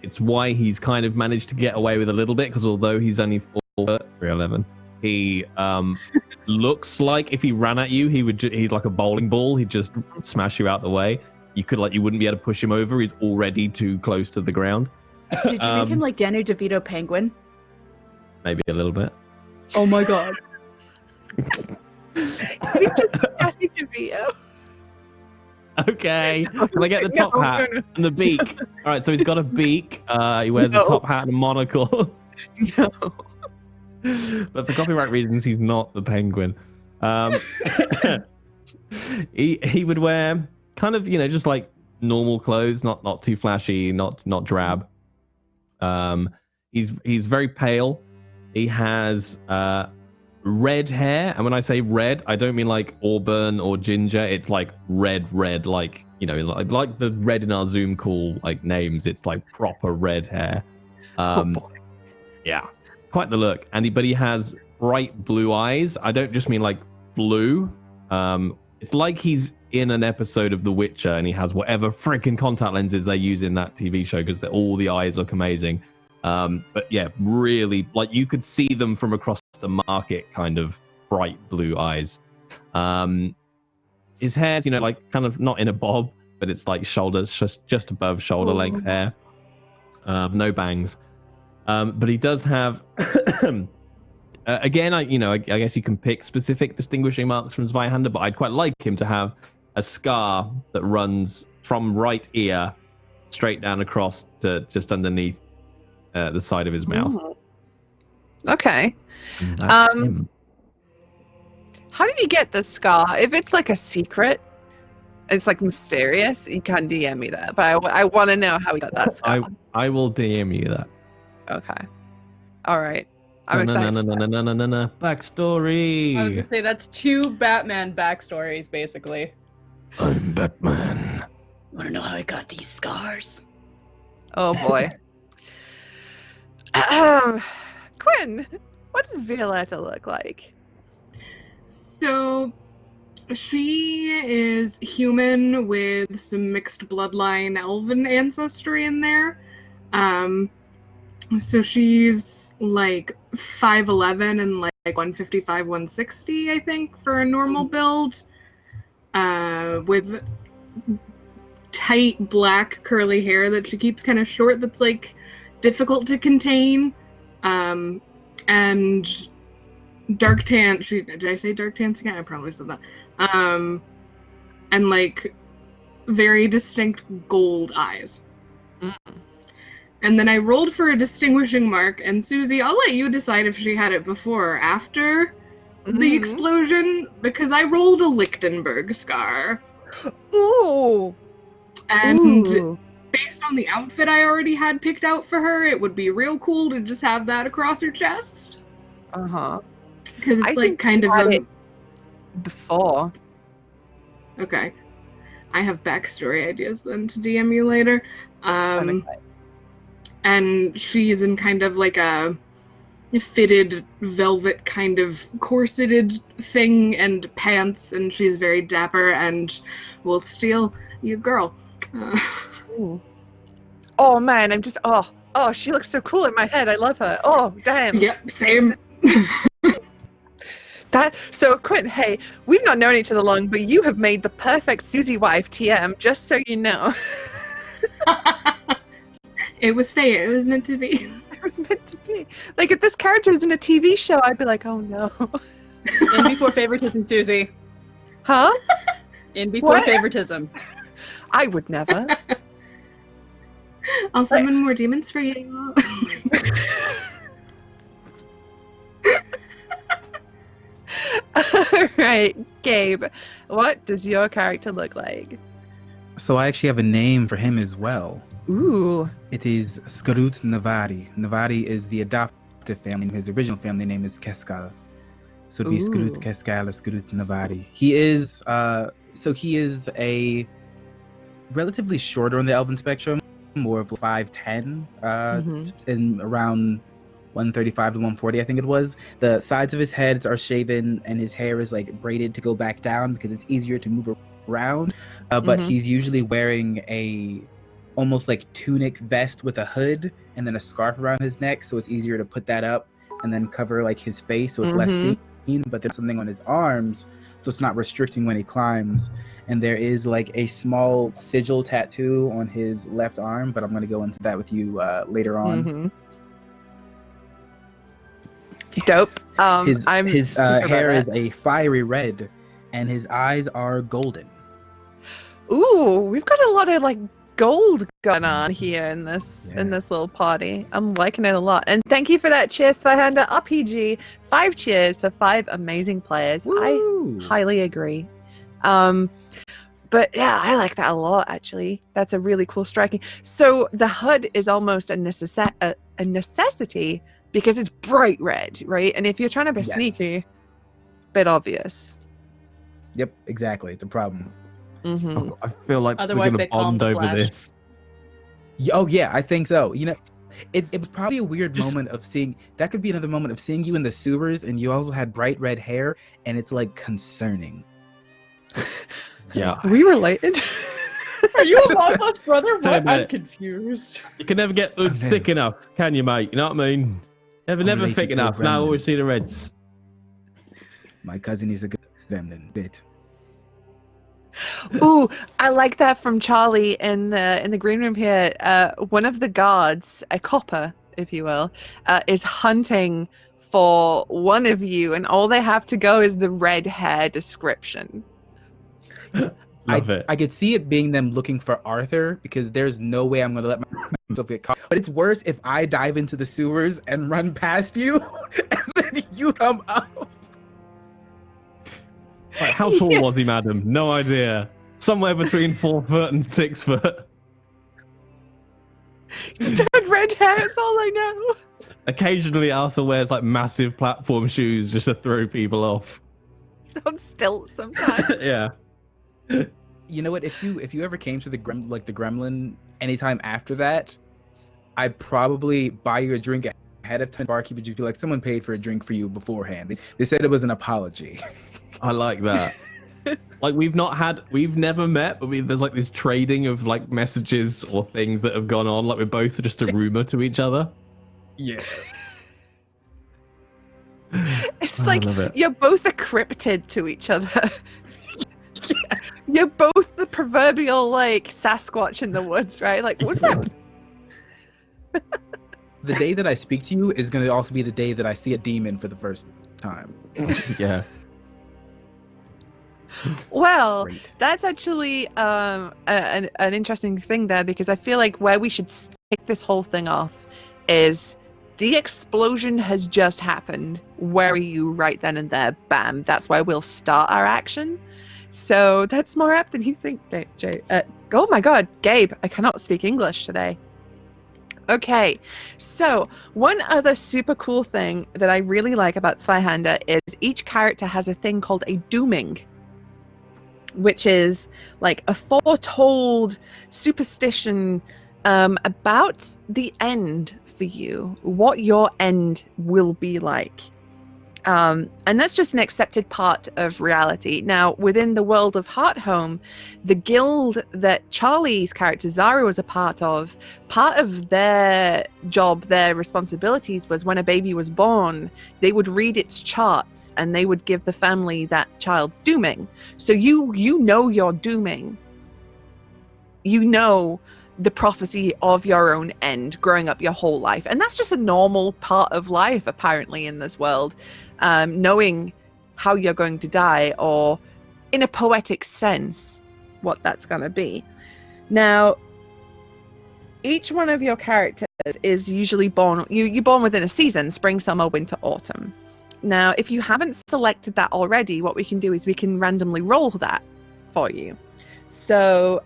It's why he's kind of managed to get away with a little bit, because although he's only 4 foot 3'11", he looks like if he ran at you, he's like a bowling ball. He'd just smash you out the way. You wouldn't be able to push him over. He's already too close to the ground. Did you make him like Danny DeVito Penguin? Maybe a little bit. Oh my god. Danny DeVito. Okay. Can I get the top hat and the beak? All right, so he's got a beak. He wears a top hat and a monocle. No. But for copyright reasons, he's not the penguin. He would wear kind of, just like normal clothes, not too flashy, not drab. He's very pale. He has red hair, and when I say red, I don't mean like auburn or ginger. It's like red, like like the red in our Zoom call like names. It's like proper red hair. Oh boy. Yeah, quite the look. But he has bright blue eyes. I don't just mean like blue. It's like he's in an episode of The Witcher, and he has whatever freaking contact lenses they use in that TV show, because all the eyes look amazing. But yeah, really, like you could see them from across the market, kind of bright blue eyes. His hair's, like kind of not in a bob, but it's like shoulders, just above shoulder length hair. No bangs. But he does have, again, I guess you can pick specific distinguishing marks from Zweihander, but I'd quite like him to have a scar that runs from right ear straight down across to just underneath the side of his mouth. Ooh. Okay. That's him. How did you get the scar? If it's like a secret, it's like mysterious, you can DM me that. But I want to know how he got that scar. I will DM you that. Okay. All right. I'm excited. No. Backstory. I was gonna say that's 2 Batman backstories, basically. I'm Batman. Wanna know how I got these scars? Oh boy. Quinn, what does Violetta look like? So, she is human with some mixed bloodline elven ancestry in there. So she's like 5'11" and like 155, 160, I think, for a normal build. With tight black curly hair that she keeps kind of short, that's like difficult to contain. And dark tan. Did I say dark tan skin? I probably said that. And like very distinct gold eyes. Mm. And then I rolled for a distinguishing mark, and Susie, I'll let you decide if she had it before or after the explosion, because I rolled a Lichtenberg scar. Ooh. And Ooh. based on the outfit I already had picked out for her, it would be real cool to just have that across her chest. Uh-huh. Because I it's like think kind you of had a... it before. Okay. I have backstory ideas then to DM you later. And she's in kind of like a fitted velvet kind of corseted thing and pants, and she's very dapper and will steal you, girl. Ooh. Oh man, I'm just she looks so cool in my head. I love her. Oh damn. Yep, same. So Quentin, hey, we've not known each other long, but you have made the perfect Susie wife TM, just so you know. It was fate. It was meant to be. It was meant to be. Like, if this character was in a TV show, I'd be like, oh no. And before favoritism, Susie. Huh? In before What? favoritism. I would never. I'll summon more demons for you. All right, Gabe, what does your character look like? So I actually have a name for him as well. Ooh. It is Skarut Navari. Navari is the adoptive family. His original family name is Keskal. So it'd be Skarut Ooh. Keskal or Skarut Navari. He is a relatively shorter on the elven spectrum, more of 5'10", in around 135 to 140, I think it was. The sides of his heads are shaven and his hair is like braided to go back down because it's easier to move around. But he's usually wearing a almost like tunic vest with a hood and then a scarf around his neck, so it's easier to put that up and then cover like his face so it's less seen. But there's something on his arms so it's not restricting when he climbs. And there is like a small sigil tattoo on his left arm, but I'm going to go into that with you later on. Dope. His super hair about is that. a fiery red and his eyes are golden. Ooh, we've got a lot of like gold going on here in this little party. I'm liking it a lot. And thank you for that cheers, ZweihanderRPG. 5 cheers for 5 amazing players. Woo! I highly agree. But yeah, I like that a lot, actually. That's a really cool striking. So the HUD is almost a necessity because it's bright red, right? And if you're trying to be sneaky, bit obvious. Yep, exactly. It's a problem. I feel like Otherwise we're they'd gonna call him bond the over Flash. this. Oh yeah, I think so. You know, it was probably a weird moment of seeing. That could be another moment of seeing you in the sewers, and you also had bright red hair, and it's like concerning. Yeah. Are we related? Are you a Longlost brother? Tell What? me I'm about it. confused. You can never get hoods no. thick enough, can you, mate? You know what I mean? Never related thick to a enough. Now I gremlin. always see the reds. My cousin is a gremlin bit. Ooh, I like that from Charlie in the green room here. One of the guards, a copper, if you will, is hunting for one of you, and all they have to go is the red hair description. Love it. I could see it being them looking for Arthur because there's no way I'm gonna let myself get caught. But it's worse if I dive into the sewers and run past you, and then you come up. Right, how tall was he, madam? No idea. Somewhere between 4 foot and 6 foot. Just had red hair, that's all I know. Occasionally, Arthur wears like massive platform shoes just to throw people off. He's on stilts sometimes. Yeah. You know what? If you ever came to the gremlin anytime after that, I'd probably buy you a drink ahead of time. Barkeep would be like, someone paid for a drink for you beforehand. They said it was an apology. I like that. Like we've never met, but there's like this trading of like messages or things that have gone on. Like we're both just a rumor to each other. Yeah. It's I like love it. you're both a cryptid to each other. You're both the proverbial like Sasquatch in the woods, right? Like, what's that? The day that I speak to you is going to also be the day that I see a demon for the first time. Yeah. Well, Great. that's actually an interesting thing there, because I feel like where we should kick this whole thing off is the explosion has just happened. Where are you right then and there? Bam. That's where we'll start our action. So that's more apt than you think, Jay. Oh my God, Gabe, I cannot speak English today. Okay, so one other super cool thing that I really like about Zweihander is each character has a thing called a Dooming, which is like a foretold superstition about the end for you, what your end will be like. And that's just an accepted part of reality. Now, within the world of Heartholm, the guild that Charlie's character Zara was a part of their job, their responsibilities was when a baby was born, they would read its charts and they would give the family that child's dooming. So you know your dooming. You know the prophecy of your own end growing up your whole life. And that's just a normal part of life, apparently, in this world. Knowing how you're going to die, or in a poetic sense, what that's going to be. Now, each one of your characters is usually born, you're born within a season, spring, summer, winter, autumn. Now, if you haven't selected that already, what we can do is we can randomly roll that for you. So,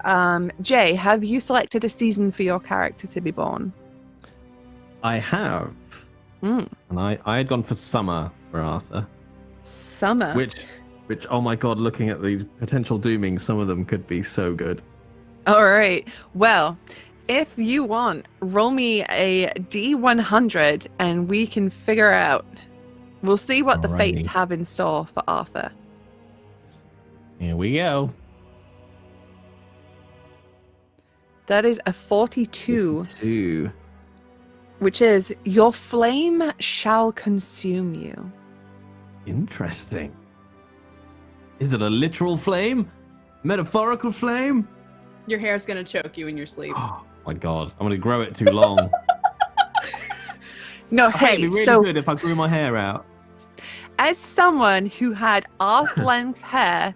Jay, have you selected a season for your character to be born? I have. And I had gone for summer for Arthur. Summer. Which, oh my god, looking at these potential Doomings, some of them could be so good. All right. Well, if you want, roll me a D100 and we can figure out. We'll see what the fates have in store for Arthur. Here we go. That is a 42. 42. Which is, your flame shall consume you. Interesting. Is it a literal flame? Metaphorical flame? Your hair's gonna choke you in your sleep. Oh my god, I'm gonna grow it too long. No, I think hey, it'd be really so good if I grew my hair out. as someone who had arse-length hair,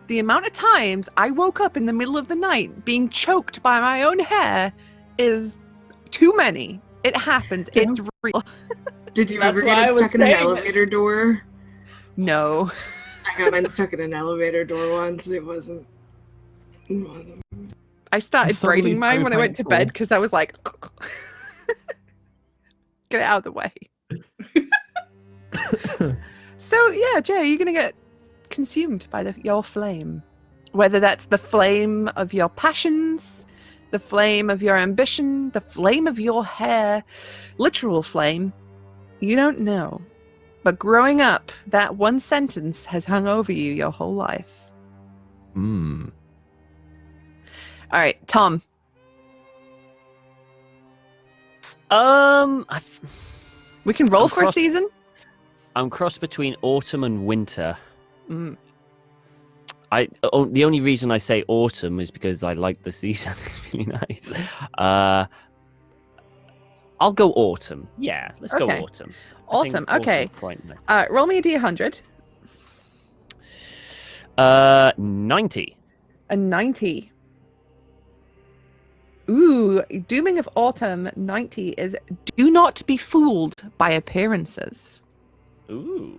the amount of times I woke up in the middle of the night being choked by my own hair is too many. It happens. It's real. Did you That's ever why I get was stuck in an saying elevator door? No. I got stuck in an elevator door once. It wasn't. I started suddenly braiding mine so when I went to thankful. bed because I was like, get it out of the way. So yeah, Jay, you're gonna get consumed by your flame, whether that's the flame of your passions, the flame of your ambition, the flame of your hair, literal flame. You don't know, but growing up, that one sentence has hung over you your whole life. Hmm. All right, Tom. We can roll I'm for a season. I'm crossed between autumn and winter. Mm. The only reason I say autumn is because I like the season. It's really nice. I'll go autumn. Yeah, let's go Okay. autumn. I think Autumn. Okay. autumn's quite nice. Roll me a D100. 90. A 90. Ooh, Dooming of Autumn 90 is do not be fooled by appearances. Ooh.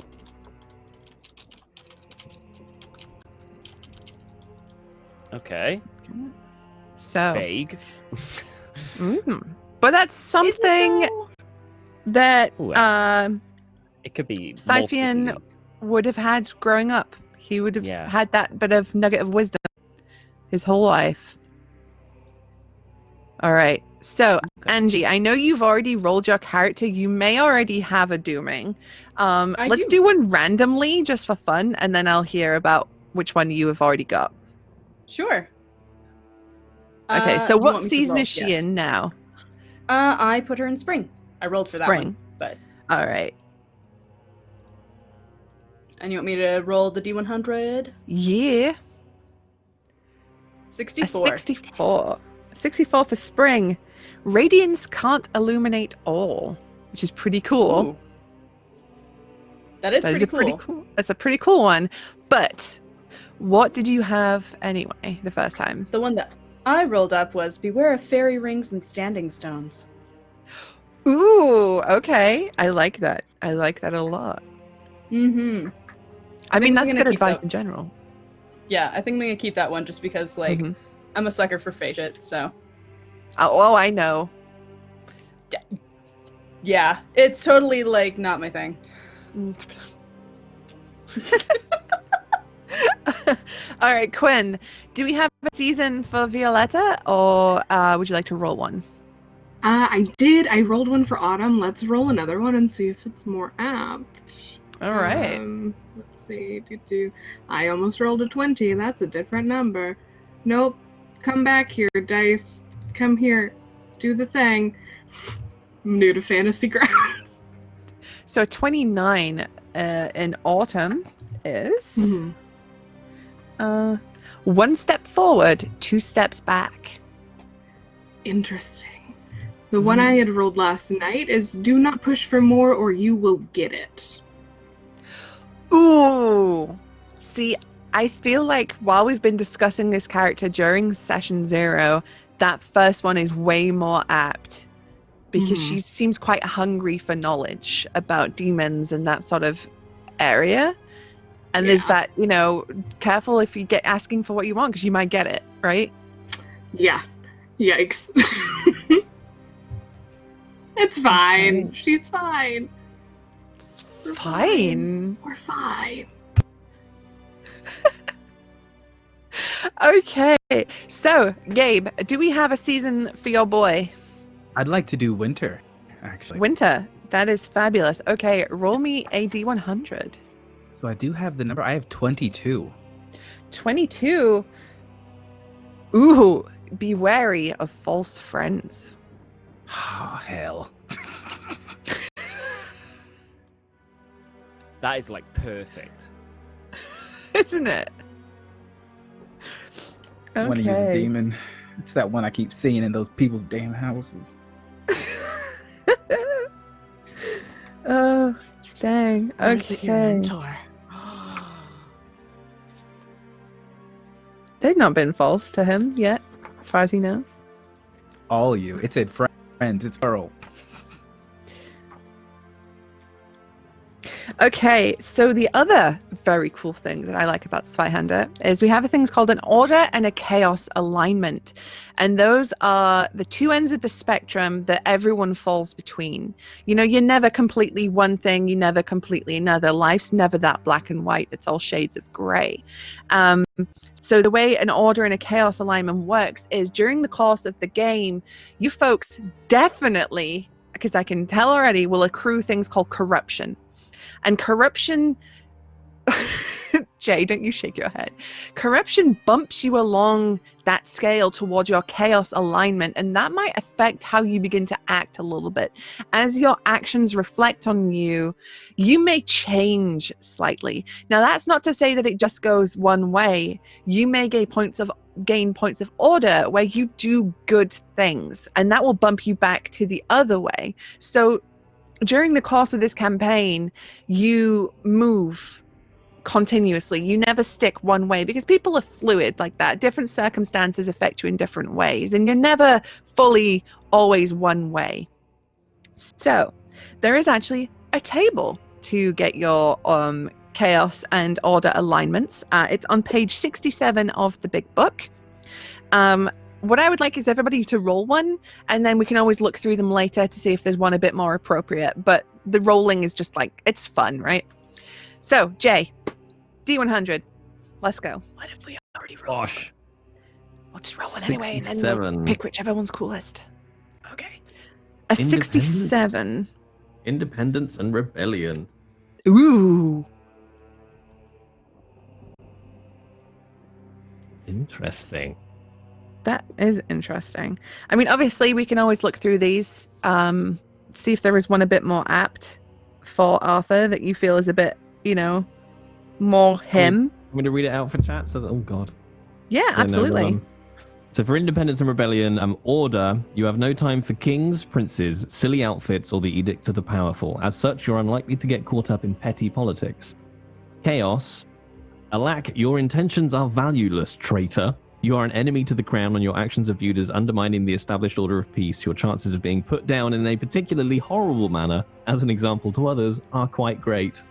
Okay. So, Vague. but that's something that Ooh, it could be Scythian multiple. would have had growing up. He would have Yeah. had that bit of nugget of wisdom his whole life. All right. So, Angie, I know you've already rolled your character. You may already have a Dooming. Let's do one randomly just for fun, and then I'll hear about which one you have already got. Sure. Okay, so you what want me to season roll? is she Yes. in now? I put her in spring. I rolled for that Spring. one. But All right. and you want me to roll the D100? Yeah. 64. 64. 64 for spring. Radiance can't illuminate all, which is pretty cool. Ooh. That is That is pretty a pretty cool. cool. That's a pretty cool one. But what did you have anyway the first time? The one that I rolled up was beware of fairy rings and standing stones. Ooh, okay. I like that. I like that a lot. Mm-hmm. I mean, think that's we're gonna good keep advice that. in general. Yeah, I think I'm gonna keep that one just because, like, Mhm. I'm a sucker for fey shit, so. Oh, I know. Yeah, it's totally, like, not my thing. All right, Quinn, do we have a season for Violetta, or would you like to roll one? I did. I rolled one for autumn. Let's roll another one and see if it's more apt. All right. Let's see. I almost rolled a 20. That's a different number. Nope. Come back here, dice. Come here. Do the thing. I'm new to Fantasy Grounds. So 29 in autumn is one step forward, two steps back. Interesting. The one I had rolled last night is do not push for more or you will get it. Ooh. See, I feel like while we've been discussing this character during session 0, that first one is way more apt because she seems quite hungry for knowledge about demons and that sort of area. And there's that, careful if you get asking for what you want because you might get it, right? Yeah. Yikes. It's fine. She's fine. It's fine. We're fine. Okay. So, Gabe, do we have a season for your boy? I'd like to do winter, actually. Winter. That is fabulous. Okay, roll me a D100. So I do have the number. I have 22. 22. Ooh, be wary of false friends. Oh, hell. That is like perfect. Isn't it? I want to use a demon. It's that one I keep seeing in those people's damn houses. Oh, dang. Okay. They've not been false to him yet, as far as he knows. All of you. It said friends. It's Pearl. Okay, so the other very cool thing that I like about Zweihander is we have a thing called an order and a chaos alignment. And those are the two ends of the spectrum that everyone falls between. You're never completely one thing, you're never completely another. Life's never that black and white, it's all shades of gray. So the way an order and a chaos alignment works is during the course of the game, you folks definitely, because I can tell already, will accrue things called corruption. And corruption, Jay, don't you shake your head. Corruption bumps you along that scale towards your chaos alignment, and that might affect how you begin to act a little bit. As your actions reflect on you, you may change slightly. Now, that's not to say that it just goes one way. You may gain points of order where you do good things, and that will bump you back to the other way. So during the course of this campaign, you move continuously. You never stick one way because people are fluid like that. Different circumstances affect you in different ways, and you're never fully always one way. So there is actually a table to get your chaos and order alignments. It's on page 67 of the big book. What I would like is everybody to roll one, and then we can always look through them later to see if there's one a bit more appropriate. But the rolling is just like, it's fun, right? So, Jay, D100, let's go. What if we already rolled? Gosh. We'll just roll one anyway, and then 67. we'll pick whichever one's coolest. Okay. A 67. Independence and rebellion. Ooh. Interesting. That is interesting. I mean, obviously, we can always look through these, see if there is one a bit more apt for Arthur that you feel is a bit, more him. I'm going to read it out for chat so that, oh God. Yeah, absolutely. So for Independence and Rebellion, order, you have no time for kings, princes, silly outfits, or the edicts of the powerful. As such, you're unlikely to get caught up in petty politics. Chaos, alack, your intentions are valueless, traitor. You are an enemy to the crown, and your actions are viewed as undermining the established order of peace. Your chances of being put down in a particularly horrible manner, as an example to others, are quite great.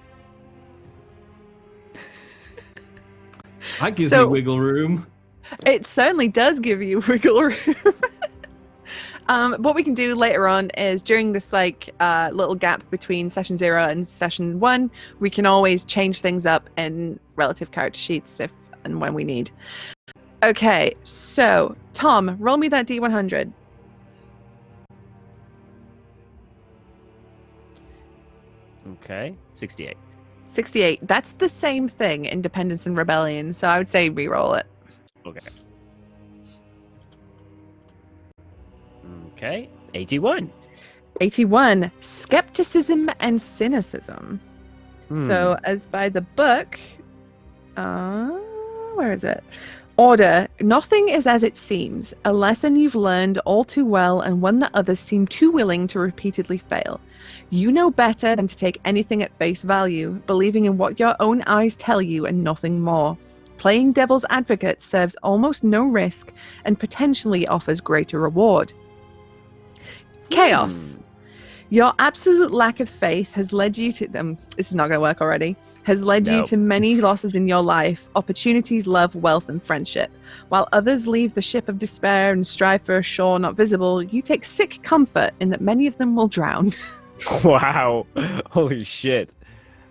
That gives me wiggle room. It certainly does give you wiggle room. What we can do later on is during this little gap between session 0 and session 1, we can always change things up in relative character sheets if and when we need. Okay, so Tom, roll me that D100. Okay, 68. 68. That's the same thing, Independence and Rebellion, so I would say re-roll it. Okay. Okay, 81. 81. Skepticism and cynicism. So, as by the book, where is it? Order. Nothing is as it seems, a lesson you've learned all too well and one that others seem too willing to repeatedly fail. You know better than to take anything at face value, believing in what your own eyes tell you and nothing more. Playing devil's advocate serves almost no risk and potentially offers greater reward. Chaos. Your absolute lack of faith has led you to them. This is not going to work already. Has led you to many losses in your life, opportunities, love, wealth, and friendship. While others leave the ship of despair and strive for a shore not visible, you take sick comfort in that many of them will drown. Wow. Holy shit.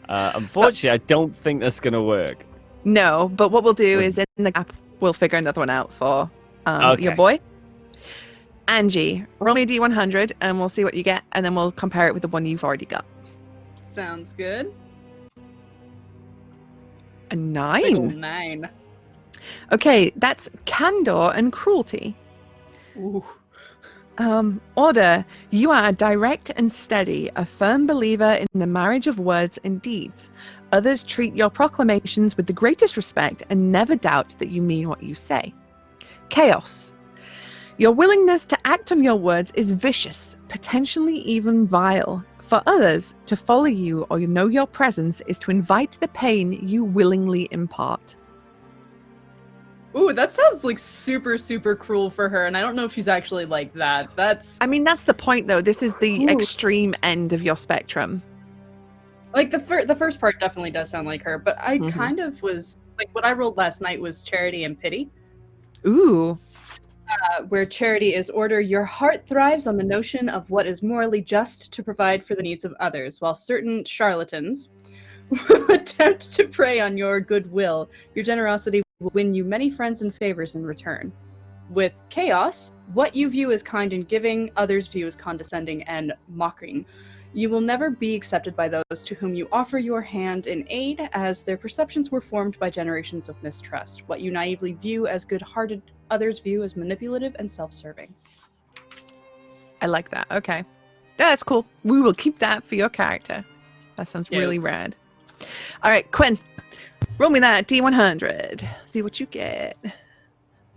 Unfortunately, I don't think that's going to work. No, but what we'll do is in the gap, we'll figure another one out for your boy. Angie, roll me a D100 and we'll see what you get, and then we'll compare it with the one you've already got. Sounds good. A Big ol' 9. 9. Okay, that's candor and cruelty. Ooh. Order, you are direct and steady, a firm believer in the marriage of words and deeds. Others treat your proclamations with the greatest respect and never doubt that you mean what you say. Chaos. Your willingness to act on your words is vicious, potentially even vile. For others, to follow you or know your presence is to invite the pain you willingly impart. Ooh, that sounds like super, super cruel for her, and I don't know if she's actually like that. That's I mean, that's the point, though. This is the extreme end of your spectrum. like the first part definitely does sound like her, but I kind of was like what I rolled last night was charity and pity. Ooh. Where charity is order, your heart thrives on the notion of what is morally just to provide for the needs of others, while certain charlatans will attempt to prey on your goodwill. Your generosity will win you many friends and favors in return. With chaos, what you view as kind and giving, others view as condescending and mocking. You will never be accepted by those to whom you offer your hand in aid, as their perceptions were formed by generations of mistrust. What you naively view as good-hearted, others view as manipulative and self-serving. I like that. Okay. Yeah, that's cool. We will keep that for your character. That sounds really rad. All right, Quinn, roll me that D100. See what you get.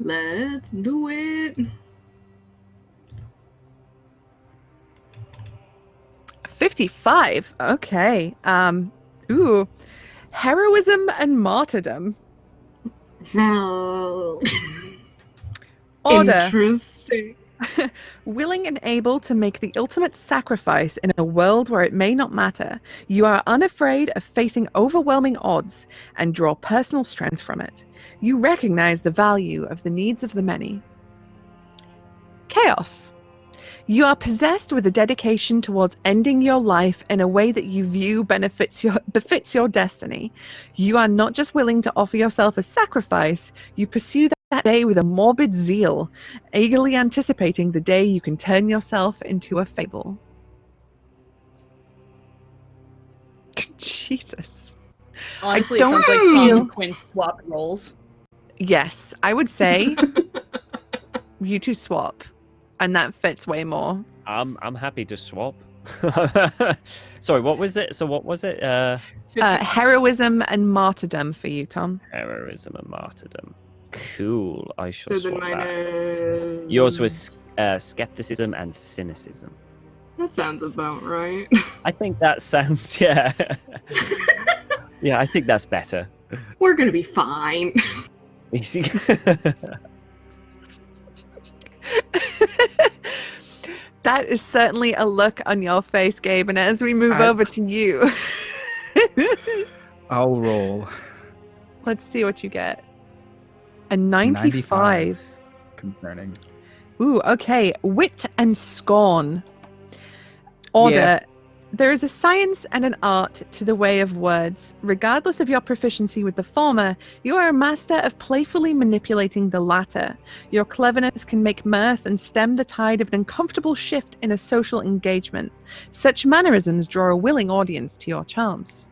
Let's do it. 55. Okay. Ooh. Heroism and martyrdom. Order. Interesting. Willing and able to make the ultimate sacrifice in a world where it may not matter, you are unafraid of facing overwhelming odds and draw personal strength from it. You recognize the value of the needs of the many. Chaos. You are possessed with a dedication towards ending your life in a way that you view befits your destiny. You are not just willing to offer yourself as sacrifice, you pursue that day with a morbid zeal, eagerly anticipating the day you can turn yourself into a fable. Jesus. Honestly, I it sounds like don't Tom feel- and Quinn swap roles. Yes, I would say you two swap, and that fits way more. I'm happy to swap. Sorry, what was it? So what was it? Heroism and martyrdom for you, Tom. Heroism and martyrdom. Cool. I shall So then swap mine that. is... Yours was skepticism and cynicism. That sounds about right. I think that sounds yeah. Yeah, I think that's better. We're gonna be fine. That is certainly a look on your face, Gabe. And as we move over to you, I'll roll. let's see what you get. A 95. Concerning. Ooh, okay. Wit and scorn. Order. Yeah. There is a science and an art to the way of words. Regardless of your proficiency with the former, you are a master of playfully manipulating the latter. Your cleverness can make mirth and stem the tide of an uncomfortable shift in a social engagement. Such mannerisms draw a willing audience to your charms.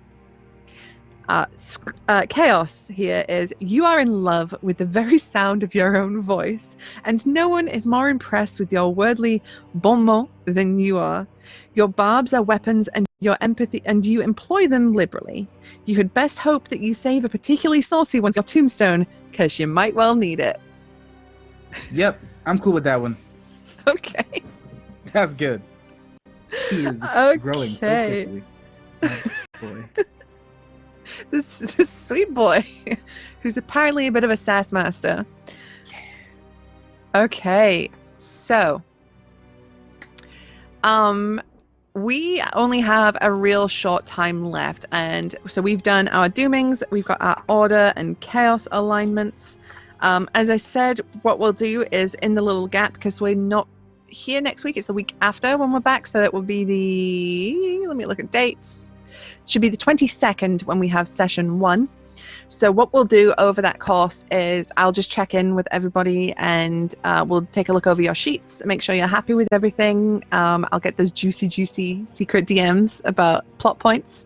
Chaos here is you are in love with the very sound of your own voice, and no one is more impressed with your wordly bon mot than you are. Your barbs are weapons, and your empathy, and you employ them liberally. You had best hope that you save a particularly saucy one for your tombstone, because you might well need it. Yep, I'm cool with that one. Okay. That's good. He is growing so Okay. quickly. Oh, boy. this sweet boy, who's apparently a bit of a sass master. Okay, so we only have a real short time left, and so we've done our Doomings, we've got our Order and Chaos alignments. As I said, what we'll do is in the little gap, because we're not here next week, it's the week after when we're back, so it will be let me look at dates. It should be the 22nd when we have session 1. So what we'll do over that course is I'll just check in with everybody, and we'll take a look over your sheets, make sure you're happy with everything. I'll get those juicy secret DMs about plot points.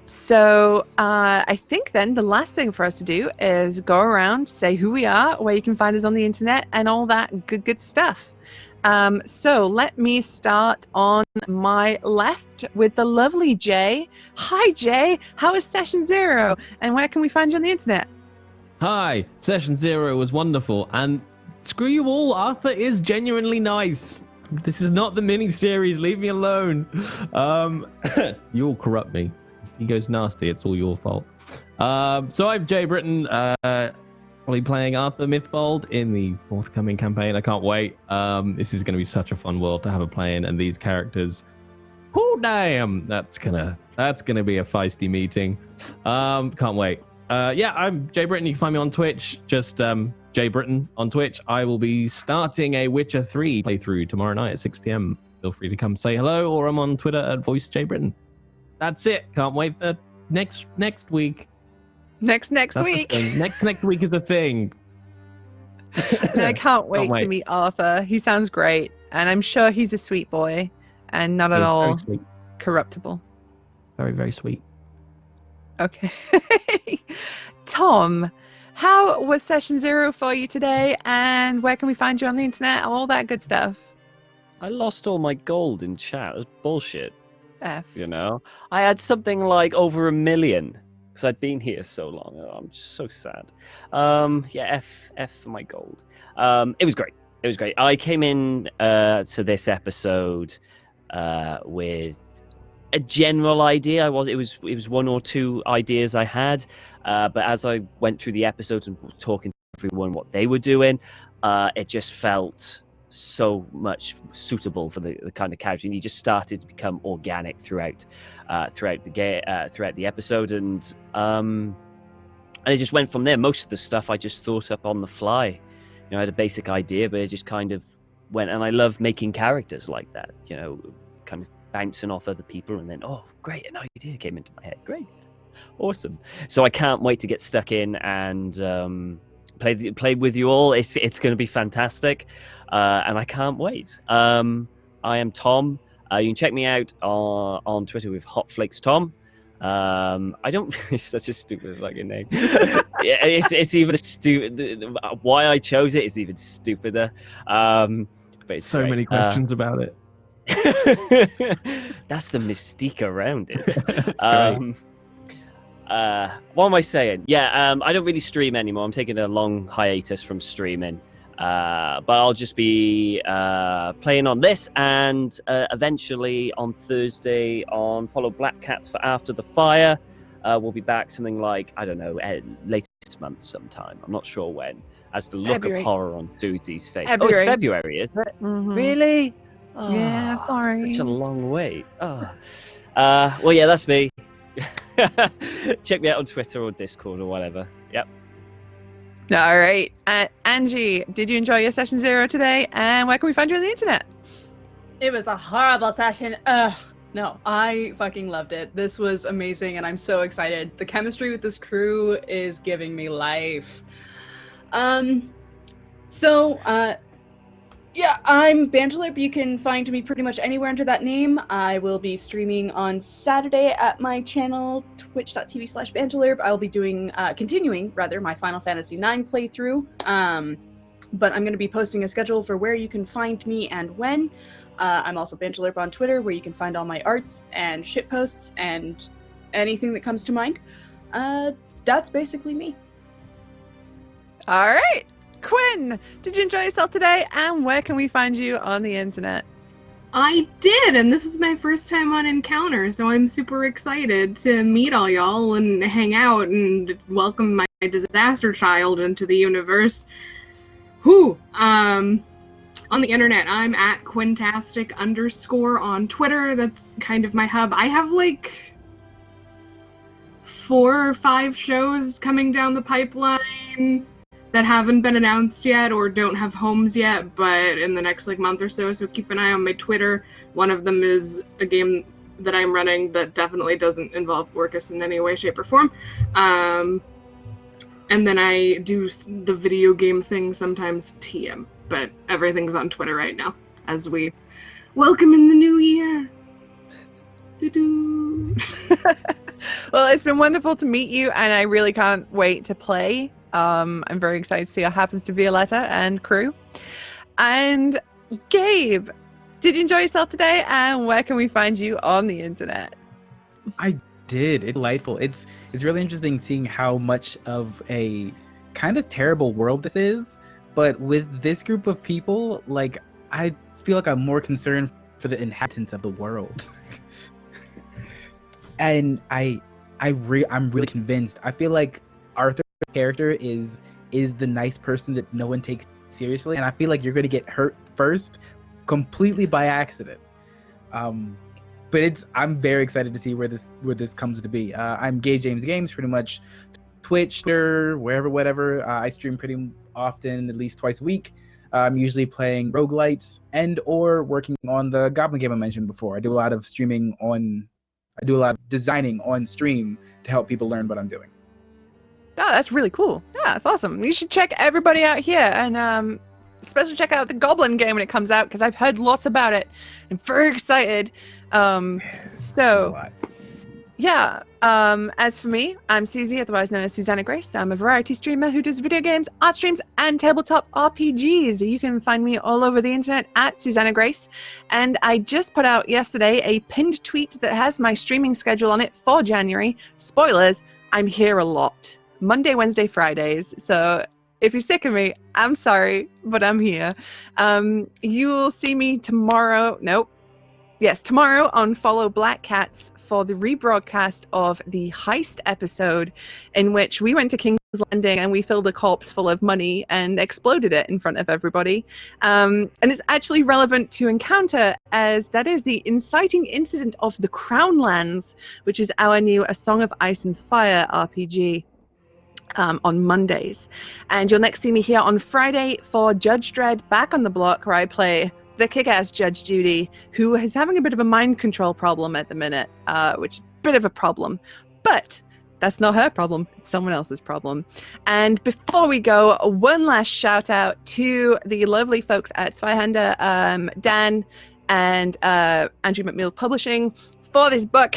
So I think then the last thing for us to do is go around, say who we are, where you can find us on the internet, and all that good stuff. So let me start on my left with the lovely Jay. Hi, Jay. How is session 0? And where can we find you on the internet? Hi, session 0 was wonderful. And screw you all, Arthur is genuinely nice. This is not the mini-series. Leave me alone. You all corrupt me. If he goes nasty, it's all your fault. So I'm Jay Britton. I'll be playing Arthur Mythfold in the forthcoming campaign. I can't wait. This is going to be such a fun world to have a play in, and these characters, oh damn, that's gonna be a feisty meeting. Can't wait. Yeah, I'm Jay Britton. You can find me on Twitch. Just Jay Britton on Twitch. I will be starting a Witcher 3 playthrough tomorrow night at 6 p.m. Feel free to come say hello, or I'm on Twitter at VoiceJBritton. That's it. Can't wait for next week. Next week. Next week is the thing. And I can't wait to meet Arthur. He sounds great, and I'm sure he's a sweet boy and not at all corruptible. Very, very sweet. Okay. Tom, how was session 0 for you today, and where can we find you on the internet? All that good stuff. I lost all my gold in chat. It was bullshit. F. You know, I had something like over 1 million. Because I'd been here so long. Oh, I'm just so sad. Yeah, F for my gold. It was great. It was great. I came in to this episode with a general idea. It was 1 or 2 ideas I had. But as I went through the episodes and talking to everyone what they were doing, it just felt so much suitable for the kind of character, and he just started to become organic throughout the episode, and it just went from there. Most of the stuff I just thought up on the fly. You know, I had a basic idea, but it just kind of went. And I love making characters like that. You know, kind of bouncing off other people, and then great, an idea came into my head. Great, awesome. So I can't wait to get stuck in and play with you all. It's going to be fantastic. And I can't wait. I am Tom. You can check me out on Twitter with Hotflakes Tom. I don't. It's such a stupid fucking name. It's even a stupid. Why I chose it is even stupider. But it's so great. Many questions about it. That's the mystique around it. Great. What am I saying? Yeah, I don't really stream anymore. I'm taking a long hiatus from streaming. But I'll just be playing on this, and eventually on Thursday on Follow Black Cats for After the Fire. We'll be back something like, I don't know, later this month sometime. I'm not sure when. As the look February. of horror on Susie's face. February. Oh, it's February, is it? Mm-hmm. Really? Oh, Yeah, sorry. Such a long wait. Oh. Well, yeah, that's me. Check me out on Twitter or Discord or whatever. Yep. All right. Angie, did you enjoy your session 0 today? And where can we find you on the internet? It was a horrible session. Ugh. No, I fucking loved it. This was amazing, and I'm so excited. The chemistry with this crew is giving me life. Yeah, I'm Banjalip. You can find me pretty much anywhere under that name. I will be streaming on Saturday at my channel, twitch.tv/Banjalip. I'll be continuing my Final Fantasy IX playthrough. But I'm going to be posting a schedule for where you can find me and when. I'm also Banjalip on Twitter, where you can find all my arts and shitposts and anything that comes to mind. That's basically me. All right. Quinn, did you enjoy yourself today? And where can we find you on the internet? I did, and this is my first time on Encounter, so I'm super excited to meet all y'all and hang out and welcome my disaster child into the universe. Whew. On the internet, I'm at Quintastic_ on Twitter. That's kind of my hub. I have like 4 or 5 shows coming down the pipeline that haven't been announced yet or don't have homes yet, but in the next like month or so keep an eye on my Twitter. One of them is a game that I'm running that definitely doesn't involve Orcus in any way, shape, or form. And then I do the video game thing, sometimes TM, but everything's on Twitter right now as we welcome in the new year. Doo-doo. Well, it's been wonderful to meet you, and I really can't wait to play. I'm very excited to see what happens to Violetta and crew. And Gabe, did you enjoy yourself today? And where can we find you on the internet? I did. It's delightful. It's really interesting seeing how much of a kind of terrible world this is. But with this group of people, like, I feel like I'm more concerned for the inhabitants of the world. And I'm really convinced. I feel like Arthur's character is the nice person that no one takes seriously, and I feel like you're going to get hurt first, completely by accident. But I'm very excited to see where this comes to be. I'm Gabe James Games, pretty much Twitch, Twitter, wherever, whatever. I stream pretty often, at least twice a week. I'm usually playing roguelites and or working on the Goblin game I mentioned before. I do a lot of designing on stream to help people learn what I'm doing. Oh, that's really cool. Yeah, that's awesome. You should check everybody out here, and especially check out the Goblin game when it comes out, because I've heard lots about it. I'm very excited. Yeah. As for me, I'm Susie, otherwise known as Susanna Grace. I'm a variety streamer who does video games, art streams, and tabletop RPGs. You can find me all over the internet at Susanna Grace. And I just put out yesterday a pinned tweet that has my streaming schedule on it for January. Spoilers, I'm here a lot. Monday, Wednesday, Fridays. So if you're sick of me, I'm sorry, but I'm here. You will see me tomorrow. Tomorrow on Follow Black Cats for the rebroadcast of the heist episode, in which we went to King's Landing and we filled a corpse full of money and exploded it in front of everybody. And it's actually relevant to Encounter, as that is the inciting incident of the Crownlands, which is our new A Song of Ice and Fire RPG. On Mondays. And you'll next see me here on Friday for Judge Dredd Back on the Block, where I play the kick-ass Judge Judy, who is having a bit of a mind control problem at the minute, which is a bit of a problem. But that's not her problem. It's someone else's problem. And before we go, one last shout out to the lovely folks at Zweihander, Dan and Andrew McMill Publishing for this book.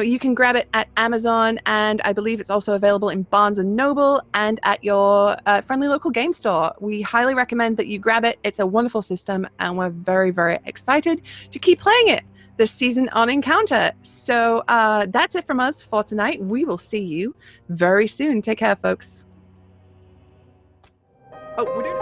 You can grab it at Amazon, and I believe it's also available in Barnes & Noble and at your friendly local game store. We highly recommend that you grab it. It's a wonderful system, and we're very, very excited to keep playing it this season on Encounter. So that's it from us for tonight. We will see you very soon. Take care, folks. Oh, we're doing